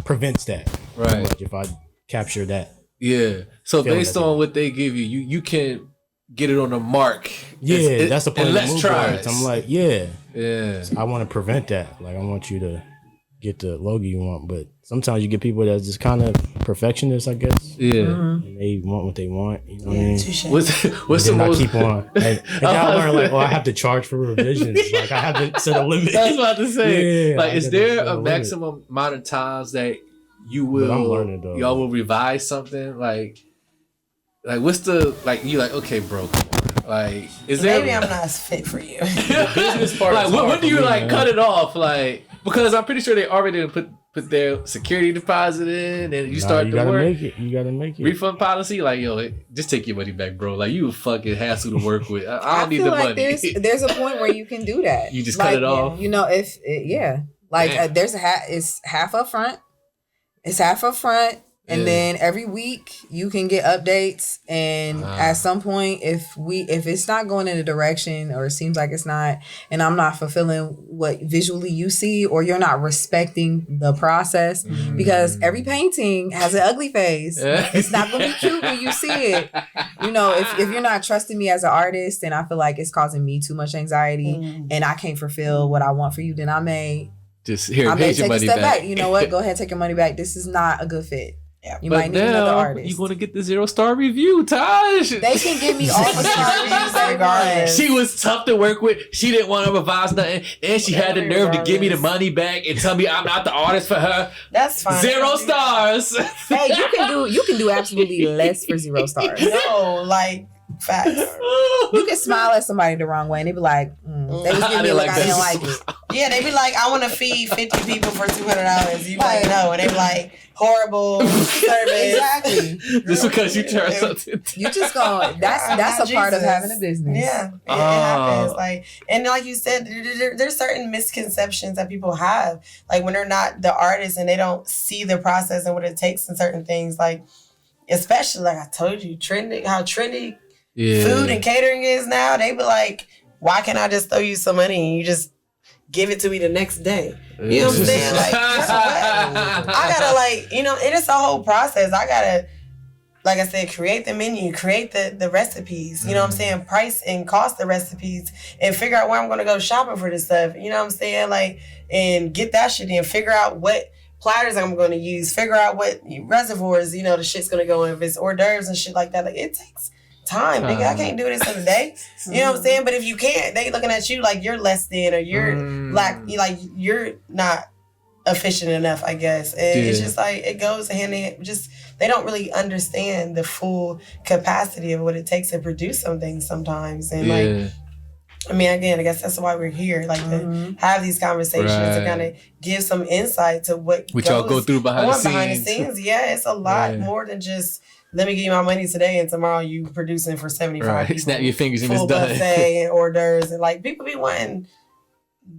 [SPEAKER 2] prevents that. Right. Like if I capture that.
[SPEAKER 1] Yeah. So based on what they give you, you can get it on the mark.
[SPEAKER 2] Yeah, that's the point.
[SPEAKER 1] And let's try it.
[SPEAKER 2] I'm like, yeah. So I want to prevent that. Like I want you to get the logo you want, but sometimes you get people that's just kind of perfectionists, I guess. Yeah. And they want what they want. You know what I mean?
[SPEAKER 1] What's the most?
[SPEAKER 2] Keep on. And y'all learn like, I have to charge for revisions. Like I have to set a limit.
[SPEAKER 1] That's what I was about to say. Yeah, like, is there a maximum amount of times that you will? I'm learning though. Y'all will revise something like what's the you like? Okay, bro. Like, is there?
[SPEAKER 4] Maybe I'm not fit for you.
[SPEAKER 2] The business part.
[SPEAKER 1] Like, when do you cut it off? Like, because I'm pretty sure they already put their security deposit in, and you start to work.
[SPEAKER 2] You gotta make it.
[SPEAKER 1] Refund policy, like, yo, just take your money back, bro. Like, you a fucking hassle to work with. I don't need the money.
[SPEAKER 3] There's a point where you can do that.
[SPEAKER 1] You just cut it off.
[SPEAKER 3] You know, if there's it's half up front. It's half up front. And then every week you can get updates, and at some point, if it's not going in a direction or it seems like it's not, and I'm not fulfilling what visually you see, or you're not respecting the process, because every painting has an ugly face. It's not going to be cute when you see it. You know, if you're not trusting me as an artist, and I feel like it's causing me too much anxiety, and I can't fulfill what I want for you, then I may
[SPEAKER 1] take
[SPEAKER 3] your money back. You know what? Go ahead, take your money back. This is not a good fit. Yeah, you might need another artist.
[SPEAKER 1] You're gonna get the 0-star review, Taj.
[SPEAKER 3] They can give me all the star reviews they want.
[SPEAKER 1] She was tough to work with. She didn't want to revise nothing, and she had the nerve to give me the money back and tell me I'm not the artist for her.
[SPEAKER 4] That's fine.
[SPEAKER 1] 0 stars.
[SPEAKER 3] Hey, you can do absolutely less for 0 stars.
[SPEAKER 4] No, like. Facts.
[SPEAKER 3] You can smile at somebody the wrong way and they be like, they was giving me I didn't like it.
[SPEAKER 4] Yeah, they be like, I want to feed 50 people for $200. You like, no, and they be like, horrible service.
[SPEAKER 3] Exactly.
[SPEAKER 1] Just because you turn something.
[SPEAKER 3] You just go. That's a part of having a business.
[SPEAKER 4] Yeah, it happens. Like, and like you said, there's certain misconceptions that people have, like when they're not the artist and they don't see the process and what it takes in certain things. Like, especially like I told you, trendy. Food and catering is now. They be like, why can't I just throw you some money and you just give it to me the next day? You know what I'm saying? Like, I gotta it is a whole process. I gotta, like I said, create the menu, create the recipes, you know what I'm saying? Price and cost the recipes and figure out where I'm gonna go shopping for this stuff. You know what I'm saying? Like, and get that shit in, figure out what platters I'm gonna use, figure out what reservoirs, the shit's gonna go in, if it's hors d'oeuvres and shit like that. Like, it takes time, nigga. I can't do this in a day. You know what I'm saying? But if you can't, they looking at you like you're less than, or you're like you're not efficient enough, I guess. And it's just like it goes hand in hand. Just they don't really understand the full capacity of what it takes to produce something sometimes. And I mean, again, I guess that's why we're here, like to have these conversations to kind of give some insight to what
[SPEAKER 1] y'all go through behind the
[SPEAKER 4] scenes. Yeah, it's a lot more than just, let me give you my money today and tomorrow you producing for 75 people.
[SPEAKER 1] Snap your fingers and it's done.
[SPEAKER 4] Buffet and hors d'oeuvres, and like people be wanting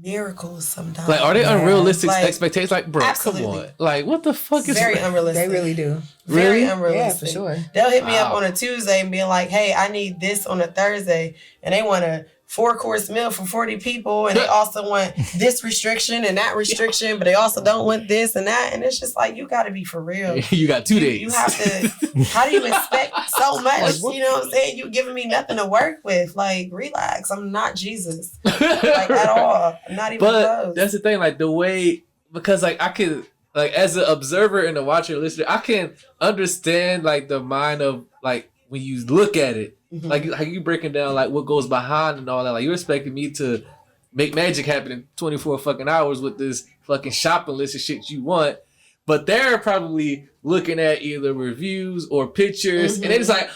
[SPEAKER 4] miracles sometimes.
[SPEAKER 1] Like, are they unrealistic expectations? Like, bro, come on. Like, what the fuck is
[SPEAKER 4] very unrealistic?
[SPEAKER 3] They really do.
[SPEAKER 4] Very unrealistic.
[SPEAKER 3] Yeah, for sure.
[SPEAKER 4] They'll hit me up on a Tuesday and be like, hey, I need this on a Thursday, and they want a 4-course meal for 40 people, and they also want this restriction and that restriction, but they also don't want this and that, and it's just like, you got to be for real.
[SPEAKER 1] You got 2 days.
[SPEAKER 4] You have to. How do you expect so much? You know what I'm saying? You giving me nothing to work with. Like, relax. I'm not Jesus, like at all. I'm not even close.
[SPEAKER 1] That's the thing. Like the way, because like I can, like as an observer and a watcher and listener, I can understand like the mind of like when you look at it. Like how you breaking down like what goes behind and all that. Like you're expecting me to make magic happen in 24 fucking hours with this fucking shopping list of shit you want. but they're probably looking at either reviews or pictures, and they're just like,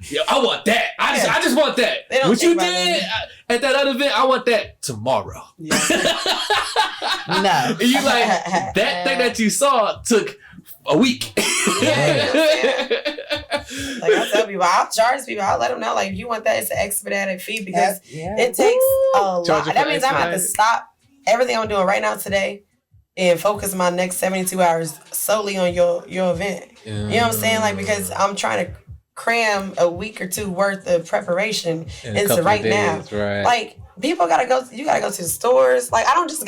[SPEAKER 1] "Yo, I want that. I just want that. What you did at that other event, I want that tomorrow."
[SPEAKER 3] No,
[SPEAKER 1] and you like that thing that you saw took a week.
[SPEAKER 4] Like I tell people, I'll charge people. I'll let them know, like, if you want that, it's an expedited fee because it takes a lot. That means I'm gonna have to stop everything I'm doing right now today and focus my next 72 hours solely on your event. You know what I'm saying? Like, because I'm trying to cram a week or two worth of preparation into right now.
[SPEAKER 1] Right.
[SPEAKER 4] Like, people gotta go. You gotta go to the stores. Like, I don't just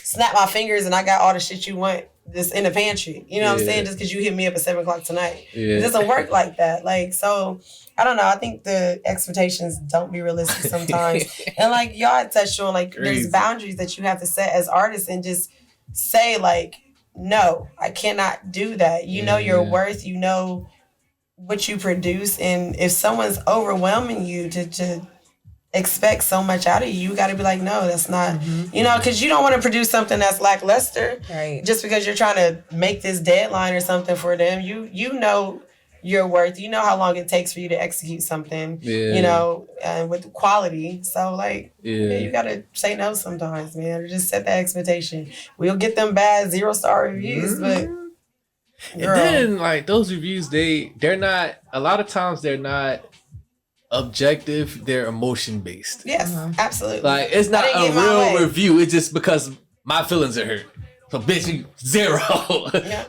[SPEAKER 4] snap my fingers and I got all the shit you want just in the pantry. You know what I'm saying? Just because you hit me up at 7:00 tonight. It doesn't work like that. Like, so I don't know. I think the expectations don't be realistic sometimes. And like y'all had touched on, like, there's boundaries that you have to set as artists and just say, like, no, I cannot do that. You know your worth. You know what you produce. And if someone's overwhelming you to expect so much out of you, you got to be like, no, that's not, you know, because you don't want to produce something that's lackluster just because you're trying to make this deadline or something for them. You know your worth. You know how long it takes for you to execute something, you know, with quality. So, like, you got to say no sometimes, man, or just set that expectation. We'll get them bad 0-star reviews, but...
[SPEAKER 1] And then, like, those reviews, they're not, a lot of times they're not objective, they're emotion based.
[SPEAKER 4] Yes, absolutely.
[SPEAKER 1] Like, it's not a real review, it's just because my feelings are hurt. So, bitch, you 0.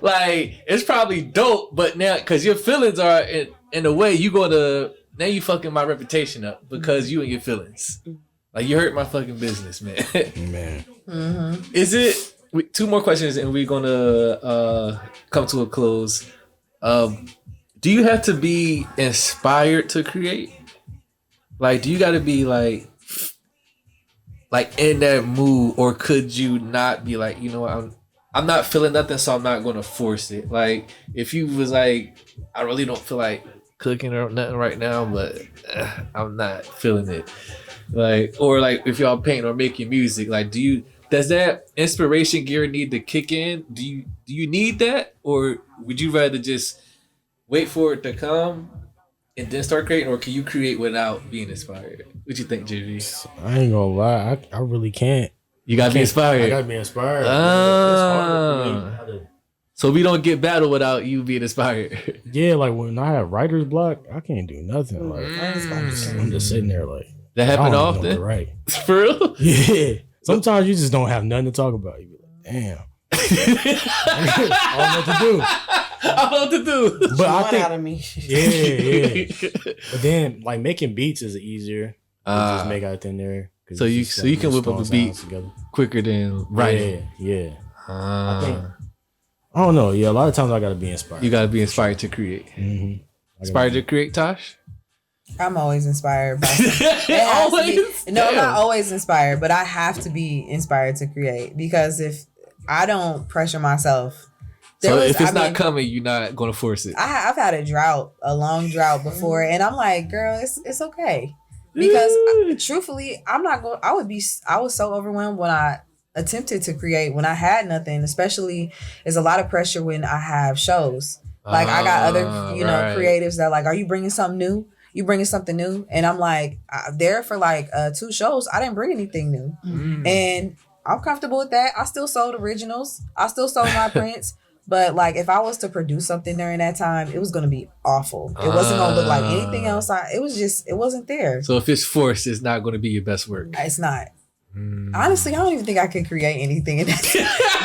[SPEAKER 1] Like, it's probably dope, but now, because your feelings are in a way, now you fucking my reputation up because you and your feelings. Like, you hurt my fucking business, man. Is it, 2 more questions and we're gonna come to a close. Do you have to be inspired to create? Like, do you got to be like in that mood, or could you not be like, you know what, I'm not feeling nothing, so I'm not gonna force it? Like, if you was like, I really don't feel like cooking or nothing right now, but I'm not feeling it. Like, or like if y'all painting or making music, like, does that inspiration gear need to kick in? Do you need that, or would you rather just wait for it to come and then start creating, or can you create without being inspired? What you think, JV?
[SPEAKER 6] I ain't gonna lie, I really can't.
[SPEAKER 1] You gotta be inspired.
[SPEAKER 2] I gotta be inspired.
[SPEAKER 1] So we don't get battle without you being inspired.
[SPEAKER 6] Yeah, like when I have writer's block, I can't do nothing. Like I'm just sitting there like
[SPEAKER 1] that happen often.
[SPEAKER 6] Right?
[SPEAKER 1] For real?
[SPEAKER 6] Yeah. Sometimes you just don't have nothing to talk about. You be like, damn. I don't know what to do.
[SPEAKER 1] I don't know what to do.
[SPEAKER 6] But I think,
[SPEAKER 4] out of me.
[SPEAKER 6] Yeah. But then, like, making beats is easier. Just make out in there.
[SPEAKER 1] So you can whip up a beat quicker than writing.
[SPEAKER 6] Yeah. I think, I don't know. Yeah, a lot of times I gotta be inspired.
[SPEAKER 1] You gotta be inspired to create. Inspired to create, Tosh?
[SPEAKER 3] I'm always inspired by something. I'm not always inspired, but I have to be inspired to create, because if I don't pressure myself,
[SPEAKER 1] if it's not coming, you're not gonna force it.
[SPEAKER 3] I've had a long drought before, and I'm like, girl, it's okay, because truthfully, I was so overwhelmed when I attempted to create, when I had nothing. Especially, there's a lot of pressure when I have shows. Like, I got other creatives that like, are you bringing something new? You bringing something new? And I'm like, there for like 2 shows, I didn't bring anything new. And I'm comfortable with that. I still sold originals. I still sold my prints. But like, if I was to produce something during that time, it was going to be awful. It wasn't going to look like anything else. It wasn't there.
[SPEAKER 1] So if it's forced, it's not going to be your best work.
[SPEAKER 3] It's not. Honestly, I don't even think I could create anything in that.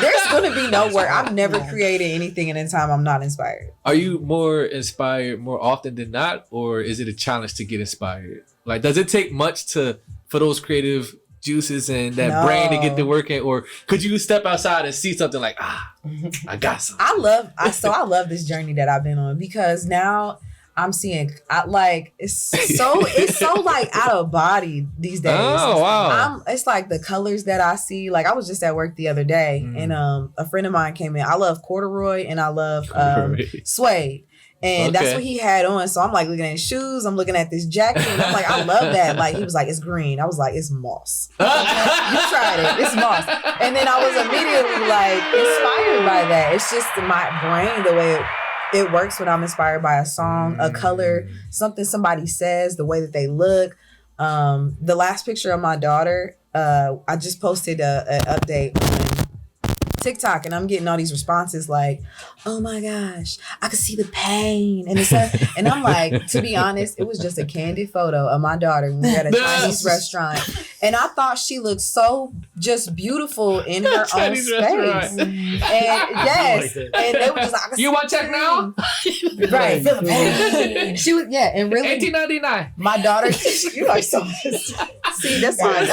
[SPEAKER 3] There's going to be no work. I've never created anything in a time I'm not inspired.
[SPEAKER 1] Are you more inspired more often than not, or is it a challenge to get inspired? Like, does it take much for those creative juices and that brain to get to working, or could you step outside and see something like, I got something? I
[SPEAKER 3] love this journey that I've been on, because now I'm seeing, it's so like out of body these days.
[SPEAKER 1] Oh wow!
[SPEAKER 3] It's like the colors that I see. Like, I was just at work the other day, and a friend of mine came in. I love corduroy and I love suede, And that's what he had on. So I'm like looking at his shoes. I'm looking at this jacket. And I'm like, I love that. Like, he was like, it's green. I was like, it's moss. You tried it. It's moss. And then I was immediately like inspired by that. It's just my brain, the way it works when I'm inspired by a song, a color, something somebody says, the way that they look. The last picture of my daughter, I just posted an update on TikTok, and I'm getting all these responses like, oh my gosh, I could see the pain and stuff. And I'm like, to be honest, it was just a candid photo of my daughter when we were at a Chinese restaurant. And I thought she looked so just beautiful in her own space. And yes, and they were just like,
[SPEAKER 1] you want to check now?
[SPEAKER 3] Right, feel the pain. She was, and really,
[SPEAKER 1] $18.99.
[SPEAKER 3] my daughter, you like so. See, that's fine.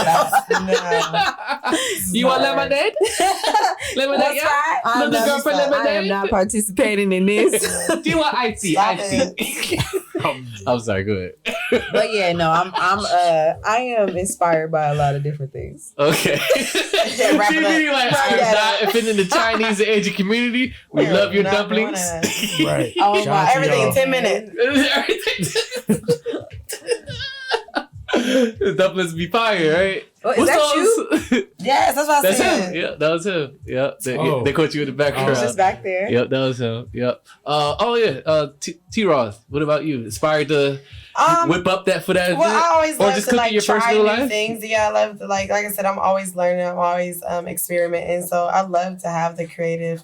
[SPEAKER 1] You want lemonade? Lemonade, yeah? Little girl for lemonade?
[SPEAKER 3] I am not participating in this.
[SPEAKER 1] Do you want icy? I'm sorry, go ahead.
[SPEAKER 3] But yeah, no, I am inspired by a lot of different things.
[SPEAKER 1] Okay. I'm not offending the Chinese and Asian community. We love your dumplings.
[SPEAKER 6] Right.
[SPEAKER 3] Oh my,
[SPEAKER 4] everything in 10 minutes.
[SPEAKER 1] The dumplings be fire, right?
[SPEAKER 3] Oh, is that you?
[SPEAKER 4] Yes, that's what I said.
[SPEAKER 1] Him. Yeah, that was him. Yeah, they caught you in the background.
[SPEAKER 3] He's just back there.
[SPEAKER 1] Yep, that was him. Yep. T-Ross, what about you? Inspired to whip up that for that event?
[SPEAKER 4] Well, I always love
[SPEAKER 1] just
[SPEAKER 4] to
[SPEAKER 1] cook in your
[SPEAKER 4] try
[SPEAKER 1] personal
[SPEAKER 4] new
[SPEAKER 1] life?
[SPEAKER 4] things. Yeah, I love to like I said, I'm always learning. I'm always experimenting. So I love to have the creative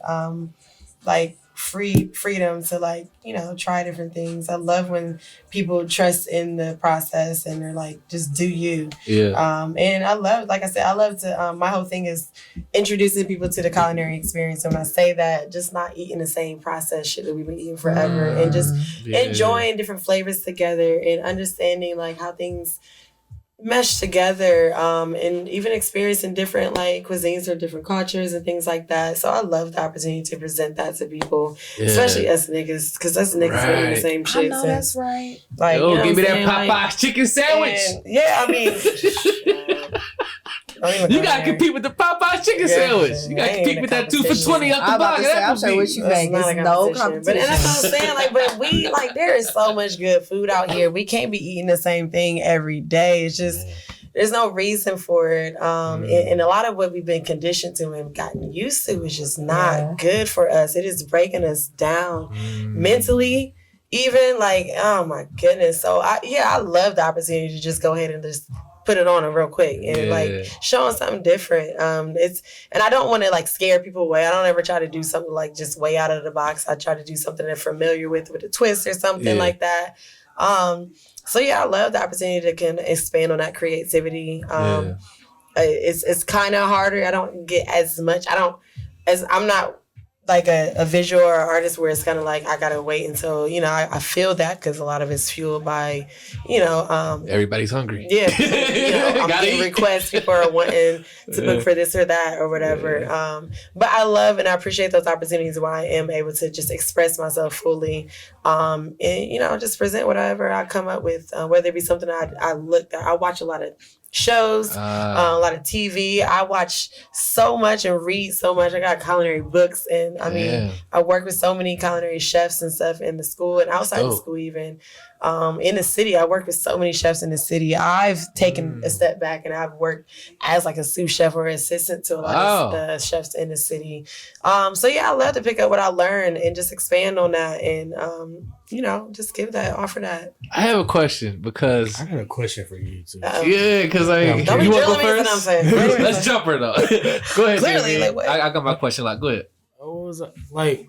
[SPEAKER 4] freedom to try different things. I love when people trust in the process and they're like, just do you.
[SPEAKER 1] Yeah.
[SPEAKER 4] And I love, like I said, I love to, my whole thing is introducing people to the culinary experience. And when I say that, just not eating the same processed shit that we've been eating forever and just enjoying different flavors together and understanding like how things mesh together, and even experiencing different like cuisines or different cultures and things like that. So I love the opportunity to present that to people, especially us niggas, because us niggas been eating the same shit.
[SPEAKER 3] I know that's right.
[SPEAKER 4] Like,
[SPEAKER 1] yo, give me that Popeye's chicken sandwich.
[SPEAKER 4] Yeah, I mean,
[SPEAKER 1] you gotta compete with the Popeye's chicken sandwich. You gotta compete with that 2 for $20 out the box.
[SPEAKER 3] I'm sure what you make is no competition.
[SPEAKER 4] But that's what I'm saying. Like, but we like there is so much good food out here. We can't be eating the same thing every day. It's just there's no reason for it. And a lot of what we've been conditioned to and gotten used to is just not good for us. It is breaking us down mentally. Even like, oh my goodness. So I love the opportunity to just go ahead and just put it on real quick and like showing something different. And I don't want to like scare people away. I don't ever try to do something like just way out of the box. I try to do something they're familiar with a twist or something like that. So I love the opportunity to kind of expand on that creativity. It's kind of harder. I don't get as much. I'm not like a visual or artist where it's kind of like I gotta wait until I feel that because a lot of it's fueled by
[SPEAKER 1] everybody's hungry.
[SPEAKER 4] Yeah, I'm getting requests. People are wanting to book for this or that or whatever. But I love and I appreciate those opportunities where I am able to just express myself fully, and just present whatever I come up with, whether it be something I watch a lot of shows, a lot of TV. I watch so much and read so much. I got culinary books, and I mean, I work with so many culinary chefs and stuff in the school and outside the school even. In the city, I work with so many chefs in the city. I've taken a step back and I've worked as like a sous chef or assistant to a lot of chefs in the city. I love to pick up what I learned and just expand on that and just offer that.
[SPEAKER 1] I have a question because
[SPEAKER 6] I got a question for you too.
[SPEAKER 1] Because
[SPEAKER 4] don't
[SPEAKER 1] you
[SPEAKER 4] be
[SPEAKER 1] want to go
[SPEAKER 4] drilling me.
[SPEAKER 1] first? Let's jump her though. Go ahead.
[SPEAKER 4] Clearly,
[SPEAKER 1] I got my question. Like, go ahead.
[SPEAKER 6] What was it? Like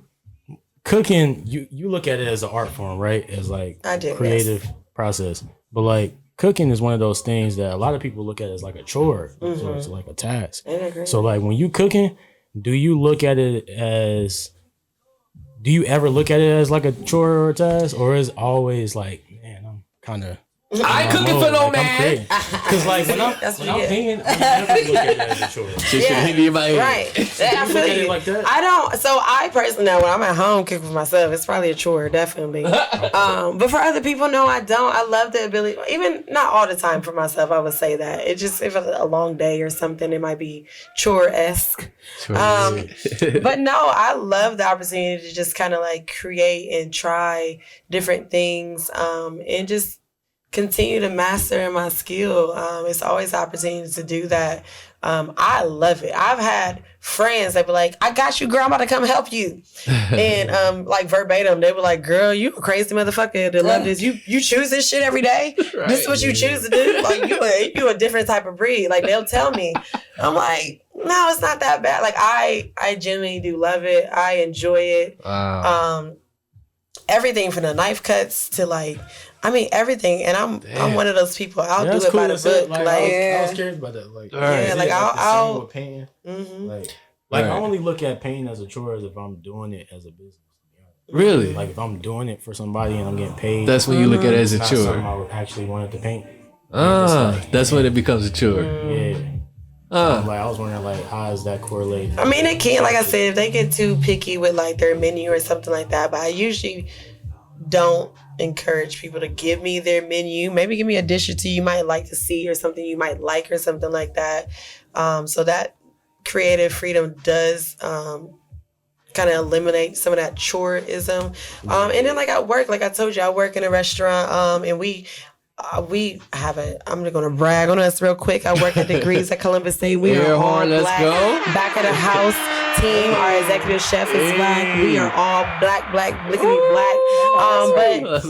[SPEAKER 6] cooking, you look at it as an art form, right? As like creative process. But like cooking is one of those things that a lot of people look at as like a chore. So it's like a task. So like when you cooking, do you ever look at it as like a chore or a task? Or is it always like, man, I'm kind of
[SPEAKER 1] I ain't cooking for no man.
[SPEAKER 6] Because like when I'm painting, I never look at it as a chore.
[SPEAKER 4] Right. I feel you. Like that. I don't. So I personally know when I'm at home cooking for myself, it's probably a chore, definitely. But for other people, no, I don't. I love the ability, even not all the time for myself. I would say that it just if it's a long day or something, it might be chore-esque. But no, I love the opportunity to just kind of like create and try different things, and just continue to master my skill. It's always an opportunity to do that. I love it. I've had friends that be like, I got you, girl, I'm about to come help you. And like verbatim, they were like, girl, you a crazy motherfucker that love this. You choose this shit every day? Right. This is what you choose to do? Like you a different type of breed. Like they'll tell me. I'm like, no, it's not that bad. Like I genuinely do love it. I enjoy it. Wow. Everything from the knife cuts to like, I mean everything, and I'm one of those people. I'll do it by the book. Like
[SPEAKER 6] I was curious about that. Like I'll painting. Mm-hmm. Like I only look at painting as a chore as if I'm doing it as a business.
[SPEAKER 1] Really?
[SPEAKER 6] Like if I'm doing it for somebody and I'm getting paid.
[SPEAKER 1] That's when you look at it as a chore.
[SPEAKER 6] I actually wanted to paint.
[SPEAKER 1] That's when it becomes a chore.
[SPEAKER 6] Yeah. I was wondering, like, how is that correlated?
[SPEAKER 4] I mean, it can, like I said, if they get too picky with like their menu or something like that. But I usually don't encourage people to give me their menu. Maybe give me a dish or two you might like to see or something you might like or something like that. So that creative freedom does kind of eliminate some of that choreism. And then like at work, like I told you, I work in a restaurant, and we have I'm going to brag on us real quick. I work at Degrees at Columbus State. We are all black. Back of the house team. Our executive chef is black. We are all black, lickety black.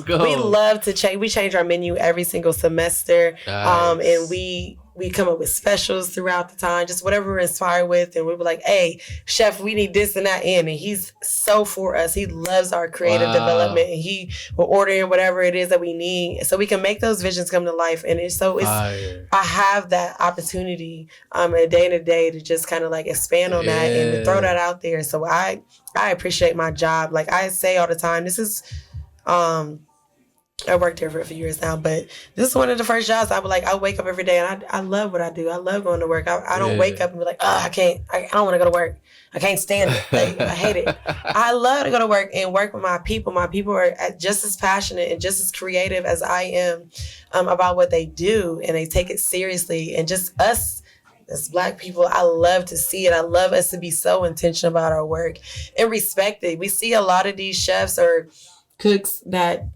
[SPEAKER 4] But we love to change. We change our menu every single semester. Nice. And we come up with specials throughout the time, just whatever we're inspired with. And we were like, hey, chef, we need this and that in. And he's so for us. He loves our creative development. And he will order in whatever it is that we need so we can make those visions come to life. And I have that opportunity a day to day to just kind of like expand on that and to throw that out there. So I appreciate my job. Like I say all the time, this is I worked there for a few years now, but this is one of the first jobs I wake up every day and I love what I do. I love going to work. I don't wake up and be like, I don't want to go to work. I can't stand it. Like, I hate it. I love to go to work and work with my people. My people are just as passionate and just as creative as I am about what they do, and they take it seriously. And just us as Black people, I love to see it. I love us to be so intentional about our work and respect it. We see a lot of these chefs or cooks that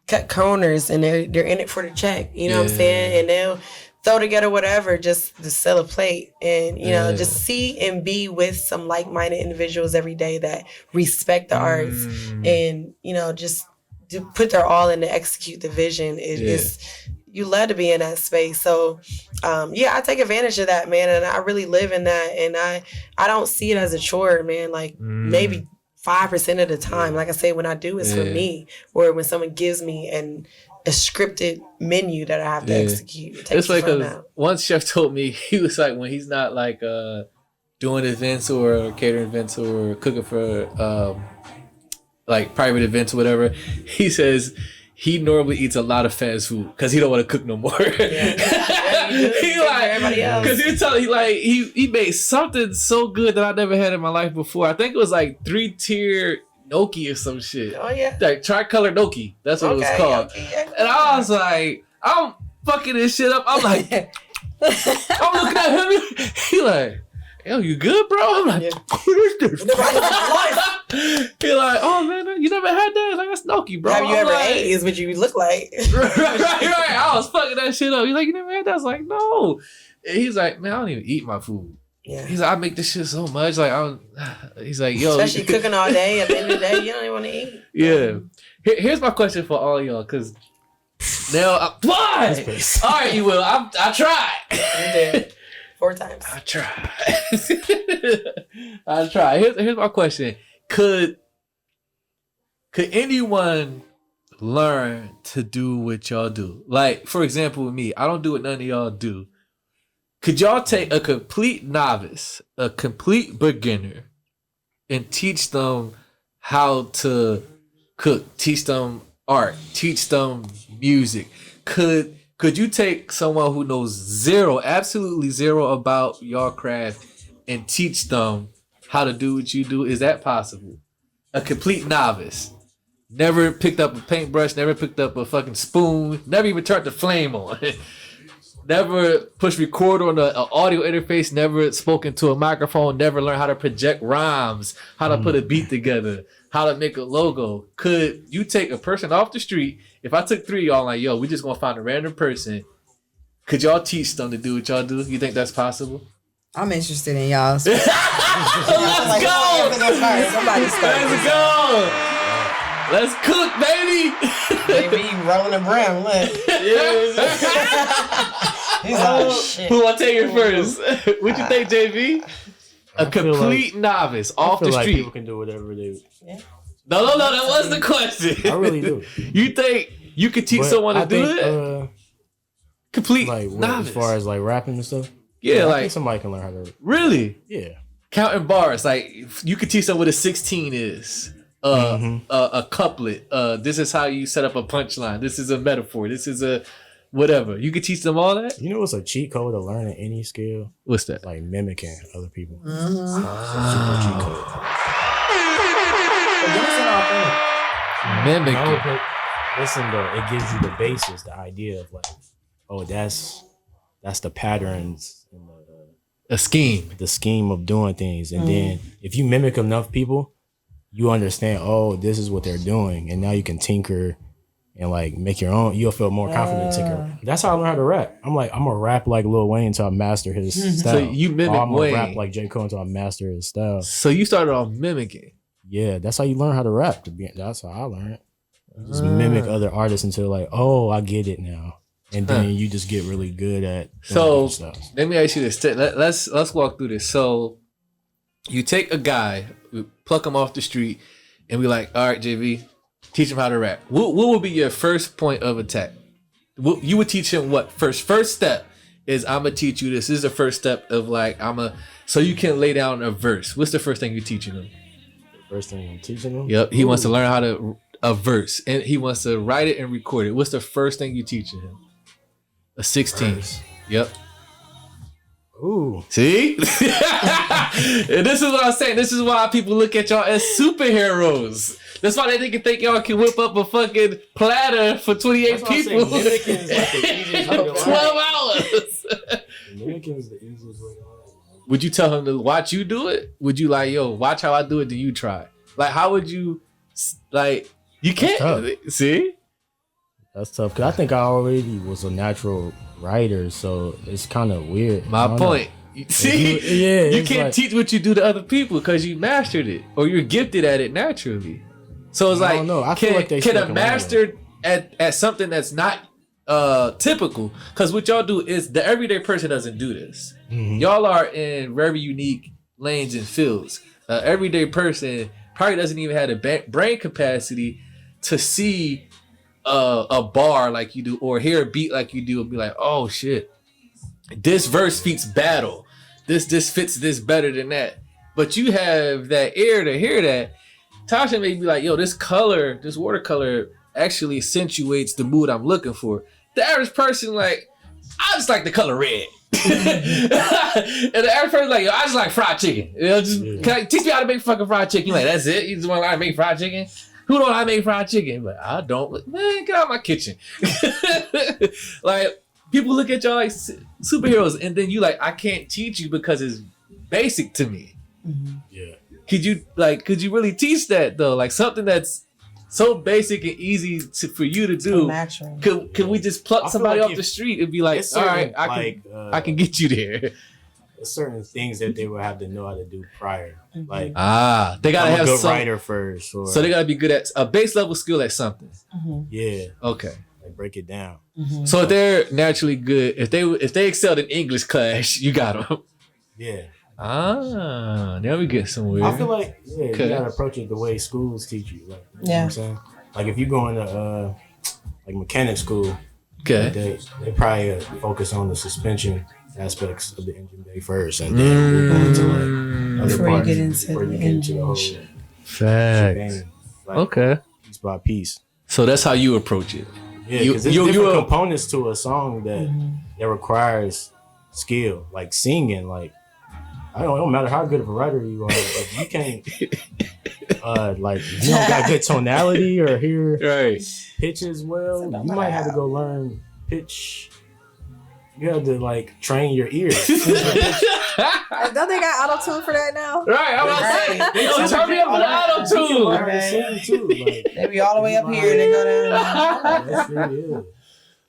[SPEAKER 4] cut corners and they're in it for the check, you know what I'm saying? And they'll throw together whatever just to sell a plate and, you know, just see and be with some like-minded individuals every day that respect the arts and, you know, just to put their all in to execute the vision. You love to be in that space. So, I take advantage of that, man. And I really live in that. And I don't see it as a chore, man. Like maybe 5% of the time, like I say, when I do, it's for me, or when someone gives me a scripted menu that I have to execute.
[SPEAKER 1] It's like one chef told me, he was like, when he's not like doing events or catering events or cooking for like private events or whatever, he says he normally eats a lot of fast food because he don't want to cook no more. He like everybody else because he made something so good that I never had in my life before. I think it was like 3-tier gnocchi or some shit. Oh yeah, like tricolor gnocchi. That's what it was called. And I was like, I'm fucking this shit up. I'm like, I'm looking at him. He like, yo, you good, bro? I'm like, what is this? He like, oh man, you never had that? Like, that's gnocchi, bro.
[SPEAKER 4] Have you ever ate? Is what you look like.
[SPEAKER 1] right. I was fucking that shit up. He's like, you never had that? I was like, no. And he's like, man, I don't even eat my food. Yeah. He's like, I make this shit so much. Like, he's like, yo.
[SPEAKER 4] Especially cooking all day. At the end of the day, you don't even want to eat.
[SPEAKER 1] Yeah. Here's my question for all y'all, because now, why? All right, you will. I tried.
[SPEAKER 4] You did. 4 times.
[SPEAKER 1] I tried. Here's my question. Could anyone learn to do what y'all do? Like, for example, with me, I don't do what none of y'all do. Could y'all take a complete novice, a complete beginner, and teach them how to cook, teach them art, teach them music, could you take someone who knows zero, absolutely zero about your craft and teach them how to do what you do? Is that possible? A complete novice. Never picked up a paintbrush, never picked up a fucking spoon, never even turned the flame on. Never pushed record on an audio interface, never spoken to a microphone, never learned how to project rhymes, how to put a beat together, how to make a logo. Could you take a person off the street? If I took 3 of y'all, like, yo, we just gonna find a random person. Could y'all teach them to do what y'all do? You think that's possible?
[SPEAKER 3] I'm interested in y'all.
[SPEAKER 1] Let's go!
[SPEAKER 3] Somebody start.
[SPEAKER 1] Let's go! Let's cook, baby!
[SPEAKER 4] Baby, rolling the brim, look. He's like, shit.
[SPEAKER 1] Who want to take it first? What you think, JV? A complete novice off the
[SPEAKER 6] like
[SPEAKER 1] street.
[SPEAKER 6] People can do whatever they.
[SPEAKER 4] Yeah.
[SPEAKER 1] No, that was the question.
[SPEAKER 6] I really do.
[SPEAKER 1] You think you could teach someone to do that? Complete
[SPEAKER 6] like
[SPEAKER 1] novice.
[SPEAKER 6] As far as like rapping and stuff.
[SPEAKER 1] Yeah,
[SPEAKER 6] I
[SPEAKER 1] like
[SPEAKER 6] think somebody can learn how to.
[SPEAKER 1] Really?
[SPEAKER 6] Yeah.
[SPEAKER 1] Counting bars, like you could teach them what a 16 is. A couplet. This is how you set up a punchline. This is a metaphor. This is a whatever. You could teach them all that.
[SPEAKER 6] You know what's a cheat code to learning any skill?
[SPEAKER 1] What's that?
[SPEAKER 6] Like mimicking other people.
[SPEAKER 3] Mm-hmm.
[SPEAKER 6] Super cheat code.
[SPEAKER 1] Mimicking.
[SPEAKER 6] Listen though, it gives you the basis, the idea of like, oh, that's the patterns and
[SPEAKER 1] a scheme.
[SPEAKER 6] The scheme of doing things, and then if you mimic enough people, you understand. Oh, this is what they're doing, and now you can tinker and like make your own. You'll feel more confident tinker. That's how I learned how to rap. I'm gonna rap like Lil Wayne until I master his style.
[SPEAKER 1] So you mimic
[SPEAKER 6] I'm
[SPEAKER 1] Wayne.
[SPEAKER 6] gonna rap like J. Cole until I master his style.
[SPEAKER 1] So you started off mimicking.
[SPEAKER 6] Yeah, that's how you learn how to rap. That's how I learned. You just mimic other artists until like, oh, I get it now, and then you just get really good at.
[SPEAKER 1] So let me ask you this. Let's walk through this. So you take a guy, we pluck him off the street, and we like, all right, JV, teach him how to rap. What would be your first point of attack? You would teach him what first? First step is I'm gonna teach you this. This is the first step of like so you can lay down a verse. What's the first thing you're teaching him?
[SPEAKER 6] First thing I'm teaching him?
[SPEAKER 1] Yep. He wants to learn how to a verse, and he wants to write it and record it. What's the first thing you teaching him? A 16. Verse. Yep.
[SPEAKER 6] Ooh.
[SPEAKER 1] See? And this is what I'm saying. This is why people look at y'all as superheroes. That's why they think y'all can whip up a fucking platter for 28 people.
[SPEAKER 6] Mimicking is like the easiest way to
[SPEAKER 1] 12 hours.
[SPEAKER 6] Mimicking is the easiest way to learn.
[SPEAKER 1] Would you tell him to watch you do it? Would you like, yo, watch how I do it, then you try? Like, how would you, like, you can't, see?
[SPEAKER 6] That's tough, because I think I already was a natural writer, so it's kind of weird.
[SPEAKER 1] My point. See? You can't teach what you do to other people because you mastered it, or you're gifted at it naturally. So it's like, can a master at something that's not typical? Because what y'all do is the everyday person doesn't do this. Mm-hmm. Y'all are in very unique lanes and fields. Everyday person probably doesn't even have the brain capacity to see a bar like you do or hear a beat like you do and be like, oh shit, this verse fits battle. This fits this better than that. But you have that ear to hear that. Tasha may be like, yo, this color, this watercolor actually accentuates the mood I'm looking for. The average person, like, I just like the color red. And the average person, like, yo, I just like fried chicken. You know, can I teach me how to make fucking fried chicken? Like, that's it? You just want to learn how to make fried chicken? Who don't know how to make fried chicken? But I don't. Like, man, get out of my kitchen. Like, people look at y'all like superheroes, and then you like, I can't teach you because it's basic to me.
[SPEAKER 6] Mm-hmm. Yeah.
[SPEAKER 1] Could you really teach that though? Like something that's so basic and easy for you to do. Could we just pluck somebody off the street and be like, all right, I can get you there.
[SPEAKER 6] There's certain things that they would have to know how to do prior.
[SPEAKER 4] Mm-hmm.
[SPEAKER 6] Like
[SPEAKER 1] they gotta have
[SPEAKER 6] a good
[SPEAKER 1] some
[SPEAKER 6] writer first.
[SPEAKER 1] So they gotta be good at a base level skill at something.
[SPEAKER 4] Mm-hmm.
[SPEAKER 6] Yeah.
[SPEAKER 1] Okay.
[SPEAKER 6] Like break it down.
[SPEAKER 4] Mm-hmm.
[SPEAKER 1] So if they're naturally good, if they excelled in English class, you got them.
[SPEAKER 6] Yeah.
[SPEAKER 1] Now we get somewhere.
[SPEAKER 6] I feel like you gotta approach it the way schools teach you. Like, you know what I'm saying? Like if you go into like mechanic school, they probably focus on the suspension aspects of the engine bay first, and then we go into like other
[SPEAKER 4] before
[SPEAKER 6] parts
[SPEAKER 4] you get into
[SPEAKER 6] the whole
[SPEAKER 1] facts.
[SPEAKER 6] like,
[SPEAKER 1] okay,
[SPEAKER 6] piece by piece.
[SPEAKER 1] So that's how you approach it.
[SPEAKER 6] Yeah, because there's different components to a song that requires skill, like singing. Like it don't matter how good of a writer you are, if you can't, like if you don't got good tonality or hear pitches well, you might have to go learn pitch. You have to like train your ears.
[SPEAKER 3] Don't they got auto tune for that now?
[SPEAKER 1] Right, I'm about to say, turn me up for the auto tune.
[SPEAKER 4] Right. They be all the way up here and they go down.
[SPEAKER 6] That's really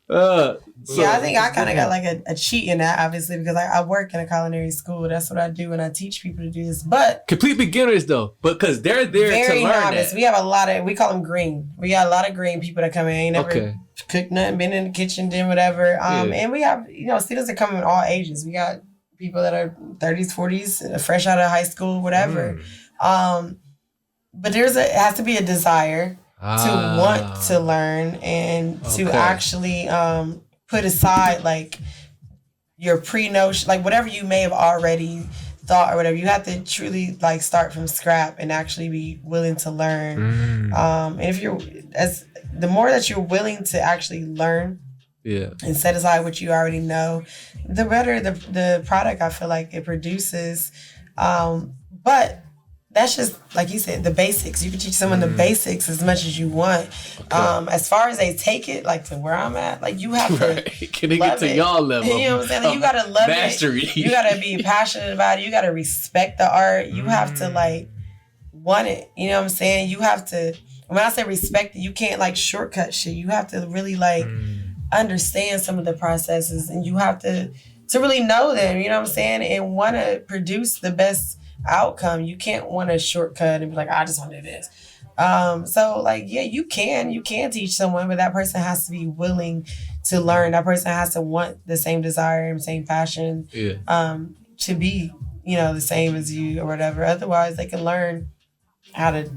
[SPEAKER 4] I think I kind of got like a cheat in that, obviously, because I work in a culinary school. That's what I do, and I teach people to do this. But
[SPEAKER 1] complete beginners though, because they're there
[SPEAKER 4] very
[SPEAKER 1] to learn
[SPEAKER 4] novice.
[SPEAKER 1] that.
[SPEAKER 4] We have a lot of, we call them green. We got a lot of green people that come in, ain't never cooked nothing, been in the kitchen, did whatever. And we have, students that come in all ages. We got people that are 30s, 40s, fresh out of high school, whatever. But it has to be a desire to want to learn and to actually put aside like your pre-notion, like whatever you may have already thought or whatever. You have to truly like start from scrap and actually be willing to learn. And if the more that you're willing to actually learn and set aside what you already know, the better the product I feel like it produces. But that's just, like you said, the basics. You can teach someone the basics as much as you want. As far as they take it, like to where I'm at, like you have to
[SPEAKER 1] Can they get to y'all level?
[SPEAKER 4] You know what I'm saying? Like, you gotta love
[SPEAKER 1] mastery.
[SPEAKER 4] it. You gotta be passionate about it. You gotta respect the art. You have to like want it. You know what I'm saying? You have to, when I say respect it, you can't like shortcut shit. You have to really like understand some of the processes, and you have to really know them, you know what I'm saying? And want to produce the best outcome. You can't want to shortcut and be like, I just want to do this. So like, yeah, you can teach someone, but that person has to be willing to learn. That person has to want the same desire and same passion to be, the same as you or whatever. Otherwise, they can learn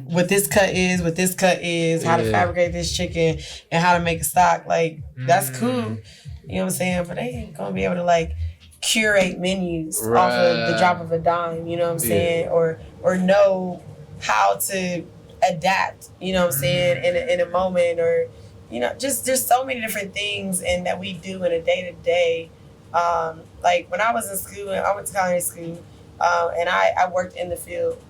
[SPEAKER 4] what this cut is, how to fabricate this chicken and how to make a stock. Like, that's cool. You know what I'm saying? But they ain't going to be able to like curate menus off of the drop of a dime, you know what I'm saying? Or know how to adapt, you know what I'm saying, in a moment, or just there's so many different things and that we do in a day-to-day. Like when I was in school, I went to culinary school, and I worked in the field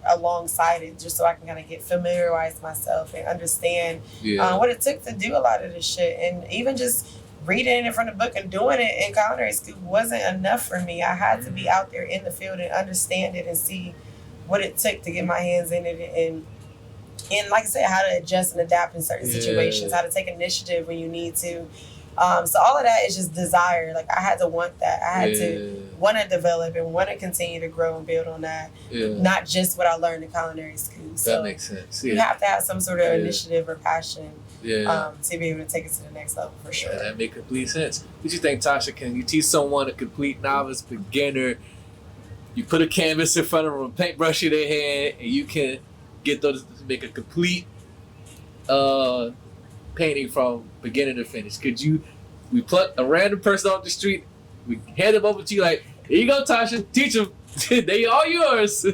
[SPEAKER 4] alongside it, just so I can kind of get familiarized myself and understand what it took to do a lot of this shit. And even just reading it from the book and doing it in culinary school wasn't enough for me. I had to be out there in the field and understand it and see what it took to get my hands in it, and like I said, how to adjust and adapt in certain situations, how to take initiative when you need to. So all of that is just desire. Like I had to want that. I had to want to develop and want to continue to grow and build on that. Not just what I learned in culinary school. So
[SPEAKER 1] that makes sense.
[SPEAKER 4] You have to have some sort of initiative or passion to be able to take it to the next level for sure.
[SPEAKER 1] That makes complete sense. What you think, Tasha? Can you teach someone, a complete novice, beginner? You put a canvas in front of them, a paintbrush in their hand, and you can get those to make a complete painting from beginning to finish. We pluck a random person off the street, we hand them over to you like, here you go, Tasha, teach them. They all yours.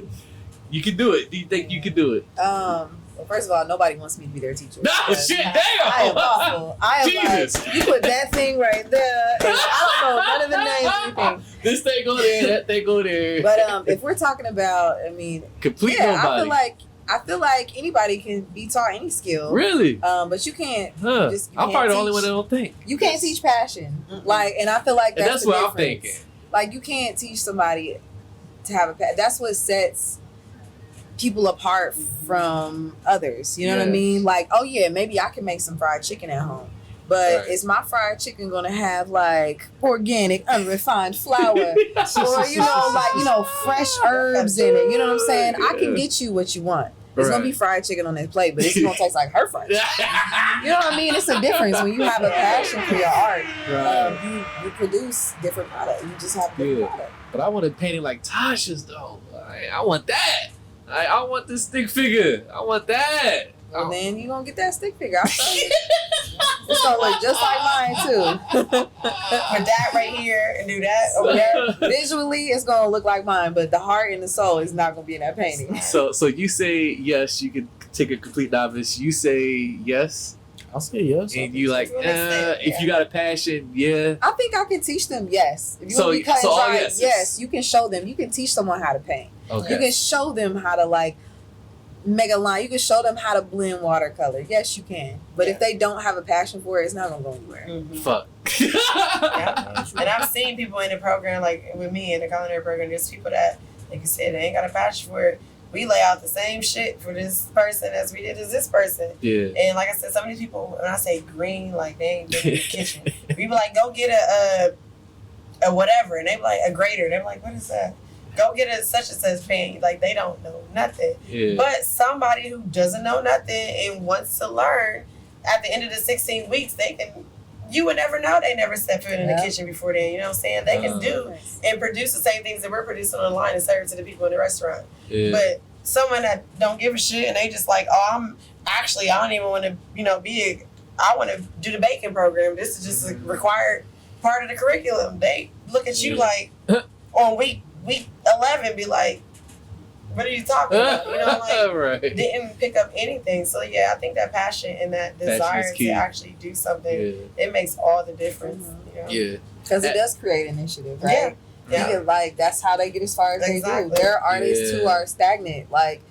[SPEAKER 1] You can do it. Do you think you can do it?
[SPEAKER 3] Well, first of all, nobody wants me to be their teacher.
[SPEAKER 1] No, shit, damn!
[SPEAKER 3] I am awful. I am
[SPEAKER 1] Jesus.
[SPEAKER 3] like, you put that thing right there, and I don't know none of the names or anything.
[SPEAKER 1] This thing go there, that thing go there.
[SPEAKER 3] But if we're talking about,
[SPEAKER 1] complete nobody.
[SPEAKER 3] I feel like anybody can be taught any skill.
[SPEAKER 1] Really?
[SPEAKER 3] But you can't.
[SPEAKER 1] I'm probably the only one that don't think.
[SPEAKER 3] You can't teach passion. Like, and I feel like that's
[SPEAKER 1] what
[SPEAKER 3] difference.
[SPEAKER 1] I'm thinking.
[SPEAKER 3] Like, you can't teach somebody to have a passion. That's what sets people apart from others. You know what I mean? Like, oh yeah, maybe I can make some fried chicken at home. But is my fried chicken gonna have like organic, unrefined flour, or fresh herbs in it? You know what I'm saying? I can get you what you want. It's gonna be fried chicken on that plate, but it's gonna taste like her fried chicken. You know what I mean? It's a difference when you have a passion for your art. You produce different product. You just have different product.
[SPEAKER 1] But I want a painting like Tasha's though. I want that. I want this stick figure. I want that.
[SPEAKER 3] Well, then you gonna get that stick figure. I'll show you. It's gonna look just like mine too.
[SPEAKER 4] With that right here and do that over there.
[SPEAKER 3] Visually, it's gonna look like mine, but the heart and the soul is not gonna be in that painting.
[SPEAKER 1] So you say yes, you could take a complete novice. You say yes.
[SPEAKER 6] I'll say yes.
[SPEAKER 1] And you like, if you got a passion, yeah.
[SPEAKER 3] I think I can teach them. Yes. If you
[SPEAKER 1] So-
[SPEAKER 3] want to be cut
[SPEAKER 1] so
[SPEAKER 3] and
[SPEAKER 1] all
[SPEAKER 3] dry,
[SPEAKER 1] yeses.
[SPEAKER 3] yes, you can show them. You can teach someone how to paint.
[SPEAKER 1] Okay.
[SPEAKER 3] You can show them how to like make a line. You can show them how to blend watercolor. Yes, you can. But if they don't have a passion for it, it's not gonna go anywhere.
[SPEAKER 4] Mm-hmm.
[SPEAKER 1] Fuck.
[SPEAKER 4] Yeah. And I've seen people in the program, like with me in the culinary program, there's people that, like you said, they ain't got a passion for it. We lay out the same shit for this person as we did as this person.
[SPEAKER 1] Yeah.
[SPEAKER 4] And like I said, some of these people, when I say green, like they ain't been in the kitchen. We be like, go get a whatever. And they be like, a grater. They be like, what is that? Go get a such and such pan. Like they don't know nothing.
[SPEAKER 1] Yeah.
[SPEAKER 4] But somebody who doesn't know nothing and wants to learn, at the end of the 16 weeks, they can, you would never know they never stepped foot in the kitchen before then. You know what I'm saying? They can do and produce the same things that we're producing on the line and serve to the people in the restaurant.
[SPEAKER 1] Yeah.
[SPEAKER 4] But someone that don't give a shit and they just like, I don't even want to, I want to do the baking program. This is just a required part of the curriculum. They look at you like on week 11, be like, what are you talking about? You know, like
[SPEAKER 1] right.
[SPEAKER 4] didn't pick up anything. So yeah, I think that passion and that desire to actually do something, it makes all the difference. You know?
[SPEAKER 1] Yeah.
[SPEAKER 3] Because it does create initiative, right?
[SPEAKER 4] Yeah.
[SPEAKER 3] You can, like, that's how they get as far as they do. There are artists who are stagnant. Like,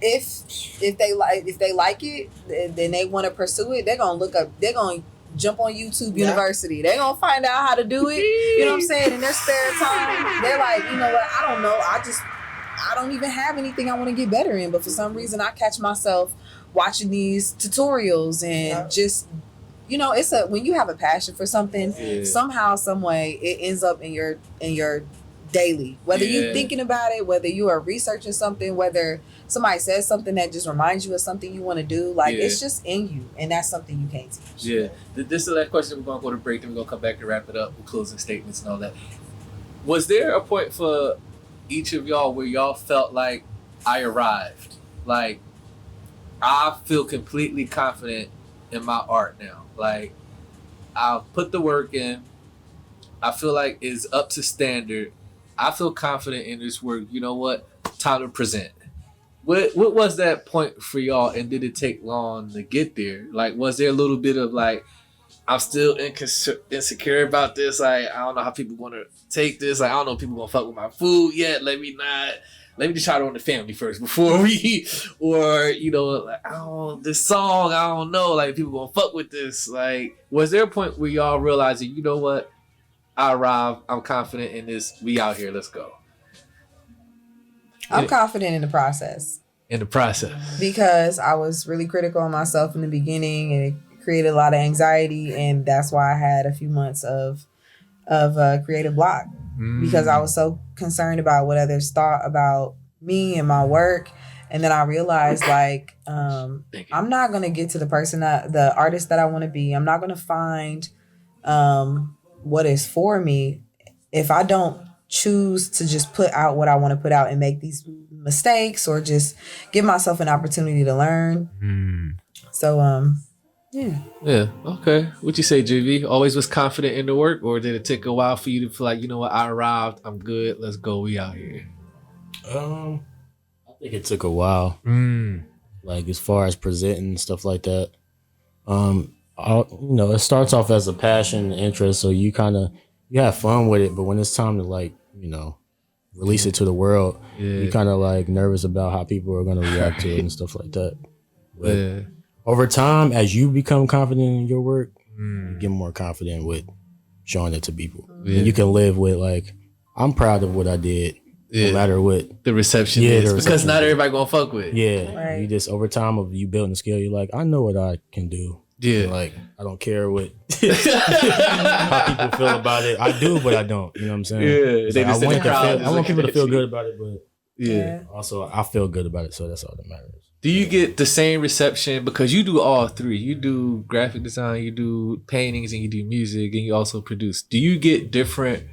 [SPEAKER 3] if they like it, then they want to pursue it. They're gonna jump on YouTube University. They're gonna find out how to do it. You know what I'm saying? In their spare time, they're like, you know what? I don't know. I don't even have anything I want to get better in. But for some reason, I catch myself watching these tutorials and just. You know, when you have a passion for something, somehow, some way, it ends up in your daily. Whether you're thinking about it, whether you are researching something, whether somebody says something that just reminds you of something you want to do, like it's just in you, and that's something you can't teach.
[SPEAKER 1] Yeah, this is the last question. We're gonna go to break, and we're gonna come back and wrap it up with closing statements and all that. Was there a point for each of y'all where y'all felt like I arrived? Like I feel completely confident in my art now. Like I'll put the work in. I feel like it's up to standard. I feel confident in this work. You know what? Time to present. What was that point for y'all, and did it take long to get there? Like, was there a little bit of like, I'm still insecure about this. Like, I don't know how people gonna take this. Like, I don't know if people gonna fuck with my food yet. Let me just try to run the family first before we, or, you know, like, this song, I don't know, like, people gonna fuck with this. Like, was there a point where y'all realizing, you know what, I arrived, I'm confident in this, we out here, let's go?
[SPEAKER 3] I'm confident in the process.
[SPEAKER 1] In the process.
[SPEAKER 3] Because I was really critical of myself in the beginning, and it created a lot of anxiety, and that's why I had a few months of creative block. Because I was so concerned about what others thought about me and my work. And then I realized, like, I'm not going to get to the artist that I want to be. I'm not going to find what is for me if I don't choose to just put out what I want to put out and make these mistakes, or just give myself an opportunity to learn. So,
[SPEAKER 1] Yeah. Okay. What you say, JV? Always was confident in the work, or did it take a while for you to feel like, you know what, I arrived, I'm good, let's go, we out here?
[SPEAKER 6] I think it took a while. Like, as far as presenting and stuff like that. It starts off as a passion, interest, so you have fun with it, but when it's time to, like, release it to the world, you're kind of like nervous about how people are going to react to it and stuff like that. But over time, as you become confident in your work, you get more confident with showing it to people. And you can live with, like, I'm proud of what I did, no matter what
[SPEAKER 1] the reception is. Because not everybody gonna fuck with it.
[SPEAKER 6] Yeah.
[SPEAKER 3] Right.
[SPEAKER 6] You just, over time of you building a skill, you're like, I know what I can do.
[SPEAKER 1] Yeah.
[SPEAKER 6] And, like, I don't care what how people feel about it. I do, but I don't. You know what I'm saying?
[SPEAKER 1] Yeah.
[SPEAKER 6] Like, I want people to feel good about it, but
[SPEAKER 1] also
[SPEAKER 6] I feel good about it, so that's all that matters.
[SPEAKER 1] Do you get the same reception, because you do all three? You do graphic design, you do paintings, and you do music, and you also produce. Do you get different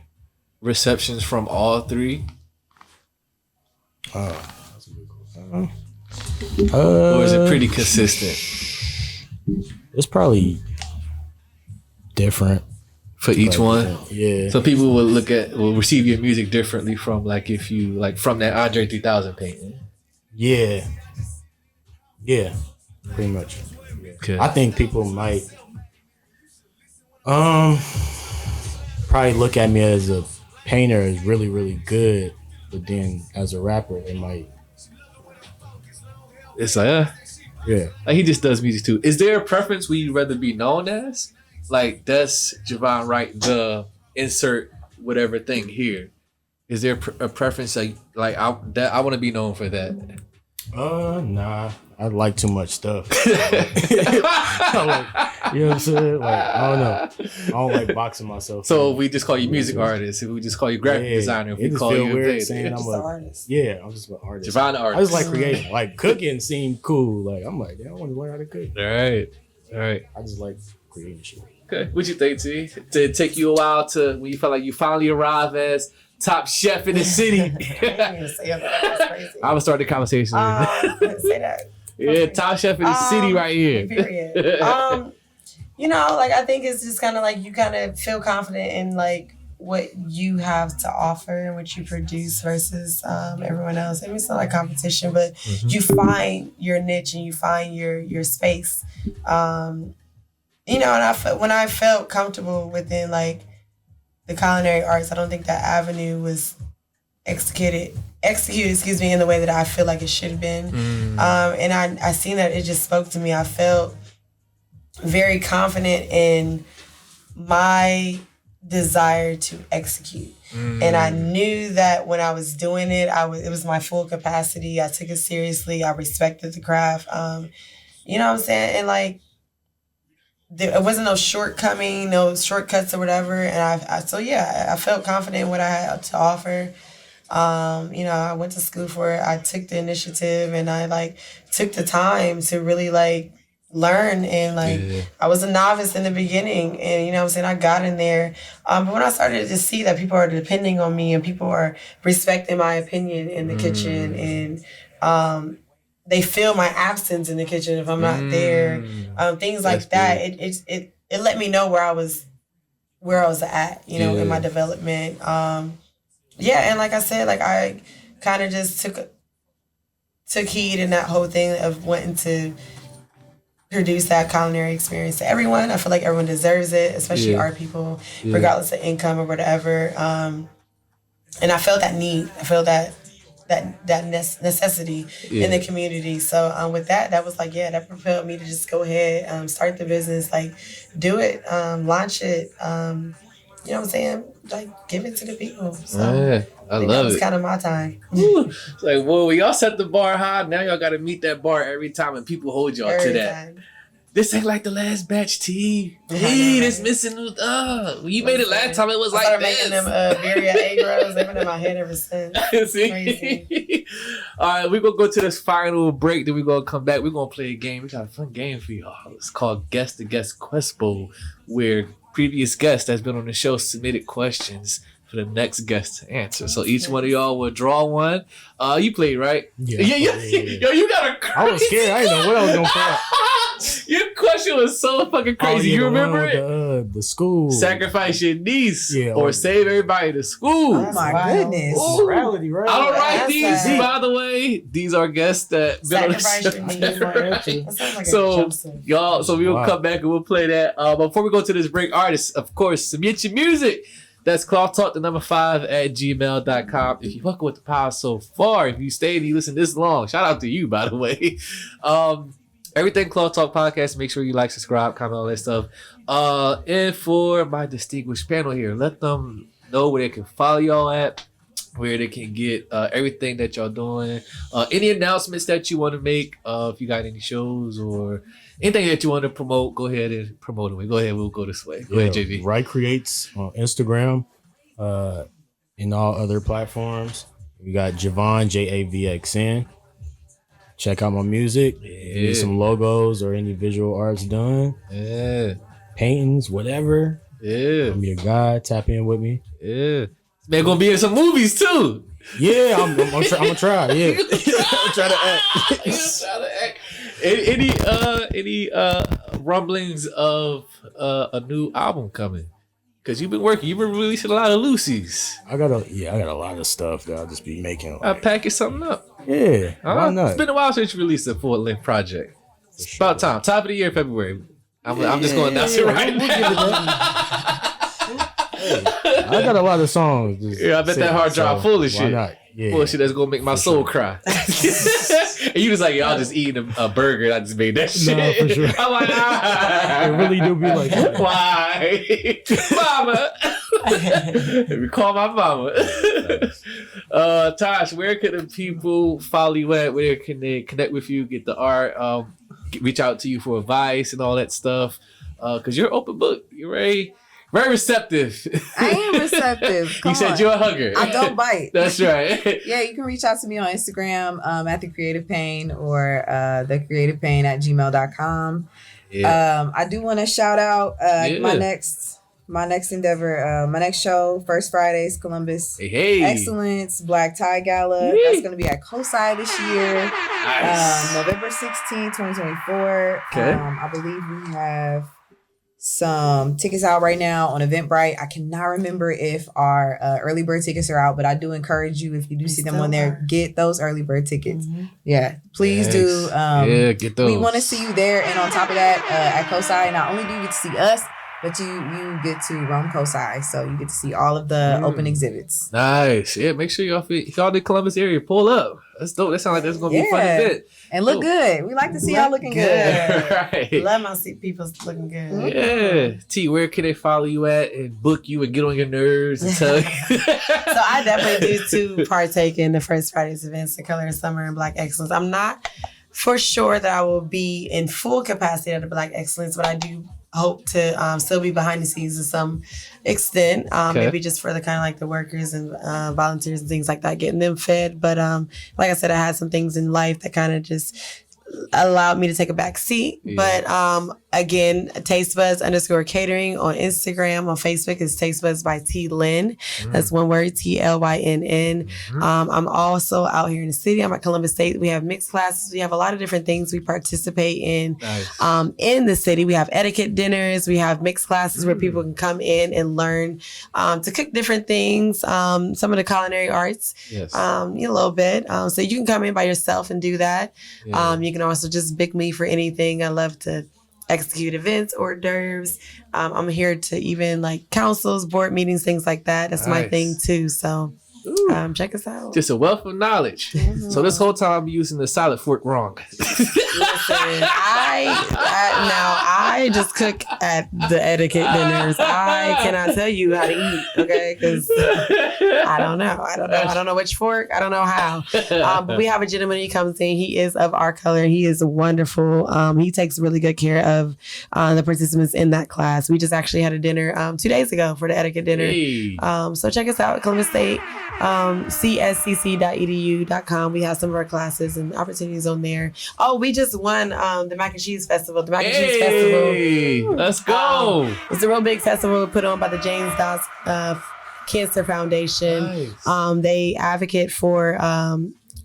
[SPEAKER 1] receptions from all three?
[SPEAKER 6] That's a good question.
[SPEAKER 1] Or is it pretty consistent?
[SPEAKER 6] It's probably different
[SPEAKER 1] for each one.
[SPEAKER 6] Different. Yeah.
[SPEAKER 1] So people will receive your music differently from, like, if you, like, from that Andre 3000 painting.
[SPEAKER 6] Yeah. Yeah. Pretty much. Okay. I think people might probably look at me as a painter is really, really good, but then as a rapper, they might.
[SPEAKER 1] It's like,
[SPEAKER 6] yeah.
[SPEAKER 1] Like he just does music too. Is there a preference where you'd rather be known as? Like, that's Javxn Wright, the insert whatever thing here. Is there a preference like I want to be known for that?
[SPEAKER 6] Nah. I like too much stuff. You know what I'm saying? Like, I don't know. I don't like boxing myself.
[SPEAKER 1] So if we just call you music artist, if we just call you graphic designer, if we call you
[SPEAKER 6] weird saying I'm an artist. Yeah, I'm just an artist.
[SPEAKER 1] Javxn artist.
[SPEAKER 6] I just like creating. Like cooking seemed cool. Like I'm like, I want to learn how to cook.
[SPEAKER 1] All right.
[SPEAKER 6] I just like creating shit.
[SPEAKER 1] Okay. What you think, T? Did it take you a while to when you felt like you finally arrived as top chef in the city? I would start the conversation.
[SPEAKER 4] Say that.
[SPEAKER 1] Yeah, top chef in the city right here.
[SPEAKER 4] Period. Like I think it's just kind of like you kind of feel confident in like what you have to offer and what you produce versus everyone else. I mean, it's not like competition, but you find your niche and you find your space. And when I felt comfortable within like the culinary arts, I don't think that avenue was executed, in the way that I feel like it should have been. And I seen that it just spoke to me. I felt very confident in my desire to execute. And I knew that when I was doing it, it was my full capacity. I took it seriously. I respected the craft. You know what I'm saying? And like, there wasn't no shortcoming, no shortcuts or whatever. And I felt confident in what I had to offer. I went to school for it. I took the initiative and I like took the time to really like learn. And like, I was a novice in the beginning and, you know what I'm saying? I got in there. But when I started to see that people are depending on me and people are respecting my opinion in the kitchen and, they feel my absence in the kitchen if I'm not there. Things like that. It let me know where I was at, in my development. And like I said, like I kind of just took heed in that whole thing of wanting to produce that culinary experience to everyone. I feel like everyone deserves it, especially art people, regardless of income or whatever. And I felt that need. I felt that necessity in the community. So with that was like, that propelled me to just go ahead, start the business, like do it, launch it, you know what I'm saying? Like give it to the people. So
[SPEAKER 1] I love it.
[SPEAKER 4] It's kind of my time.
[SPEAKER 1] It's like, well, y'all set the bar high. Now y'all got to meet that bar every time and people hold y'all to that. Time. This ain't like the last batch, T. Hey, this missing. When you made it last time, it was like this.
[SPEAKER 4] Making them birria egg rolls. They've been in my head ever since. Crazy.
[SPEAKER 1] All right, we're going to go to this final break. Then we're going to come back. We're going to play a game. We got a fun game for y'all. It's called Guess the Guest Quest Bowl, where previous guests that's been on the show submitted questions for the next guest to answer. So each one of y'all will draw one. You played, right? Yeah. Yo, you got a crazy.
[SPEAKER 6] I was scared. I didn't know what I was going to play.
[SPEAKER 1] Your question was so fucking crazy. You remember it?
[SPEAKER 6] The school.
[SPEAKER 1] Sacrifice your niece or save everybody to school.
[SPEAKER 3] Oh my goodness.
[SPEAKER 6] Morality, right?
[SPEAKER 1] I don't write these, by the way. These are guests that been on the show. So y'all, we'll come back and we'll play that. Before we go to this break, artists, of course, submit your music. That's clothtalk, 5 at gmail.com. If you fuck with the power so far, if you stayed and you listen this long, shout out to you, by the way. Everything Cloth Talk Podcast, make sure you like, subscribe, comment, all that stuff. And for my distinguished panel here, let them know where they can follow y'all at, where they can get everything that y'all doing. Any announcements that you want to make, if you got any shows or anything that you want to promote, go ahead and promote them. Go ahead, we'll go this way. Go ahead, JV.
[SPEAKER 6] Wright Creates on Instagram, and all other platforms. We got Javon, Javxn. Check out my music. Need some logos or any visual arts done. Paintings, whatever. I'm your guy. Tap in with me.
[SPEAKER 1] Man, gonna be in some movies too.
[SPEAKER 6] Yeah, I'm gonna try. Yeah, I'm trying to act.
[SPEAKER 1] Any rumblings of a new album coming? Cause you've been releasing a lot of Lucy's.
[SPEAKER 6] I got a lot of stuff that I'll just be making.
[SPEAKER 1] I'll package something up.
[SPEAKER 6] Yeah, why not?
[SPEAKER 1] It's been a while since you released a full-length project. About time. Top of the year, February. I'm just going to announce it right now.
[SPEAKER 6] I got a lot of songs.
[SPEAKER 1] I bet that hard drive full of shit.
[SPEAKER 6] Why not? Yeah.
[SPEAKER 1] Full of shit that's gonna make my soul cry. And you just like, y'all just eating a burger and I just made that shit.
[SPEAKER 6] No, for sure.
[SPEAKER 1] I'm like,
[SPEAKER 6] It really do be like that.
[SPEAKER 1] Why? Mama. Let me call my mama. Tosh, where can the people follow you at? Where can they connect with you, get the art, reach out to you for advice and all that stuff? Because you're an open book. You're very receptive.
[SPEAKER 3] I am receptive.
[SPEAKER 1] You said you're a hugger.
[SPEAKER 3] I don't bite.
[SPEAKER 1] That's right.
[SPEAKER 3] Yeah, you can reach out to me on Instagram at The Creative Pain or thecreativepain@gmail.com. Yeah. I do want to shout out my next endeavor, my next show, First Fridays, Columbus.
[SPEAKER 1] Hey.
[SPEAKER 3] Excellence, Black Tie Gala. That's going to be at COSI this year. Nice. November 16, 2024. Okay. I believe we have some tickets out right now on Eventbrite. I cannot remember if our early bird tickets are out, but I do encourage you, if you do see them on there, get those early bird tickets. Mm-hmm. Yeah, please do.
[SPEAKER 1] Get those.
[SPEAKER 3] We want to see you there. And on top of that, at COSI, not only do you get to see us, but you get to roam COSI, so you get to see all of the open exhibits.
[SPEAKER 1] Nice. Yeah, make sure y'all in the Columbus area, pull up. That's dope. That sounds like that's gonna be a fun event.
[SPEAKER 3] And look good. We like to see y'all looking good.
[SPEAKER 1] Right.
[SPEAKER 4] Love my people looking good.
[SPEAKER 1] Yeah. T, where can they follow you at and book you and get on your nerves and tell you?
[SPEAKER 4] So I definitely do partake in the First Fridays events, The Color of Summer and Black Excellence. I'm not for sure that I will be in full capacity at the Black Excellence, but I do hope to still be behind the scenes to some extent, maybe just for the kind of like the workers and volunteers and things like that, getting them fed. But like I said, I had some things in life that kind of just allowed me to take a back seat. Yeah. But again, TasteBuzz_catering on Instagram. On Facebook is TasteBuzz by T Lynn. That's one word, TLYNN. I'm also out here in the city. I'm at Columbus State. We have mixed classes. We have a lot of different things we participate in. Nice. In the city, we have etiquette dinners. We have mixed classes where people can come in and learn to cook different things. Some of the culinary arts, a little bit. So you can come in by yourself and do that. Yeah. You can also just book me for anything. I love to execute events, hors d'oeuvres. I'm here to even like councils, board meetings, things like that. That's my thing too. So check us out.
[SPEAKER 1] Just a wealth of knowledge. Mm-hmm. So this whole time I'm using the salad fork wrong.
[SPEAKER 4] Listen, I just cook at the etiquette dinners. I cannot tell you how to eat, okay? Because I don't know. I don't know which fork. I don't know how. But we have a gentleman who comes in. He is of our color. He is wonderful. He takes really good care of the participants in that class. We just actually had a dinner 2 days ago for the etiquette dinner. Hey. So check us out at Columbus State. cscc.edu.com. We have some of our classes and opportunities on there. Oh, we just won the Mac and Cheese Festival. The Mac and Cheese Festival.
[SPEAKER 1] Let's go.
[SPEAKER 4] It's a real big festival put on by the James Doss Cancer Foundation. Nice. They advocate for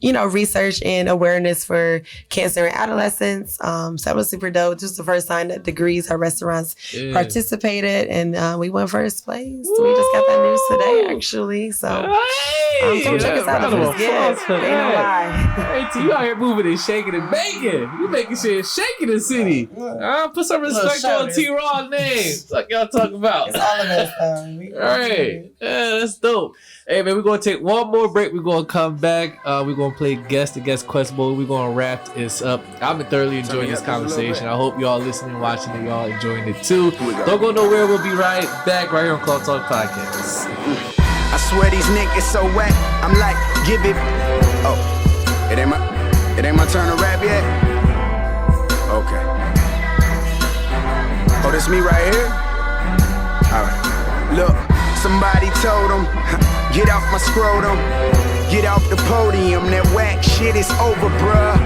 [SPEAKER 4] research and awareness for cancer in adolescents. So that was super dope. This was the first time that Degrees, our restaurants, participated, and we won first place. Woo! We just got that news today, actually. So come check us out. It was good. Ain't no lie.
[SPEAKER 1] Hey, T, you out here moving and shaking and baking. You making shit shaking the city. Put some respect on T-Raw's name. Like y'all talking about.
[SPEAKER 4] It's all of us, though.
[SPEAKER 1] All right. Yeah, that's dope. Hey, man, we're going to take one more break. We're going to come back. We're going to play Guess the Guest Quest Bowl. We're going to wrap this up. I've been thoroughly enjoying this conversation. I hope y'all listening, watching, and y'all enjoying it too. Don't go nowhere. We'll be right back right here on Club Talk Podcast.
[SPEAKER 7] I swear these niggas so wet. I'm like, give it. Oh, it ain't my turn to rap yet? Okay. Oh, this me right here? All right. Look, somebody told him, get off my scrotum, get off the podium, that whack shit is over, bruh.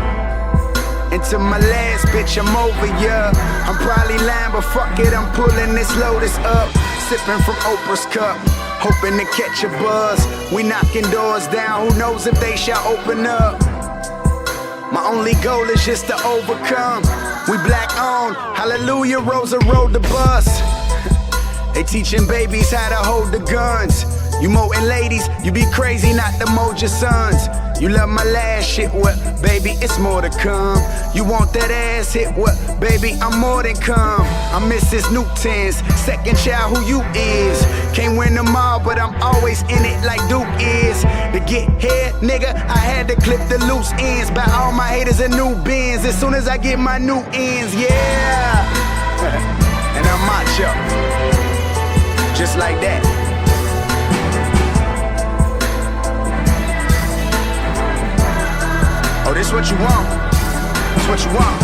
[SPEAKER 7] And to my last bitch, I'm over, yeah. I'm probably lying, but fuck it, I'm pulling this Lotus up, sipping from Oprah's cup, hoping to catch a buzz. We knocking doors down, who knows if they shall open up. My only goal is just to overcome. We black on, hallelujah, Rosa rode the bus. They teaching babies how to hold the guns. You molding ladies, you be crazy not to mold your sons. You love my last shit, what? Baby, it's more to come. You want that ass hit, what? Baby, I'm more than come. I'm Mrs. Newton's second child, who you is. Can't win them all, but I'm always in it like Duke is. To get here, nigga, I had to clip the loose ends. Buy all my haters a new Benz as soon as I get my new ends, yeah. And I'm macho, just like that. Oh, this what you want. This what you want.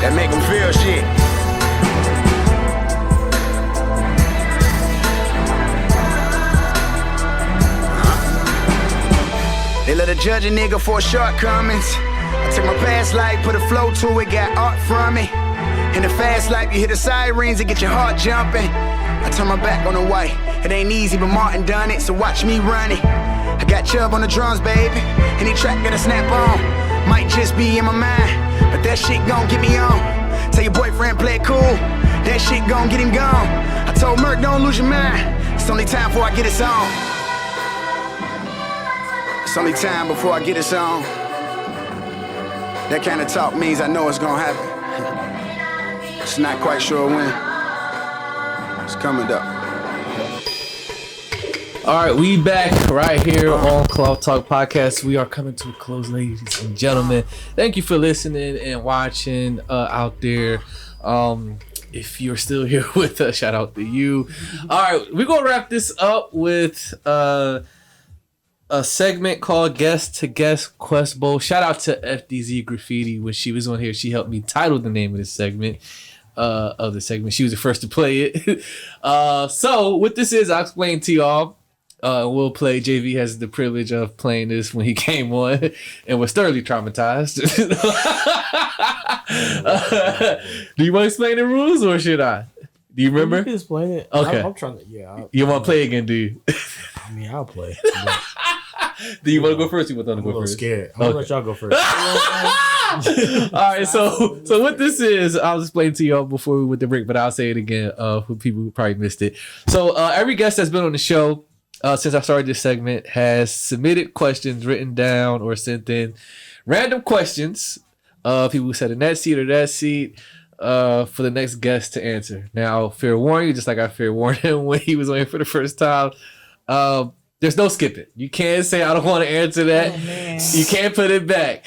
[SPEAKER 7] That make them feel shit. They let a judge a nigga for shortcomings. I took my past life, put a flow to it, got art from it. In the fast life, you hear the sirens and get your heart jumping. I turn my back on the white. It ain't easy, but Martin done it, so watch me run it. I got Chubb on the drums, baby. Any track gotta snap on. Might just be in my mind, but that shit gon' get me on. Tell your boyfriend play it cool, that shit gon' get him gone. I told Merc, don't lose your mind. It's only time before I get it on. It's only time before I get it on. That kind of talk means I know it's gonna happen. Just not quite sure when. It's coming up.
[SPEAKER 1] All right, we back right here on Cloth Talk Podcast. We are coming to a close, ladies and gentlemen. Thank you for listening and watching out there. If you're still here with us, shout out to you. All right, we're gonna wrap this up with a segment called Guest to Guest Quest Bowl. Shout out to FDZ Graffiti. When she was on here, she helped me title the name of this segment. She was the first to play it. So what this is, I'll explain to y'all. We'll play. JV has the privilege of playing this when he came on and was thoroughly traumatized. Do you want to explain the rules or should I? Do you remember?
[SPEAKER 6] You can explain it.
[SPEAKER 1] Okay.
[SPEAKER 6] I'm trying to. Yeah.
[SPEAKER 1] You want to play again, do you?
[SPEAKER 6] I mean, I'll play.
[SPEAKER 1] Do you want to go first? Or you want to go first?
[SPEAKER 6] Scared. I'm gonna let y'all go first.
[SPEAKER 1] All right. So what this is, I'll explain to y'all before we went to break, but I'll say it again for people who probably missed it. So every guest that's been on the show since I started this segment has submitted questions written down or sent in random questions. People who sat in that seat or that seat for the next guest to answer. Now, fair warning you, just like I fair warned him when he was on here for the first time. There's no skipping. You can't say I don't want to answer that. Oh, you can't put it back.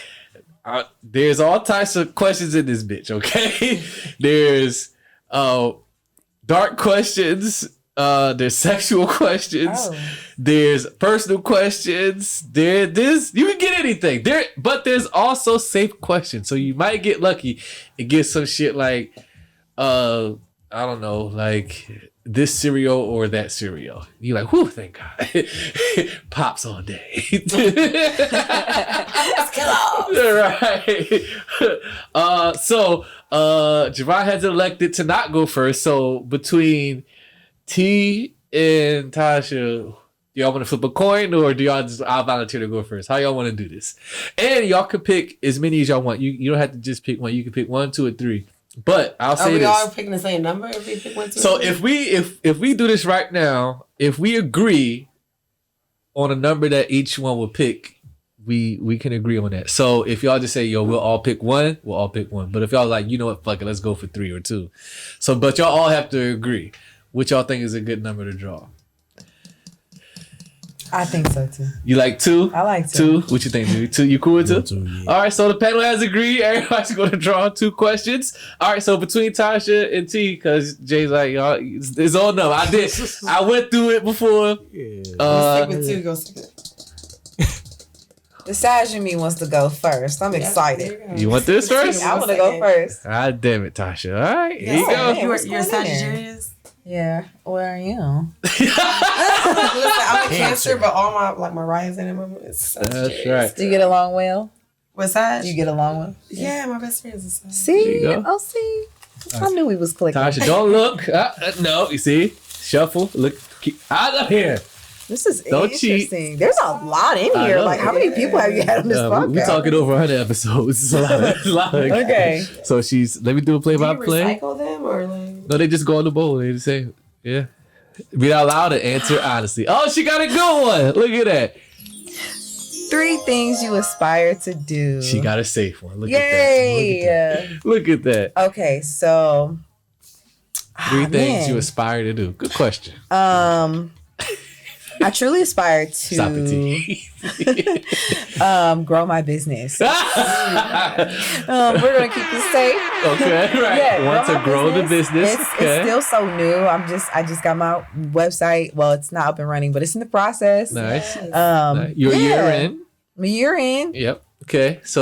[SPEAKER 1] There's all types of questions in this bitch. Okay, there's dark questions. There's sexual questions. There's personal questions. There's you can get anything there, but there's also safe questions. So you might get lucky and get some shit like I don't know, like this cereal or that cereal. You're like, whew, thank God. Pops all day. Let's kill off. Right. So Javon has elected to not go first. So between T and Tasha, do y'all want to flip a coin or do y'all just, I'll volunteer to go first? How y'all want to do this? And y'all can pick as many as y'all want. You don't have to just pick one. You can pick 1, 2, or 3. But I'll say this. Are we all
[SPEAKER 4] picking the same number if we pick 1, 2,
[SPEAKER 1] so if we do this right now, if we agree on a number that each one will pick, we can agree on that. So if y'all just say, yo, we'll all pick 1, we'll all pick 1. But if y'all like, you know what, fuck it, let's go for 3 or 2. So, but y'all all have to agree. Which y'all think is a good number to draw?
[SPEAKER 3] I think so too.
[SPEAKER 1] You like 2?
[SPEAKER 3] I like 2.
[SPEAKER 1] What you think, dude? 2? You cool with 2? 2, yeah. All right, so the panel has agreed. Everybody's going to draw 2 questions. All right, so between Tasha and T, because Jay's like, y'all, it's all no. I went through it before.
[SPEAKER 4] Yeah. Stick with 2. Go stick with.
[SPEAKER 3] The Sag in me wants to go first. I'm excited.
[SPEAKER 1] You want this first?
[SPEAKER 3] I want to go first.
[SPEAKER 1] God damn it, Tasha. All right, here you go.
[SPEAKER 4] You're Sagittarius?
[SPEAKER 3] Yeah, where are you?
[SPEAKER 4] Listen, I'm a Cancer, but all my rising and my moon is Sagittarius.
[SPEAKER 1] That's right.
[SPEAKER 3] Do you get along well?
[SPEAKER 4] What's that?
[SPEAKER 3] Do you get along well?
[SPEAKER 4] Yeah, my best friend is a Sag.
[SPEAKER 3] See? Oh, see? I knew we was clicking.
[SPEAKER 1] Tasha, don't look. No, you see? Shuffle. Look. Keep out of here.
[SPEAKER 3] This is
[SPEAKER 1] don't
[SPEAKER 3] interesting.
[SPEAKER 1] Cheat.
[SPEAKER 3] There's a lot in here. Like, how many people have you had on this podcast?
[SPEAKER 1] We're talking over 100 episodes. It's a lot.
[SPEAKER 3] Okay.
[SPEAKER 1] So let me do a play-by-play.
[SPEAKER 4] Do you recycle them or like?
[SPEAKER 1] No, they just go on the bowl. They just say, yeah. Read out loud and answer honestly. Oh, she got a good one. Look at that.
[SPEAKER 3] 3 things you aspire to do.
[SPEAKER 1] She got a safe one. Look
[SPEAKER 3] Yay.
[SPEAKER 1] at that. Look at that.
[SPEAKER 3] Okay, so
[SPEAKER 1] 3 things you aspire to do. Good question.
[SPEAKER 3] I truly aspire
[SPEAKER 1] Stop it,
[SPEAKER 3] to grow my business. We're gonna keep this safe.
[SPEAKER 1] Okay, right.
[SPEAKER 3] Yeah,
[SPEAKER 1] Want to grow the business.
[SPEAKER 3] It's still so new. I just got my website. Well, it's not up and running, but it's in the process.
[SPEAKER 1] Nice.
[SPEAKER 3] Nice.
[SPEAKER 1] You're a year in.
[SPEAKER 3] A year in.
[SPEAKER 1] Yep. Okay. So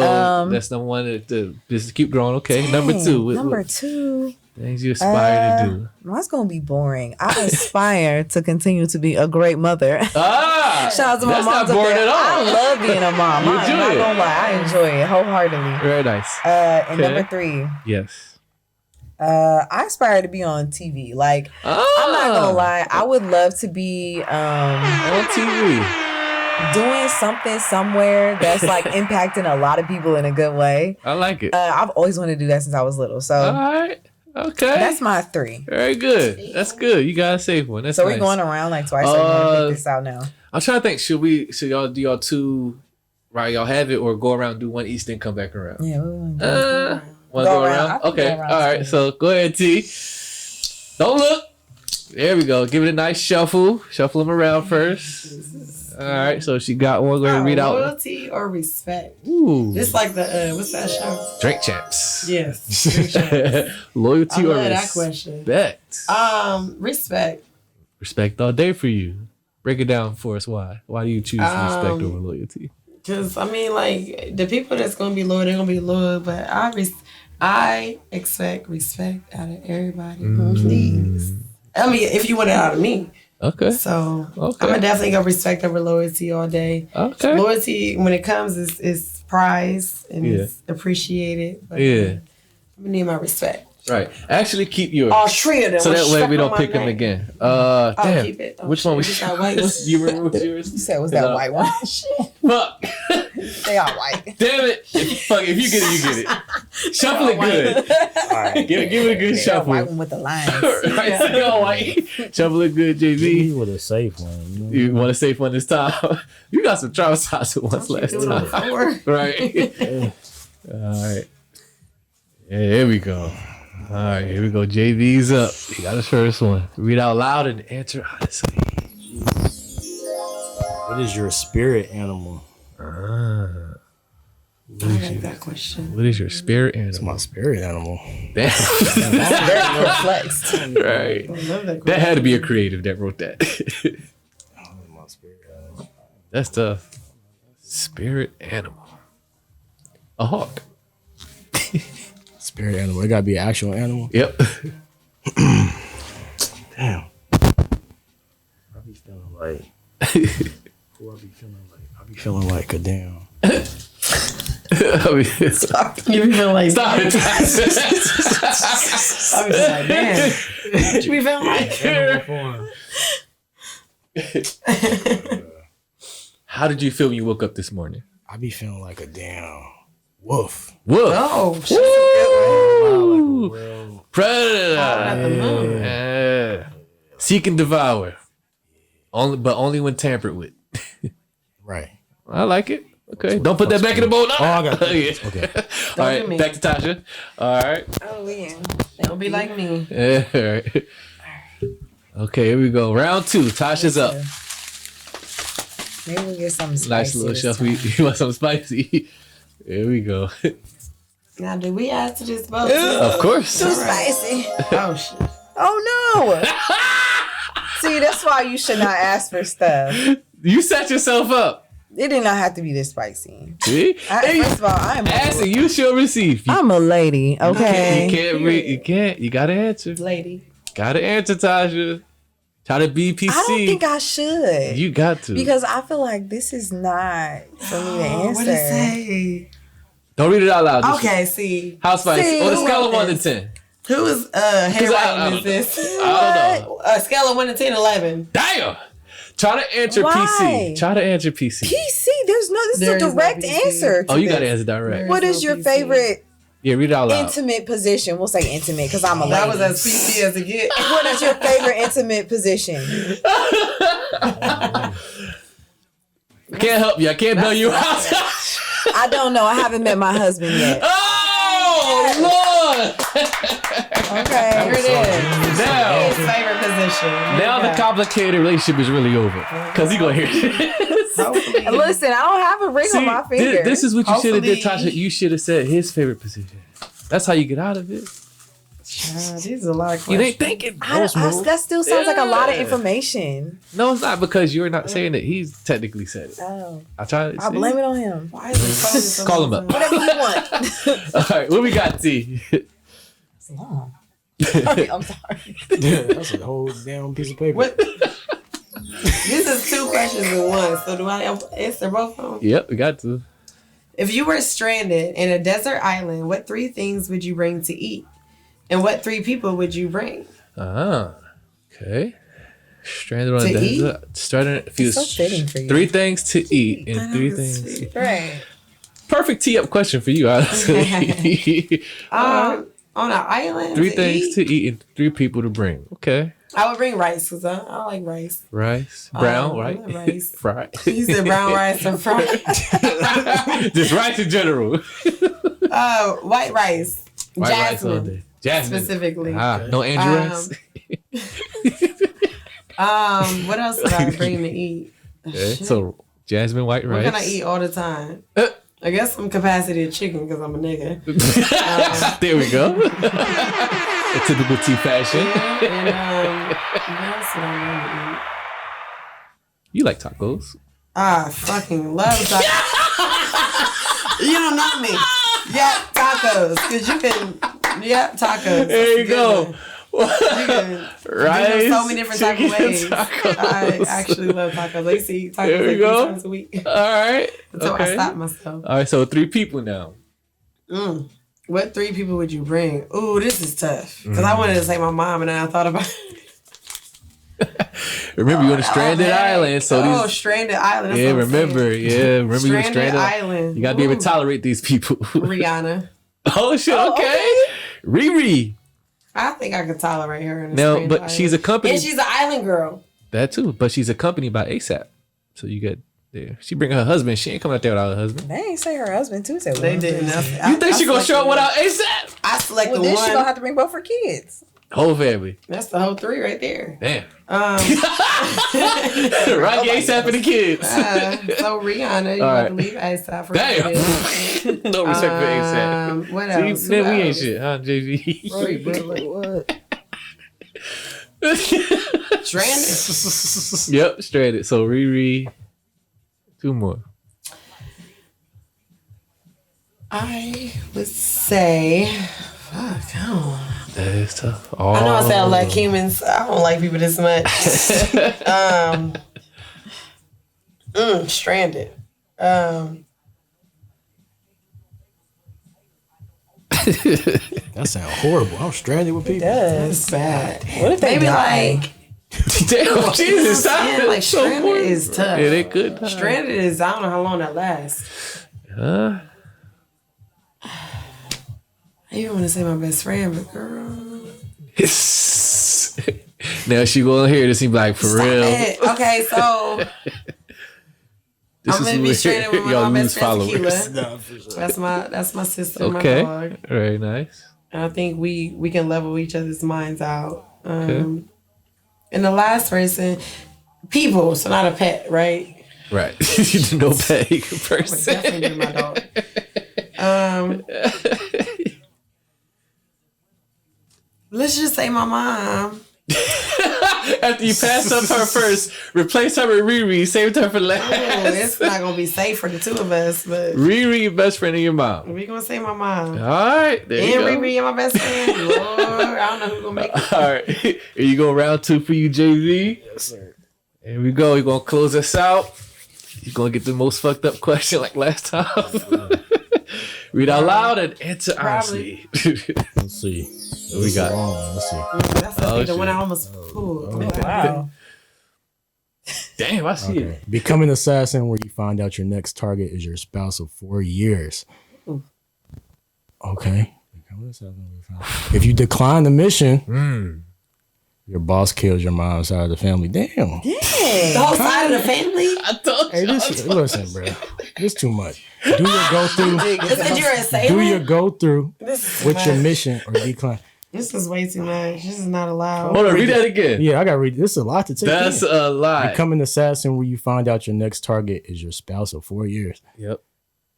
[SPEAKER 1] that's number 1. The business keep growing. Okay.
[SPEAKER 3] Dang,
[SPEAKER 1] number 2.
[SPEAKER 3] Number 2.
[SPEAKER 1] Things you aspire to do.
[SPEAKER 3] Mine's gonna be boring. I aspire to continue to be a great mother.
[SPEAKER 1] Shout
[SPEAKER 3] out to my mom.
[SPEAKER 1] That's not boring at all.
[SPEAKER 3] I love being a mom. I'm not gonna lie. I enjoy it wholeheartedly.
[SPEAKER 1] Very nice.
[SPEAKER 3] And number 3.
[SPEAKER 1] Yes.
[SPEAKER 3] I aspire to be on TV. Like, I'm not gonna lie. I would love to be
[SPEAKER 1] on TV.
[SPEAKER 3] Doing something somewhere that's like impacting a lot of people in a good way.
[SPEAKER 1] I like it.
[SPEAKER 3] I've always wanted to do that since I was little. So
[SPEAKER 1] all right. Okay.
[SPEAKER 3] That's my 3.
[SPEAKER 1] Very good. That's good. You got a safe one. That's
[SPEAKER 3] so
[SPEAKER 1] nice.
[SPEAKER 3] we're going around like twice. So you want to pick this out now.
[SPEAKER 1] I'm trying to think. Should y'all do y'all 2, right? Y'all have it or go around, do one each, then come back around?
[SPEAKER 3] Yeah.
[SPEAKER 1] Want to go around? Okay.
[SPEAKER 3] Go around.
[SPEAKER 1] All right. So go ahead, T. Don't look. There we go. Give it a nice shuffle. Shuffle them around first. All right. So she got one. Go ahead and read out.
[SPEAKER 4] Loyalty or respect?
[SPEAKER 1] Ooh.
[SPEAKER 4] It's like the what's that show?
[SPEAKER 1] Drink Champs.
[SPEAKER 4] Yes. Drink Champs.
[SPEAKER 1] Loyalty or
[SPEAKER 4] that question.
[SPEAKER 1] respect?
[SPEAKER 4] Respect.
[SPEAKER 1] Respect all day for you. Break it down for us. Why? Why do you choose respect over loyalty?
[SPEAKER 4] Because I mean, like the people that's gonna be loyal, they're gonna be loyal. But I expect respect out of everybody. Please. I mean, if you want it out of me.
[SPEAKER 1] Okay.
[SPEAKER 4] So I'm gonna definitely go respect over loyalty all day.
[SPEAKER 1] Okay.
[SPEAKER 4] Loyalty, when it comes, is prized and it's appreciated. But I'm gonna need my respect.
[SPEAKER 1] Right. Actually, keep yours.
[SPEAKER 4] All 3 of them.
[SPEAKER 1] So that way we don't pick them again. Damn.
[SPEAKER 4] Keep it.
[SPEAKER 1] Which one was
[SPEAKER 4] that white one?
[SPEAKER 1] you remember yours?
[SPEAKER 3] You said it was that white one.
[SPEAKER 1] Fuck.
[SPEAKER 3] They are white.
[SPEAKER 1] Damn it. Fuck, if you get it, you get it. Shuffle it good. All right. Give it a good shuffle.
[SPEAKER 3] White one with the lines.
[SPEAKER 1] Right, so go white. Shuffle it good, JV.
[SPEAKER 6] With a safe one.
[SPEAKER 1] You want a safe one this time? You got some traumatized ones last time. Right. All right. Yeah, here we go. All right, here we go. JV's up. He got his first one. Read out loud and answer honestly.
[SPEAKER 6] What is your spirit animal?
[SPEAKER 4] I like that question.
[SPEAKER 1] What is your spirit animal?
[SPEAKER 6] It's my spirit animal.
[SPEAKER 1] Damn.
[SPEAKER 3] Very reflex.
[SPEAKER 1] Right. That had to be a creative that wrote that.
[SPEAKER 6] My spirit animal.
[SPEAKER 1] That's tough. Spirit animal. A hawk.
[SPEAKER 6] Spirit animal. It gotta be an actual animal.
[SPEAKER 1] Yep.
[SPEAKER 6] Damn. I be feeling like. Who I be feeling like? I be feeling like a damn.
[SPEAKER 4] Stop. You be feeling like.
[SPEAKER 1] Stop it.
[SPEAKER 4] I be feeling like, damn. What you be feeling like?
[SPEAKER 1] How did you feel when you woke up this morning?
[SPEAKER 6] I be feeling like a damn wolf.
[SPEAKER 1] Woof.
[SPEAKER 4] Oh, shit.
[SPEAKER 1] Woo!
[SPEAKER 6] Like a real
[SPEAKER 1] Predator. Seek and devour. Only when tampered with.
[SPEAKER 6] right.
[SPEAKER 1] I like it. Okay. Don't put that back in the bowl. No.
[SPEAKER 6] Oh, I got it.
[SPEAKER 1] Yeah.
[SPEAKER 6] Okay.
[SPEAKER 1] All right. Back to Tasha. All right.
[SPEAKER 4] Oh, yeah. Don't be like me.
[SPEAKER 1] Yeah, all right. Okay, here we go. Round 2. Tasha's up.
[SPEAKER 3] Maybe we'll get something spicy.
[SPEAKER 1] Nice little shuffle. You want something spicy? Here we go.
[SPEAKER 4] Now, do we add to this both?
[SPEAKER 1] Of course.
[SPEAKER 3] Too spicy.
[SPEAKER 4] Oh, shit.
[SPEAKER 3] Oh, no. See, that's why you should not ask for stuff.
[SPEAKER 1] You set yourself up.
[SPEAKER 3] It did not have to be this spicy.
[SPEAKER 1] See?
[SPEAKER 3] First of all, I am
[SPEAKER 1] Asking, you shall receive.
[SPEAKER 3] I'm a lady, okay?
[SPEAKER 1] You can't. You gotta answer.
[SPEAKER 4] Lady.
[SPEAKER 1] Gotta answer, Tasha. Try to be PC.
[SPEAKER 3] I don't think I should.
[SPEAKER 1] You got to.
[SPEAKER 3] Because I feel like this is not for me to answer.
[SPEAKER 4] What did it say?
[SPEAKER 1] Don't read it out loud.
[SPEAKER 4] Okay, see.
[SPEAKER 1] How spicy?
[SPEAKER 3] See,
[SPEAKER 1] On a
[SPEAKER 3] who
[SPEAKER 1] scale of
[SPEAKER 3] wrote
[SPEAKER 1] 1 to
[SPEAKER 3] this?
[SPEAKER 1] 10.
[SPEAKER 4] Who is handwriting is this?
[SPEAKER 1] I don't know.
[SPEAKER 4] A scale of 1 to 10, 11.
[SPEAKER 1] Damn. Try to answer
[SPEAKER 3] Why?
[SPEAKER 1] PC. Try to answer PC.
[SPEAKER 3] PC, this is
[SPEAKER 4] There
[SPEAKER 3] a
[SPEAKER 4] is no
[SPEAKER 3] direct
[SPEAKER 4] PC.
[SPEAKER 3] answer to
[SPEAKER 1] Oh, you
[SPEAKER 3] this.
[SPEAKER 1] gotta answer direct.
[SPEAKER 3] What is your favorite
[SPEAKER 1] Yeah, read it out loud.
[SPEAKER 3] Intimate position. We'll say intimate because I'm a lady.
[SPEAKER 4] That was as PC as it get.
[SPEAKER 3] What is your favorite intimate position?
[SPEAKER 1] Can't help you. I can't bail you out.
[SPEAKER 3] I don't know. I haven't met my husband yet.
[SPEAKER 1] Oh, Lord.
[SPEAKER 3] Okay.
[SPEAKER 4] Here it is.
[SPEAKER 1] Now,
[SPEAKER 4] His favorite position.
[SPEAKER 1] now the complicated relationship is really over. Because he going to hear this.
[SPEAKER 3] Listen, I don't have a ring on my finger.
[SPEAKER 1] This is what you should have did,
[SPEAKER 4] Hopefully-
[SPEAKER 1] Tasha. You should have said his favorite position. That's how you get out of it.
[SPEAKER 4] These are a lot of
[SPEAKER 1] You
[SPEAKER 4] questions.
[SPEAKER 1] ain't thinking.
[SPEAKER 3] That still sounds like a lot of
[SPEAKER 1] Yeah.
[SPEAKER 3] information.
[SPEAKER 1] No, it's not because you're not saying it. He's technically said it.
[SPEAKER 3] Oh,
[SPEAKER 1] I try to
[SPEAKER 3] I'll blame it on him.
[SPEAKER 4] Why is it so
[SPEAKER 1] Call him up.
[SPEAKER 3] Whatever you want.
[SPEAKER 1] All right, what we got, T?
[SPEAKER 3] It's long. I'm sorry.
[SPEAKER 6] That's a whole damn piece of paper.
[SPEAKER 4] What? This is 2 questions in one. So do I answer both of them?
[SPEAKER 1] Yep, we got to.
[SPEAKER 4] If you were stranded in a desert island, what 3 things would you bring to eat? And what 3 people would you bring?
[SPEAKER 1] Okay. Stranded on
[SPEAKER 4] To
[SPEAKER 1] a desert. Stranded. If you
[SPEAKER 3] It's so fitting for you.
[SPEAKER 1] 3 things to eat and 3 things.
[SPEAKER 3] Right.
[SPEAKER 1] Perfect tee up question for you, honestly.
[SPEAKER 4] On an island.
[SPEAKER 1] 3
[SPEAKER 4] to
[SPEAKER 1] things
[SPEAKER 4] eat?
[SPEAKER 1] to eat and 3 people to bring. Okay.
[SPEAKER 4] I would bring rice because I like rice.
[SPEAKER 1] Rice, brown,
[SPEAKER 4] I
[SPEAKER 1] right?
[SPEAKER 4] like rice.
[SPEAKER 1] Fried.
[SPEAKER 4] You said brown rice and fried.
[SPEAKER 1] Just rice in general.
[SPEAKER 4] White rice.
[SPEAKER 1] White rice all
[SPEAKER 4] Jasmine.
[SPEAKER 1] day. Jasmine.
[SPEAKER 4] Specifically.
[SPEAKER 1] No Andrew rice.
[SPEAKER 4] What else would I bring to eat?
[SPEAKER 1] Okay, so jasmine white
[SPEAKER 4] What
[SPEAKER 1] rice.
[SPEAKER 4] can I eat all the time? I guess some capacity of chicken because I'm a nigga.
[SPEAKER 1] There we go. A typical tea fashion.
[SPEAKER 4] And what else would I want to eat?
[SPEAKER 1] You like tacos.
[SPEAKER 4] I fucking love tacos. You don't know me. Yeah, tacos. Because you can, tacos.
[SPEAKER 1] There you go.
[SPEAKER 4] You can
[SPEAKER 1] Rice.
[SPEAKER 4] so many different type of
[SPEAKER 1] chicken,
[SPEAKER 4] ways.
[SPEAKER 1] tacos.
[SPEAKER 4] I actually love tacos. I used to eat tacos
[SPEAKER 1] There we
[SPEAKER 4] like 3
[SPEAKER 1] go.
[SPEAKER 4] times a week.
[SPEAKER 1] All right.
[SPEAKER 4] Until I
[SPEAKER 1] Okay.
[SPEAKER 4] stopped myself.
[SPEAKER 1] All right, so 3 people now.
[SPEAKER 4] What 3 people would you bring? Ooh, this is tough. Because I wanted to say my mom and then I thought about
[SPEAKER 1] Remember, you're on a stranded island, so these.
[SPEAKER 4] stranded island. That's
[SPEAKER 1] Yeah,
[SPEAKER 4] what I'm
[SPEAKER 1] remember.
[SPEAKER 4] saying.
[SPEAKER 1] Yeah, remember you were
[SPEAKER 4] Stranded
[SPEAKER 1] stranded.
[SPEAKER 4] island.
[SPEAKER 1] You gotta be able to
[SPEAKER 4] Ooh.
[SPEAKER 1] tolerate these people.
[SPEAKER 4] Rihanna.
[SPEAKER 1] Oh shit! Okay. Riri.
[SPEAKER 4] I think I could tolerate her. In a
[SPEAKER 1] No,
[SPEAKER 4] stranded
[SPEAKER 1] but
[SPEAKER 4] island.
[SPEAKER 1] she's accompanied.
[SPEAKER 4] And she's an island girl.
[SPEAKER 1] That too, but she's accompanied by ASAP. So you get there. She bring her husband. She ain't coming out there without her husband.
[SPEAKER 3] They ain't say her husband too.
[SPEAKER 4] They didn't.
[SPEAKER 1] You think she gonna show up without ASAP?
[SPEAKER 4] I select
[SPEAKER 3] Well,
[SPEAKER 4] the
[SPEAKER 3] then
[SPEAKER 4] one.
[SPEAKER 3] she gonna have to bring both her kids.
[SPEAKER 1] Whole family.
[SPEAKER 4] That's the whole 3 right there.
[SPEAKER 1] Damn.
[SPEAKER 4] Rocky
[SPEAKER 1] Rocky ASAP and the kids.
[SPEAKER 4] So Rihanna, you
[SPEAKER 1] All
[SPEAKER 4] have
[SPEAKER 1] right.
[SPEAKER 4] to leave ASAP for
[SPEAKER 1] Damn.
[SPEAKER 4] a
[SPEAKER 1] No respect for ASAP.
[SPEAKER 4] What else?
[SPEAKER 1] See, man,
[SPEAKER 4] Who
[SPEAKER 1] we ain't
[SPEAKER 4] else?
[SPEAKER 1] shit, huh, JV?
[SPEAKER 3] Right, but like what?
[SPEAKER 4] Stranded.
[SPEAKER 1] Yep, stranded. So Riri, 2 more.
[SPEAKER 4] I would say, fuck, I don't know.
[SPEAKER 1] That is tough.
[SPEAKER 4] I know I sound like humans. I don't like people this much. Stranded.
[SPEAKER 6] That sounds horrible. I'm stranded with people.
[SPEAKER 4] That's bad.
[SPEAKER 3] What if they
[SPEAKER 4] Maybe
[SPEAKER 3] die?
[SPEAKER 4] like,
[SPEAKER 1] Damn, Jesus, stop
[SPEAKER 4] yeah,
[SPEAKER 1] it.
[SPEAKER 4] like
[SPEAKER 1] So
[SPEAKER 4] stranded
[SPEAKER 1] horrible.
[SPEAKER 4] is tough.
[SPEAKER 1] Yeah, they could. die.
[SPEAKER 4] Stranded is, I don't know how long that lasts.
[SPEAKER 1] Huh?
[SPEAKER 4] I even want to say my best friend, but girl.
[SPEAKER 1] Now she gonna hear this and be like, for
[SPEAKER 4] Stop
[SPEAKER 1] real.
[SPEAKER 4] it. Okay, so
[SPEAKER 1] This
[SPEAKER 4] I'm
[SPEAKER 1] is
[SPEAKER 4] gonna be
[SPEAKER 1] where
[SPEAKER 4] stranded with
[SPEAKER 1] y'all
[SPEAKER 4] my
[SPEAKER 1] lose
[SPEAKER 4] best friend
[SPEAKER 1] followers.
[SPEAKER 4] Tequila. That's my sister,
[SPEAKER 1] Okay.
[SPEAKER 4] my dog.
[SPEAKER 1] Very nice.
[SPEAKER 4] And I think we can level each other's minds out.
[SPEAKER 1] Okay.
[SPEAKER 4] And the last person, people, so not a pet, right?
[SPEAKER 1] Right. No pay
[SPEAKER 4] Would
[SPEAKER 1] person.
[SPEAKER 4] definitely be my dog. Let's just say my mom.
[SPEAKER 1] After you pass up her first, replace her with Riri, saved her for
[SPEAKER 4] Oh,
[SPEAKER 1] last.
[SPEAKER 4] it's not gonna be safe for the 2 of us, but
[SPEAKER 1] Riri, your best friend and your mom.
[SPEAKER 4] we gonna say my mom.
[SPEAKER 1] All right. There you
[SPEAKER 4] And
[SPEAKER 1] go.
[SPEAKER 4] Riri and my best friend. Lord, I don't know who's gonna make it.
[SPEAKER 1] All right. Here you go, round 2 for you, JV. Yes, sir. Here we go. You're going to close us out. You're going to get the most fucked up question like last time. Read out loud and answer honestly.
[SPEAKER 6] Let's see.
[SPEAKER 1] What we got?
[SPEAKER 6] Let's see.
[SPEAKER 4] That's the
[SPEAKER 1] shit.
[SPEAKER 4] one I almost pulled.
[SPEAKER 3] Wow.
[SPEAKER 1] Damn, I see it.
[SPEAKER 6] Become an assassin where you find out your next target is your spouse of 4 years. Okay. If you decline the mission, your boss kills your mom's side of the family. Damn.
[SPEAKER 4] The whole side of the family?
[SPEAKER 1] I told you.
[SPEAKER 6] Listen, bro. This too much. Do your go through. Do your go through with your mission or decline.
[SPEAKER 4] This is way too much. This is not allowed.
[SPEAKER 1] Hold on, read that again.
[SPEAKER 6] Yeah, I gotta read. This is a lot to take.
[SPEAKER 1] That's a lot.
[SPEAKER 6] Become an assassin where you find out your next target is your spouse of 4 years.
[SPEAKER 1] Yep.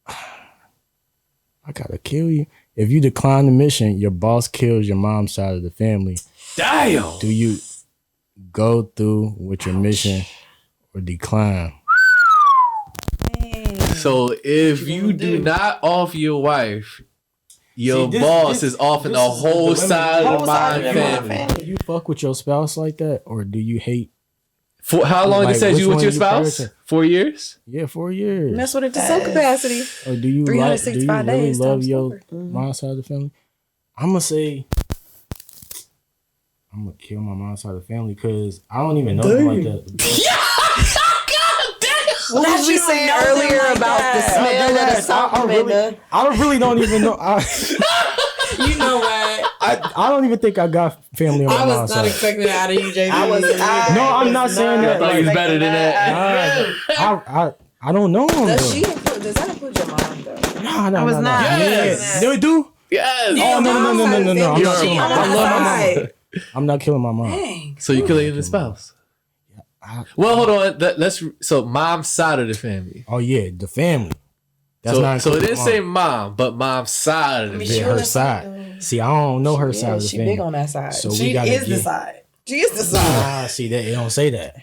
[SPEAKER 6] I gotta kill you. If you decline the mission, your boss kills your mom's side of the family.
[SPEAKER 1] Damn.
[SPEAKER 6] Do you go through with your mission or decline?
[SPEAKER 1] So if you do not off your wife, your boss is offing the whole side of my family.
[SPEAKER 6] Do you fuck with your spouse like that, or do you hate?
[SPEAKER 1] For how long it says you with your spouse? 4 years?
[SPEAKER 6] Yeah, 4 years.
[SPEAKER 3] Mess with it to some capacity.
[SPEAKER 6] Or do you
[SPEAKER 3] 365
[SPEAKER 6] really
[SPEAKER 3] days
[SPEAKER 6] love
[SPEAKER 3] times
[SPEAKER 6] your
[SPEAKER 3] four.
[SPEAKER 6] mom's side of the family? I'm gonna say I'm gonna kill my mom's side of the family because I don't even know them like that.
[SPEAKER 3] What did we say earlier about the smell of the salt?
[SPEAKER 6] I really don't even know.
[SPEAKER 4] You know what?
[SPEAKER 6] I don't even think I got family on my
[SPEAKER 4] I
[SPEAKER 6] mom's
[SPEAKER 4] was not
[SPEAKER 6] side.
[SPEAKER 4] expecting that out of you, JB.
[SPEAKER 6] No, I'm not saying that.
[SPEAKER 1] I thought he was better than that.
[SPEAKER 6] I don't know him.
[SPEAKER 3] Does that include your mom though?
[SPEAKER 6] No.
[SPEAKER 4] I was not.
[SPEAKER 1] Yes.
[SPEAKER 6] Do it do?
[SPEAKER 1] Yes.
[SPEAKER 6] Oh no. I'm not killing my mom. I love my mom.
[SPEAKER 3] mom.
[SPEAKER 6] I'm not killing my mom.
[SPEAKER 3] Dang.
[SPEAKER 1] So you killing the spouse? Well, hold on. So mom's side of the family.
[SPEAKER 6] Oh yeah, the family. That's
[SPEAKER 1] So it didn't
[SPEAKER 6] mom.
[SPEAKER 1] say mom, but mom's side of the family.
[SPEAKER 6] Yeah, her side. See, I don't know her side of the
[SPEAKER 3] She
[SPEAKER 6] family.
[SPEAKER 3] big on that side.
[SPEAKER 6] So
[SPEAKER 4] She
[SPEAKER 6] we gotta
[SPEAKER 4] is the
[SPEAKER 6] get.
[SPEAKER 4] side.
[SPEAKER 3] She is the side.
[SPEAKER 6] See that it don't say that.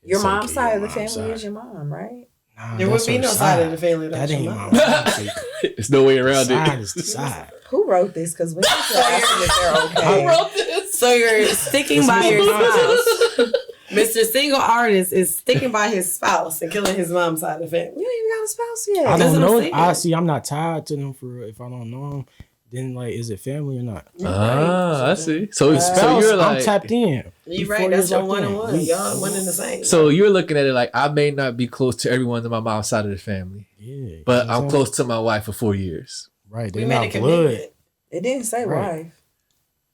[SPEAKER 3] Your
[SPEAKER 6] It's
[SPEAKER 3] mom's
[SPEAKER 6] okay,
[SPEAKER 3] side of
[SPEAKER 6] your
[SPEAKER 3] the
[SPEAKER 6] mom's
[SPEAKER 3] family
[SPEAKER 6] side.
[SPEAKER 3] is your mom, right?
[SPEAKER 6] Nah,
[SPEAKER 4] There would
[SPEAKER 6] that's
[SPEAKER 4] be
[SPEAKER 6] her
[SPEAKER 4] no side of the family
[SPEAKER 6] That
[SPEAKER 4] without
[SPEAKER 6] ain't
[SPEAKER 4] your
[SPEAKER 6] my
[SPEAKER 4] mom.
[SPEAKER 6] mom. See,
[SPEAKER 1] There's no way around
[SPEAKER 6] side
[SPEAKER 1] it.
[SPEAKER 6] is the side.
[SPEAKER 3] Who wrote this? Because when people ask if they're okay.
[SPEAKER 1] wrote this?
[SPEAKER 4] So you're sticking by your spouse. Mr. Single Artist is sticking by his spouse and killing his mom's side of the family.
[SPEAKER 3] You ain't even got a spouse yet.
[SPEAKER 6] I
[SPEAKER 4] That's
[SPEAKER 6] don't
[SPEAKER 4] what I'm
[SPEAKER 6] know.
[SPEAKER 4] saying.
[SPEAKER 6] I see. I'm not tied to them for if I don't know them. Then like, is it family or not?
[SPEAKER 1] I see. So
[SPEAKER 6] Spouse,
[SPEAKER 1] you're like,
[SPEAKER 6] I'm tapped in.
[SPEAKER 4] You're
[SPEAKER 6] 4
[SPEAKER 4] right. That's
[SPEAKER 6] years
[SPEAKER 4] your
[SPEAKER 6] locked
[SPEAKER 4] one
[SPEAKER 6] in.
[SPEAKER 4] on one. Y'all one in the same.
[SPEAKER 1] so you're looking at it like I may not be close to everyone in my mom's side of the family,
[SPEAKER 6] Yeah,
[SPEAKER 1] but
[SPEAKER 6] you know
[SPEAKER 1] I'm
[SPEAKER 6] what
[SPEAKER 1] close to my wife for 4 years.
[SPEAKER 6] Right,
[SPEAKER 4] we
[SPEAKER 6] they're
[SPEAKER 4] made a
[SPEAKER 6] not
[SPEAKER 4] commitment.
[SPEAKER 6] blood.
[SPEAKER 3] It didn't say
[SPEAKER 6] Right.
[SPEAKER 3] wife.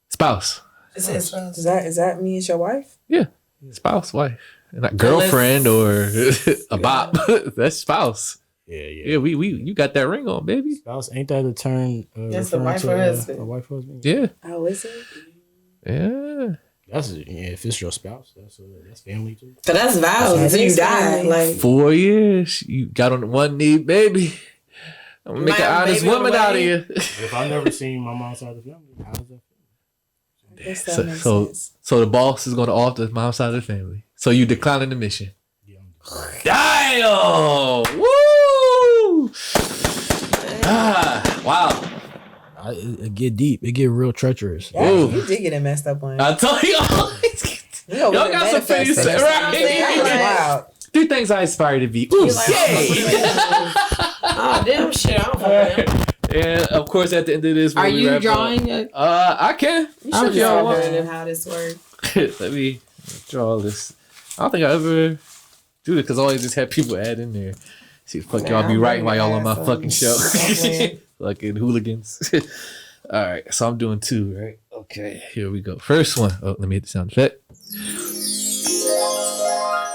[SPEAKER 1] Spouse.
[SPEAKER 4] It's his spouse.
[SPEAKER 3] Is that me and your wife?
[SPEAKER 1] Yeah. Spouse, wife. And not girlfriend or a bop. That's spouse.
[SPEAKER 6] Yeah.
[SPEAKER 1] Yeah, we you got that ring on, baby.
[SPEAKER 6] Spouse, ain't that a term?
[SPEAKER 4] That's the
[SPEAKER 6] referring
[SPEAKER 4] wife
[SPEAKER 6] to,
[SPEAKER 4] or husband.
[SPEAKER 6] A wife or husband.
[SPEAKER 1] Yeah.
[SPEAKER 3] Oh, is it?
[SPEAKER 1] Yeah.
[SPEAKER 6] That's if it's your spouse, that's family too.
[SPEAKER 4] But that's vows until you die. Like
[SPEAKER 1] 4 years. You got on one knee, baby. I'm gonna make
[SPEAKER 4] Might
[SPEAKER 1] an
[SPEAKER 4] have a
[SPEAKER 1] honest
[SPEAKER 4] baby on the
[SPEAKER 1] woman out of
[SPEAKER 4] way.
[SPEAKER 1] you.
[SPEAKER 6] If I've never seen my mom's side of the family, how does that feel?
[SPEAKER 3] I guess that makes sense.
[SPEAKER 1] So the boss is gonna off the mom's side of the family. So you declining the mission.
[SPEAKER 6] Yeah,
[SPEAKER 1] Damn! Woo! Wow.
[SPEAKER 6] It get deep. It get real treacherous.
[SPEAKER 3] Yeah,
[SPEAKER 1] Ooh.
[SPEAKER 3] you did get it messed up on.
[SPEAKER 1] I told y'all. Y'all got some face, right?
[SPEAKER 3] Wow.
[SPEAKER 1] 3 things I aspire to be. Ooh, yay!
[SPEAKER 4] oh damn shit! I don't fucking know.
[SPEAKER 1] And of course, at the end of this,
[SPEAKER 4] Are
[SPEAKER 1] when we
[SPEAKER 4] you
[SPEAKER 1] wrap
[SPEAKER 4] drawing?
[SPEAKER 1] up, I can.
[SPEAKER 4] I'm
[SPEAKER 1] If y'all want.
[SPEAKER 4] wondering how this works.
[SPEAKER 1] Let me draw this. I don't think I ever do this because I always just have people add in there. See the fuck y'all be writing while y'all on my fucking show. Fucking hooligans. All right, so I'm doing 2, right? Okay, here we go. First one. Oh, let me hit the sound effect.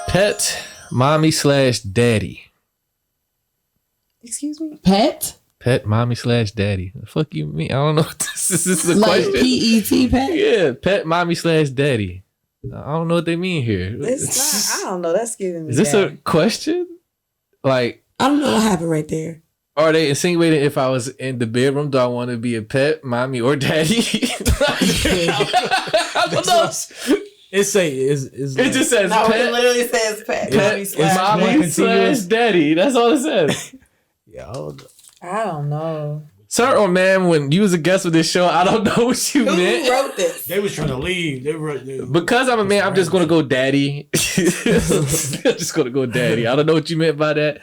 [SPEAKER 1] Pet, mommy / daddy.
[SPEAKER 3] Excuse me?
[SPEAKER 4] Pet?
[SPEAKER 1] Pet, mommy / daddy. The fuck you mean? I don't know what this is. This is a
[SPEAKER 4] Like
[SPEAKER 1] question.
[SPEAKER 4] PET pet?
[SPEAKER 1] Yeah, pet, mommy / daddy. I don't know what they mean here.
[SPEAKER 3] It's not. I don't know. That's giving me.
[SPEAKER 1] Is this a question? Like,
[SPEAKER 4] I don't know what happened right there.
[SPEAKER 1] are they insinuating if I was in the bedroom, do I want to be a pet, mommy, or daddy? I don't know.
[SPEAKER 6] It say is
[SPEAKER 1] It just says
[SPEAKER 4] No, it
[SPEAKER 1] pet,
[SPEAKER 4] literally says pet.
[SPEAKER 1] pet,
[SPEAKER 4] Mommy
[SPEAKER 1] mommy
[SPEAKER 6] continuous?
[SPEAKER 1] / daddy. That's all it says.
[SPEAKER 6] yeah.
[SPEAKER 3] I don't know.
[SPEAKER 1] Sir or ma'am, when you was a guest with this show, I don't know what you
[SPEAKER 4] Who
[SPEAKER 1] meant.
[SPEAKER 4] wrote this?
[SPEAKER 6] They was trying to leave.
[SPEAKER 1] Because I'm a man, I'm just gonna go daddy. I'm just gonna go daddy. I don't know what you meant by that.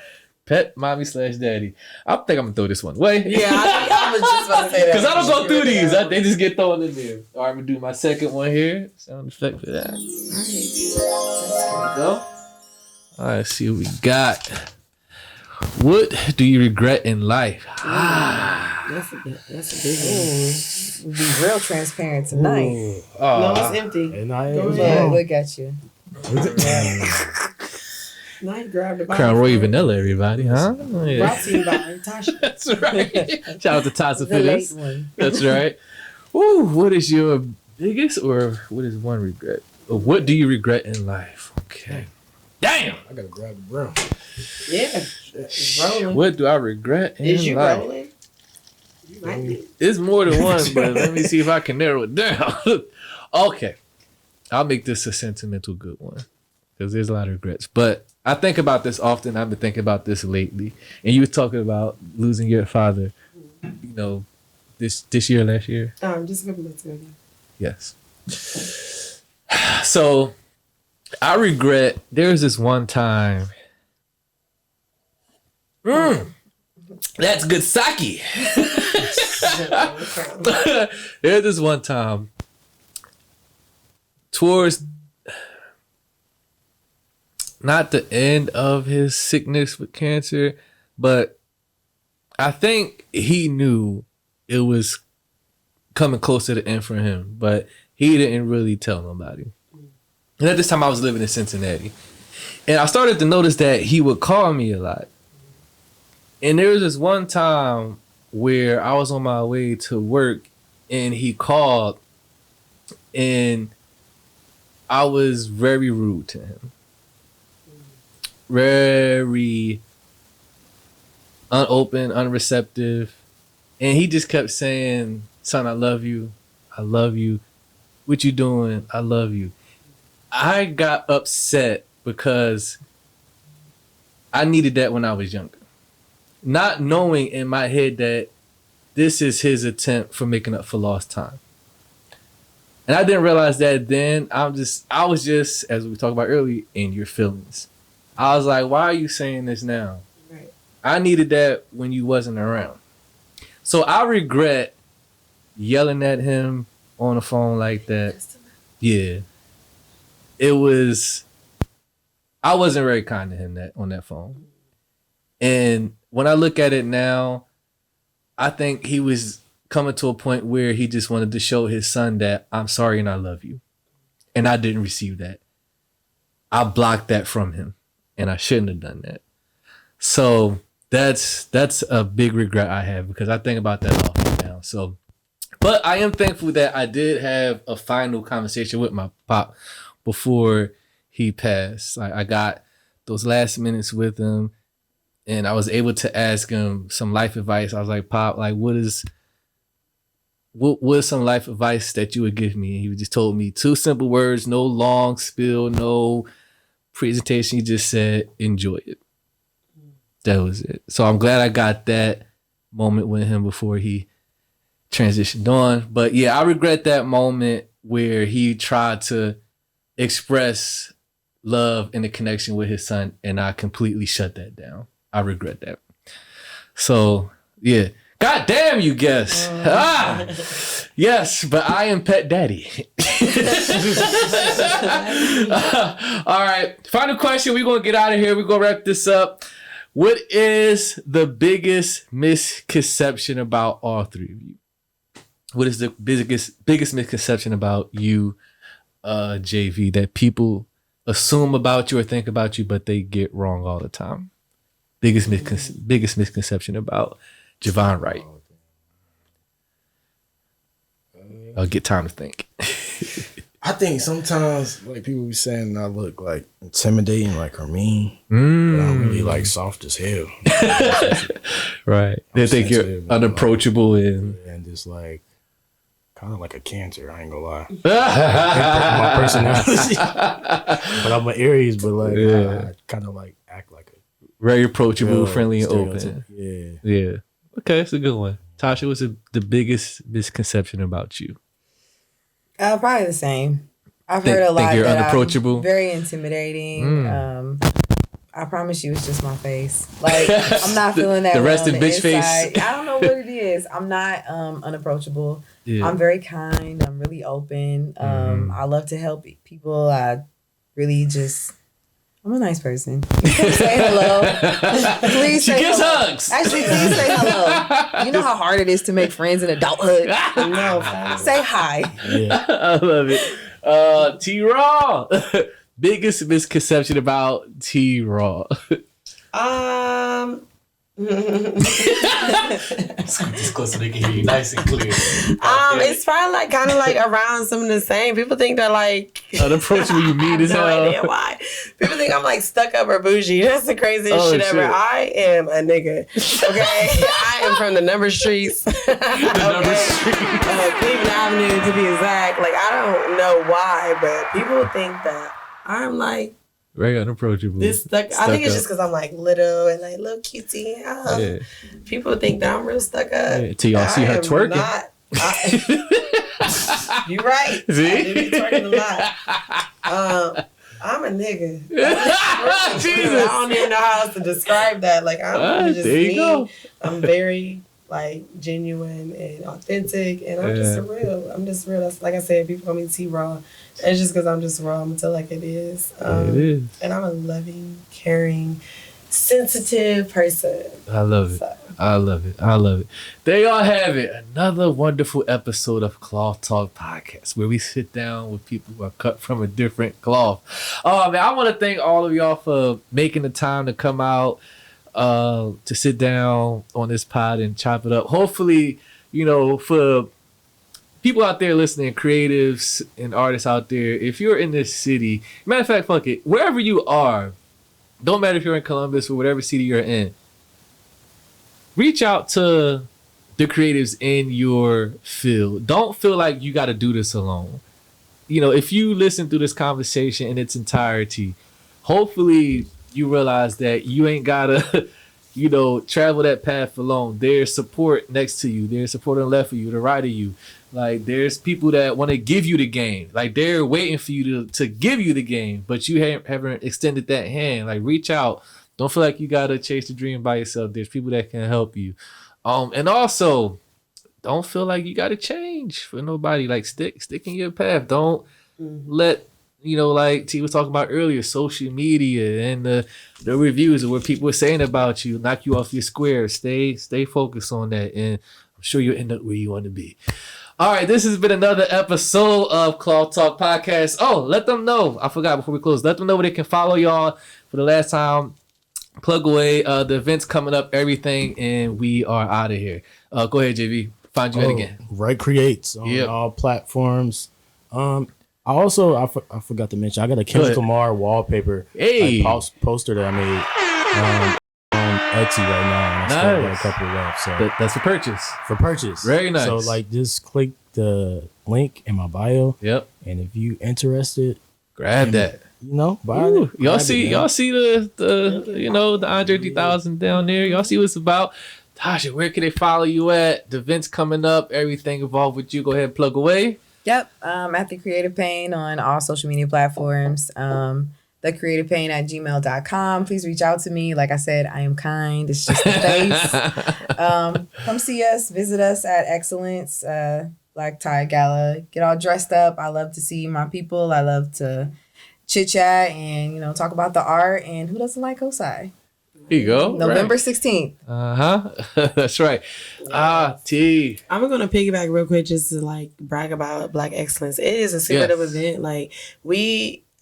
[SPEAKER 1] Pet, mommy / daddy. I think I'm gonna throw this one away.
[SPEAKER 4] Yeah, I was just about to say that.
[SPEAKER 1] Because I don't go through these. They just get thrown in there. All right, I'm gonna do my second one here. Sound effect for that. There we go. All right, see what we got. What do you regret in life?
[SPEAKER 4] That's a big one.
[SPEAKER 3] We'll be real transparent tonight.
[SPEAKER 4] No, it's empty.
[SPEAKER 6] And
[SPEAKER 3] Look at you.
[SPEAKER 4] Now you grabbed the
[SPEAKER 1] Crown Royal Vanilla, everybody, huh? Yeah.
[SPEAKER 4] Brought to you by Tasha.
[SPEAKER 1] That's right. Shout out to Tasha for
[SPEAKER 3] The
[SPEAKER 1] this.
[SPEAKER 3] late one.
[SPEAKER 1] That's right. Woo, what is your biggest or what is one regret? Or what do you regret in life? Okay. Damn.
[SPEAKER 6] I gotta grab the broom.
[SPEAKER 4] Yeah. It's rolling.
[SPEAKER 1] What do I regret in
[SPEAKER 4] Is you
[SPEAKER 1] life?
[SPEAKER 4] rolling? You might be.
[SPEAKER 1] It's more than one, but let me see if I can narrow it down. Okay. I'll make this a sentimental good one because there's a lot of regrets. But I think about this often. I've been thinking about this lately. And you were talking about losing your father, you know, this year, last year.
[SPEAKER 4] Just a couple minutes ago.
[SPEAKER 1] Yes. So I regret there's this one time. That's good sake. There's this one time towards not the end of his sickness with cancer, but I think he knew it was coming close to the end for him, but he didn't really tell nobody. And at this time I was living in Cincinnati. And I started to notice that he would call me a lot. And there was this one time where I was on my way to work and he called and I was very rude to him. Very unopen, unreceptive. And he just kept saying, son, I love you. I love you. What you doing? I love you. I got upset because I needed that when I was younger. Not knowing in my head that this is his attempt for making up for lost time. And I didn't realize that then. I was just, as we talked about earlier, in your feelings. I was like, why are you saying this now?
[SPEAKER 4] Right.
[SPEAKER 1] I needed that when you wasn't around. So I regret yelling at him on the phone like that. Yeah. I wasn't very kind to him on that phone. And when I look at it now, I think he was coming to a point where he just wanted to show his son that I'm sorry and I love you. And I didn't receive that. I blocked that from him. And I shouldn't have done that. So that's a big regret I have because I think about that often now. So, but I am thankful that I did have a final conversation with my pop before he passed. I got those last minutes with him and I was able to ask him some life advice. I was like, Pop, like what is some life advice that you would give me? And he just told me 2 simple words, no long spiel, no presentation. He just said, enjoy it. That was it. So I'm glad I got that moment with him before he transitioned on. But yeah, I regret that moment where he tried to express love and a connection with his son and I completely shut that down. I regret that. So yeah. God damn you guess. Yes, but I am pet daddy. All right. Final question. We're going to get out of here. We're going to wrap this up. What is the biggest misconception about all 3 of you? What is the biggest misconception about you, JV, that people assume about you or think about you, but they get wrong all the time? Biggest misconception about Javxn Wright. I'll get time to think.
[SPEAKER 6] I think sometimes like people be saying I look like intimidating, like or mean, but I'm really like soft as hell.
[SPEAKER 1] Right. They think you're unapproachable
[SPEAKER 6] and just like kind of like a Cancer. I ain't gonna lie. My personality, but I'm an Aries, but like I kind of like act like a
[SPEAKER 1] very approachable, friendly, and open.
[SPEAKER 6] Yeah.
[SPEAKER 1] Okay, that's a good one. Tasha, what's the biggest misconception about you?
[SPEAKER 3] Probably the same. I've heard a lot
[SPEAKER 1] think you're
[SPEAKER 3] that
[SPEAKER 1] unapproachable?
[SPEAKER 3] I'm very intimidating. I promise you, it's just my face. Like I'm not feeling that.
[SPEAKER 1] The
[SPEAKER 3] way
[SPEAKER 1] resting
[SPEAKER 3] on the
[SPEAKER 1] bitch
[SPEAKER 3] inside.
[SPEAKER 1] face.
[SPEAKER 3] I don't know what it is. I'm not unapproachable.
[SPEAKER 1] Yeah.
[SPEAKER 3] I'm very kind. I'm really open. I love to help people. I really just. I'm a nice person. Please say hello. Please
[SPEAKER 1] she
[SPEAKER 3] say
[SPEAKER 1] gives
[SPEAKER 3] hello.
[SPEAKER 1] hugs.
[SPEAKER 3] Actually, please say hello. You know how hard it is to make friends in adulthood.
[SPEAKER 4] No,
[SPEAKER 3] say hi.
[SPEAKER 6] Yeah.
[SPEAKER 1] I love it. T-Raw. Biggest misconception about T-Raw.
[SPEAKER 6] Just close so they can hear you nice and clear.
[SPEAKER 4] It's probably like kind of like around some of the same. People think they're like
[SPEAKER 1] Unapproachable, you mean as
[SPEAKER 4] no
[SPEAKER 1] hell.
[SPEAKER 4] idea why. People think I'm like stuck up or bougie. That's the craziest shit ever. I am a nigga. Okay, I am from the number streets. Cleveland Avenue to be exact. Like I don't know why, but people think that I'm like.
[SPEAKER 1] Very unapproachable.
[SPEAKER 4] I think it's just because I'm like little and like little cutie. Yeah. People think that I'm real stuck up.
[SPEAKER 1] Yeah, till y'all see her twerking.
[SPEAKER 4] You're right.
[SPEAKER 1] See?
[SPEAKER 4] I do be twerking a lot. I'm a nigga. I don't even know how else to describe that. Like I'm just
[SPEAKER 1] there you
[SPEAKER 4] me.
[SPEAKER 1] go.
[SPEAKER 4] I'm very like genuine and authentic, and I'm just real. I'm just real. That's like I said. People call me T-Raw. It's just because I'm just raw. I'm gonna tell like it is.
[SPEAKER 1] It is.
[SPEAKER 4] And I'm a loving, caring, sensitive person.
[SPEAKER 1] I love it.
[SPEAKER 4] So.
[SPEAKER 1] I love it. I love it. There y'all have it. Another wonderful episode of Cloth Talk Podcast, where we sit down with people who are cut from a different cloth. Oh man, I want to thank all of y'all for making the time to come out to sit down on this pod and chop it up. Hopefully, for people out there listening, creatives and artists out there, if you're in this city, matter of fact, fuck it, wherever you are, don't matter if you're in Columbus or whatever city you're in, reach out to the creatives in your field. Don't feel like you got to do this alone. If you listen through this conversation in its entirety, hopefully you realize that you ain't got to, travel that path alone. There's support next to you. There's support on the left of you, the right of you. Like, there's people that want to give you the game. Like, they're waiting for you to give you the game, but you haven't extended that hand. Like, reach out. Don't feel like you got to chase the dream by yourself. There's people that can help you. And also, don't feel like you got to change for nobody. Like, stick in your path. Don't let, like T was talking about earlier, social media and the reviews of what people are saying about you, knock you off your square. Stay focused on that, and I'm sure you'll end up where you want to be. All right, this has been another episode of Cloth Talk Podcast. Oh, let them know. I forgot before we close. Let them know where they can follow y'all for the last time. Plug away. The event's coming up, everything, and we are out of here. Go ahead, JV. Find you again.
[SPEAKER 6] Wright Creates on all platforms. I forgot to mention, I got a Kendrick Lamar wallpaper poster that I made on Etsy right now. And I still got a couple left. So
[SPEAKER 1] that's for purchase.
[SPEAKER 6] For purchase.
[SPEAKER 1] Very nice.
[SPEAKER 6] So just click the link in my bio.
[SPEAKER 1] Yep.
[SPEAKER 6] And if you interested,
[SPEAKER 1] grab that.
[SPEAKER 6] Buy it.
[SPEAKER 1] Y'all see the Andre 3000 down there. Y'all see what it's about. Tasha, where can they follow you at? The event's coming up. Everything involved with you. Go ahead and plug away.
[SPEAKER 3] Yep. At The Creative Pain on all social media platforms. thecreativepain@gmail.com. Please reach out to me. Like I said, I am kind. It's just the face. Come see us. Visit us at Excellence Black Tie Gala. Get all dressed up. I love to see my people. I love to chit chat and talk about the art. And who doesn't like Osai?
[SPEAKER 1] Here you go.
[SPEAKER 3] November 16th.
[SPEAKER 1] That's right. T.
[SPEAKER 4] I'm going to piggyback real quick just to brag about Black Excellence. It is a secretive event.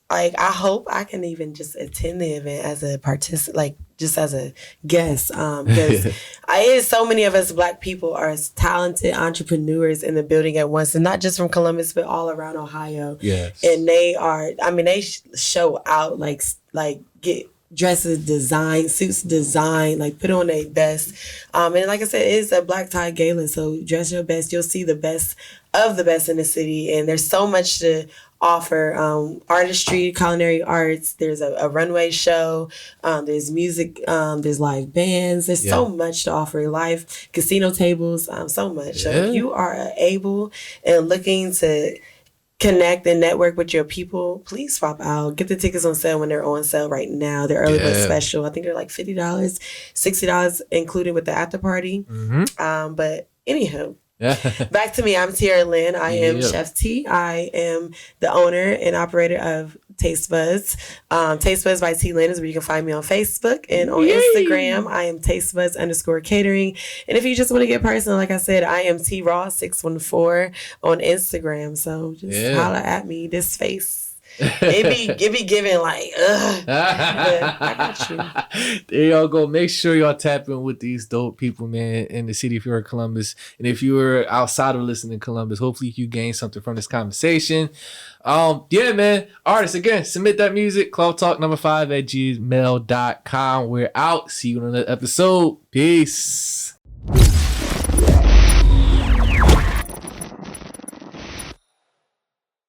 [SPEAKER 4] I hope I can even just attend the event as a participant, just as a guest. Because so many of us Black people are talented entrepreneurs in the building at once, and not just from Columbus, but all around Ohio.
[SPEAKER 1] Yes.
[SPEAKER 4] And they are, they show out, get dresses designed, suits designed, put on their best. And like I said, it's a Black tie gala, so dress your best. You'll see the best of the best in the city, and there's so much to offer. Artistry, culinary arts, there's a runway show, there's music, there's live bands, there's so much to offer, live casino tables, so much. So if you are able and looking to connect and network with your people, please swap out. Get the tickets on sale when they're on sale right now. They're early bird special. I think they're $50, $60 included with the after party. But anywho, back to me. I'm Tiara Lynn. I am Chef T. I am the owner and operator of Taste Buds. Taste Buds by T Lynn is where you can find me on Facebook, and on Instagram I am tastebuds_catering. And if you just want to get personal, like I said, I am traw614 on Instagram. So just holler at me. This face. It be giving like, ugh. I got you.
[SPEAKER 1] There y'all go. Make sure y'all tap in with these dope people, man, in the city if you're in Columbus. And if you're outside of listening to Columbus, hopefully you gain something from this conversation. Yeah, man. Artists, again, submit that music. clubtalk5@gmail.com. We're out. See you on another episode. Peace.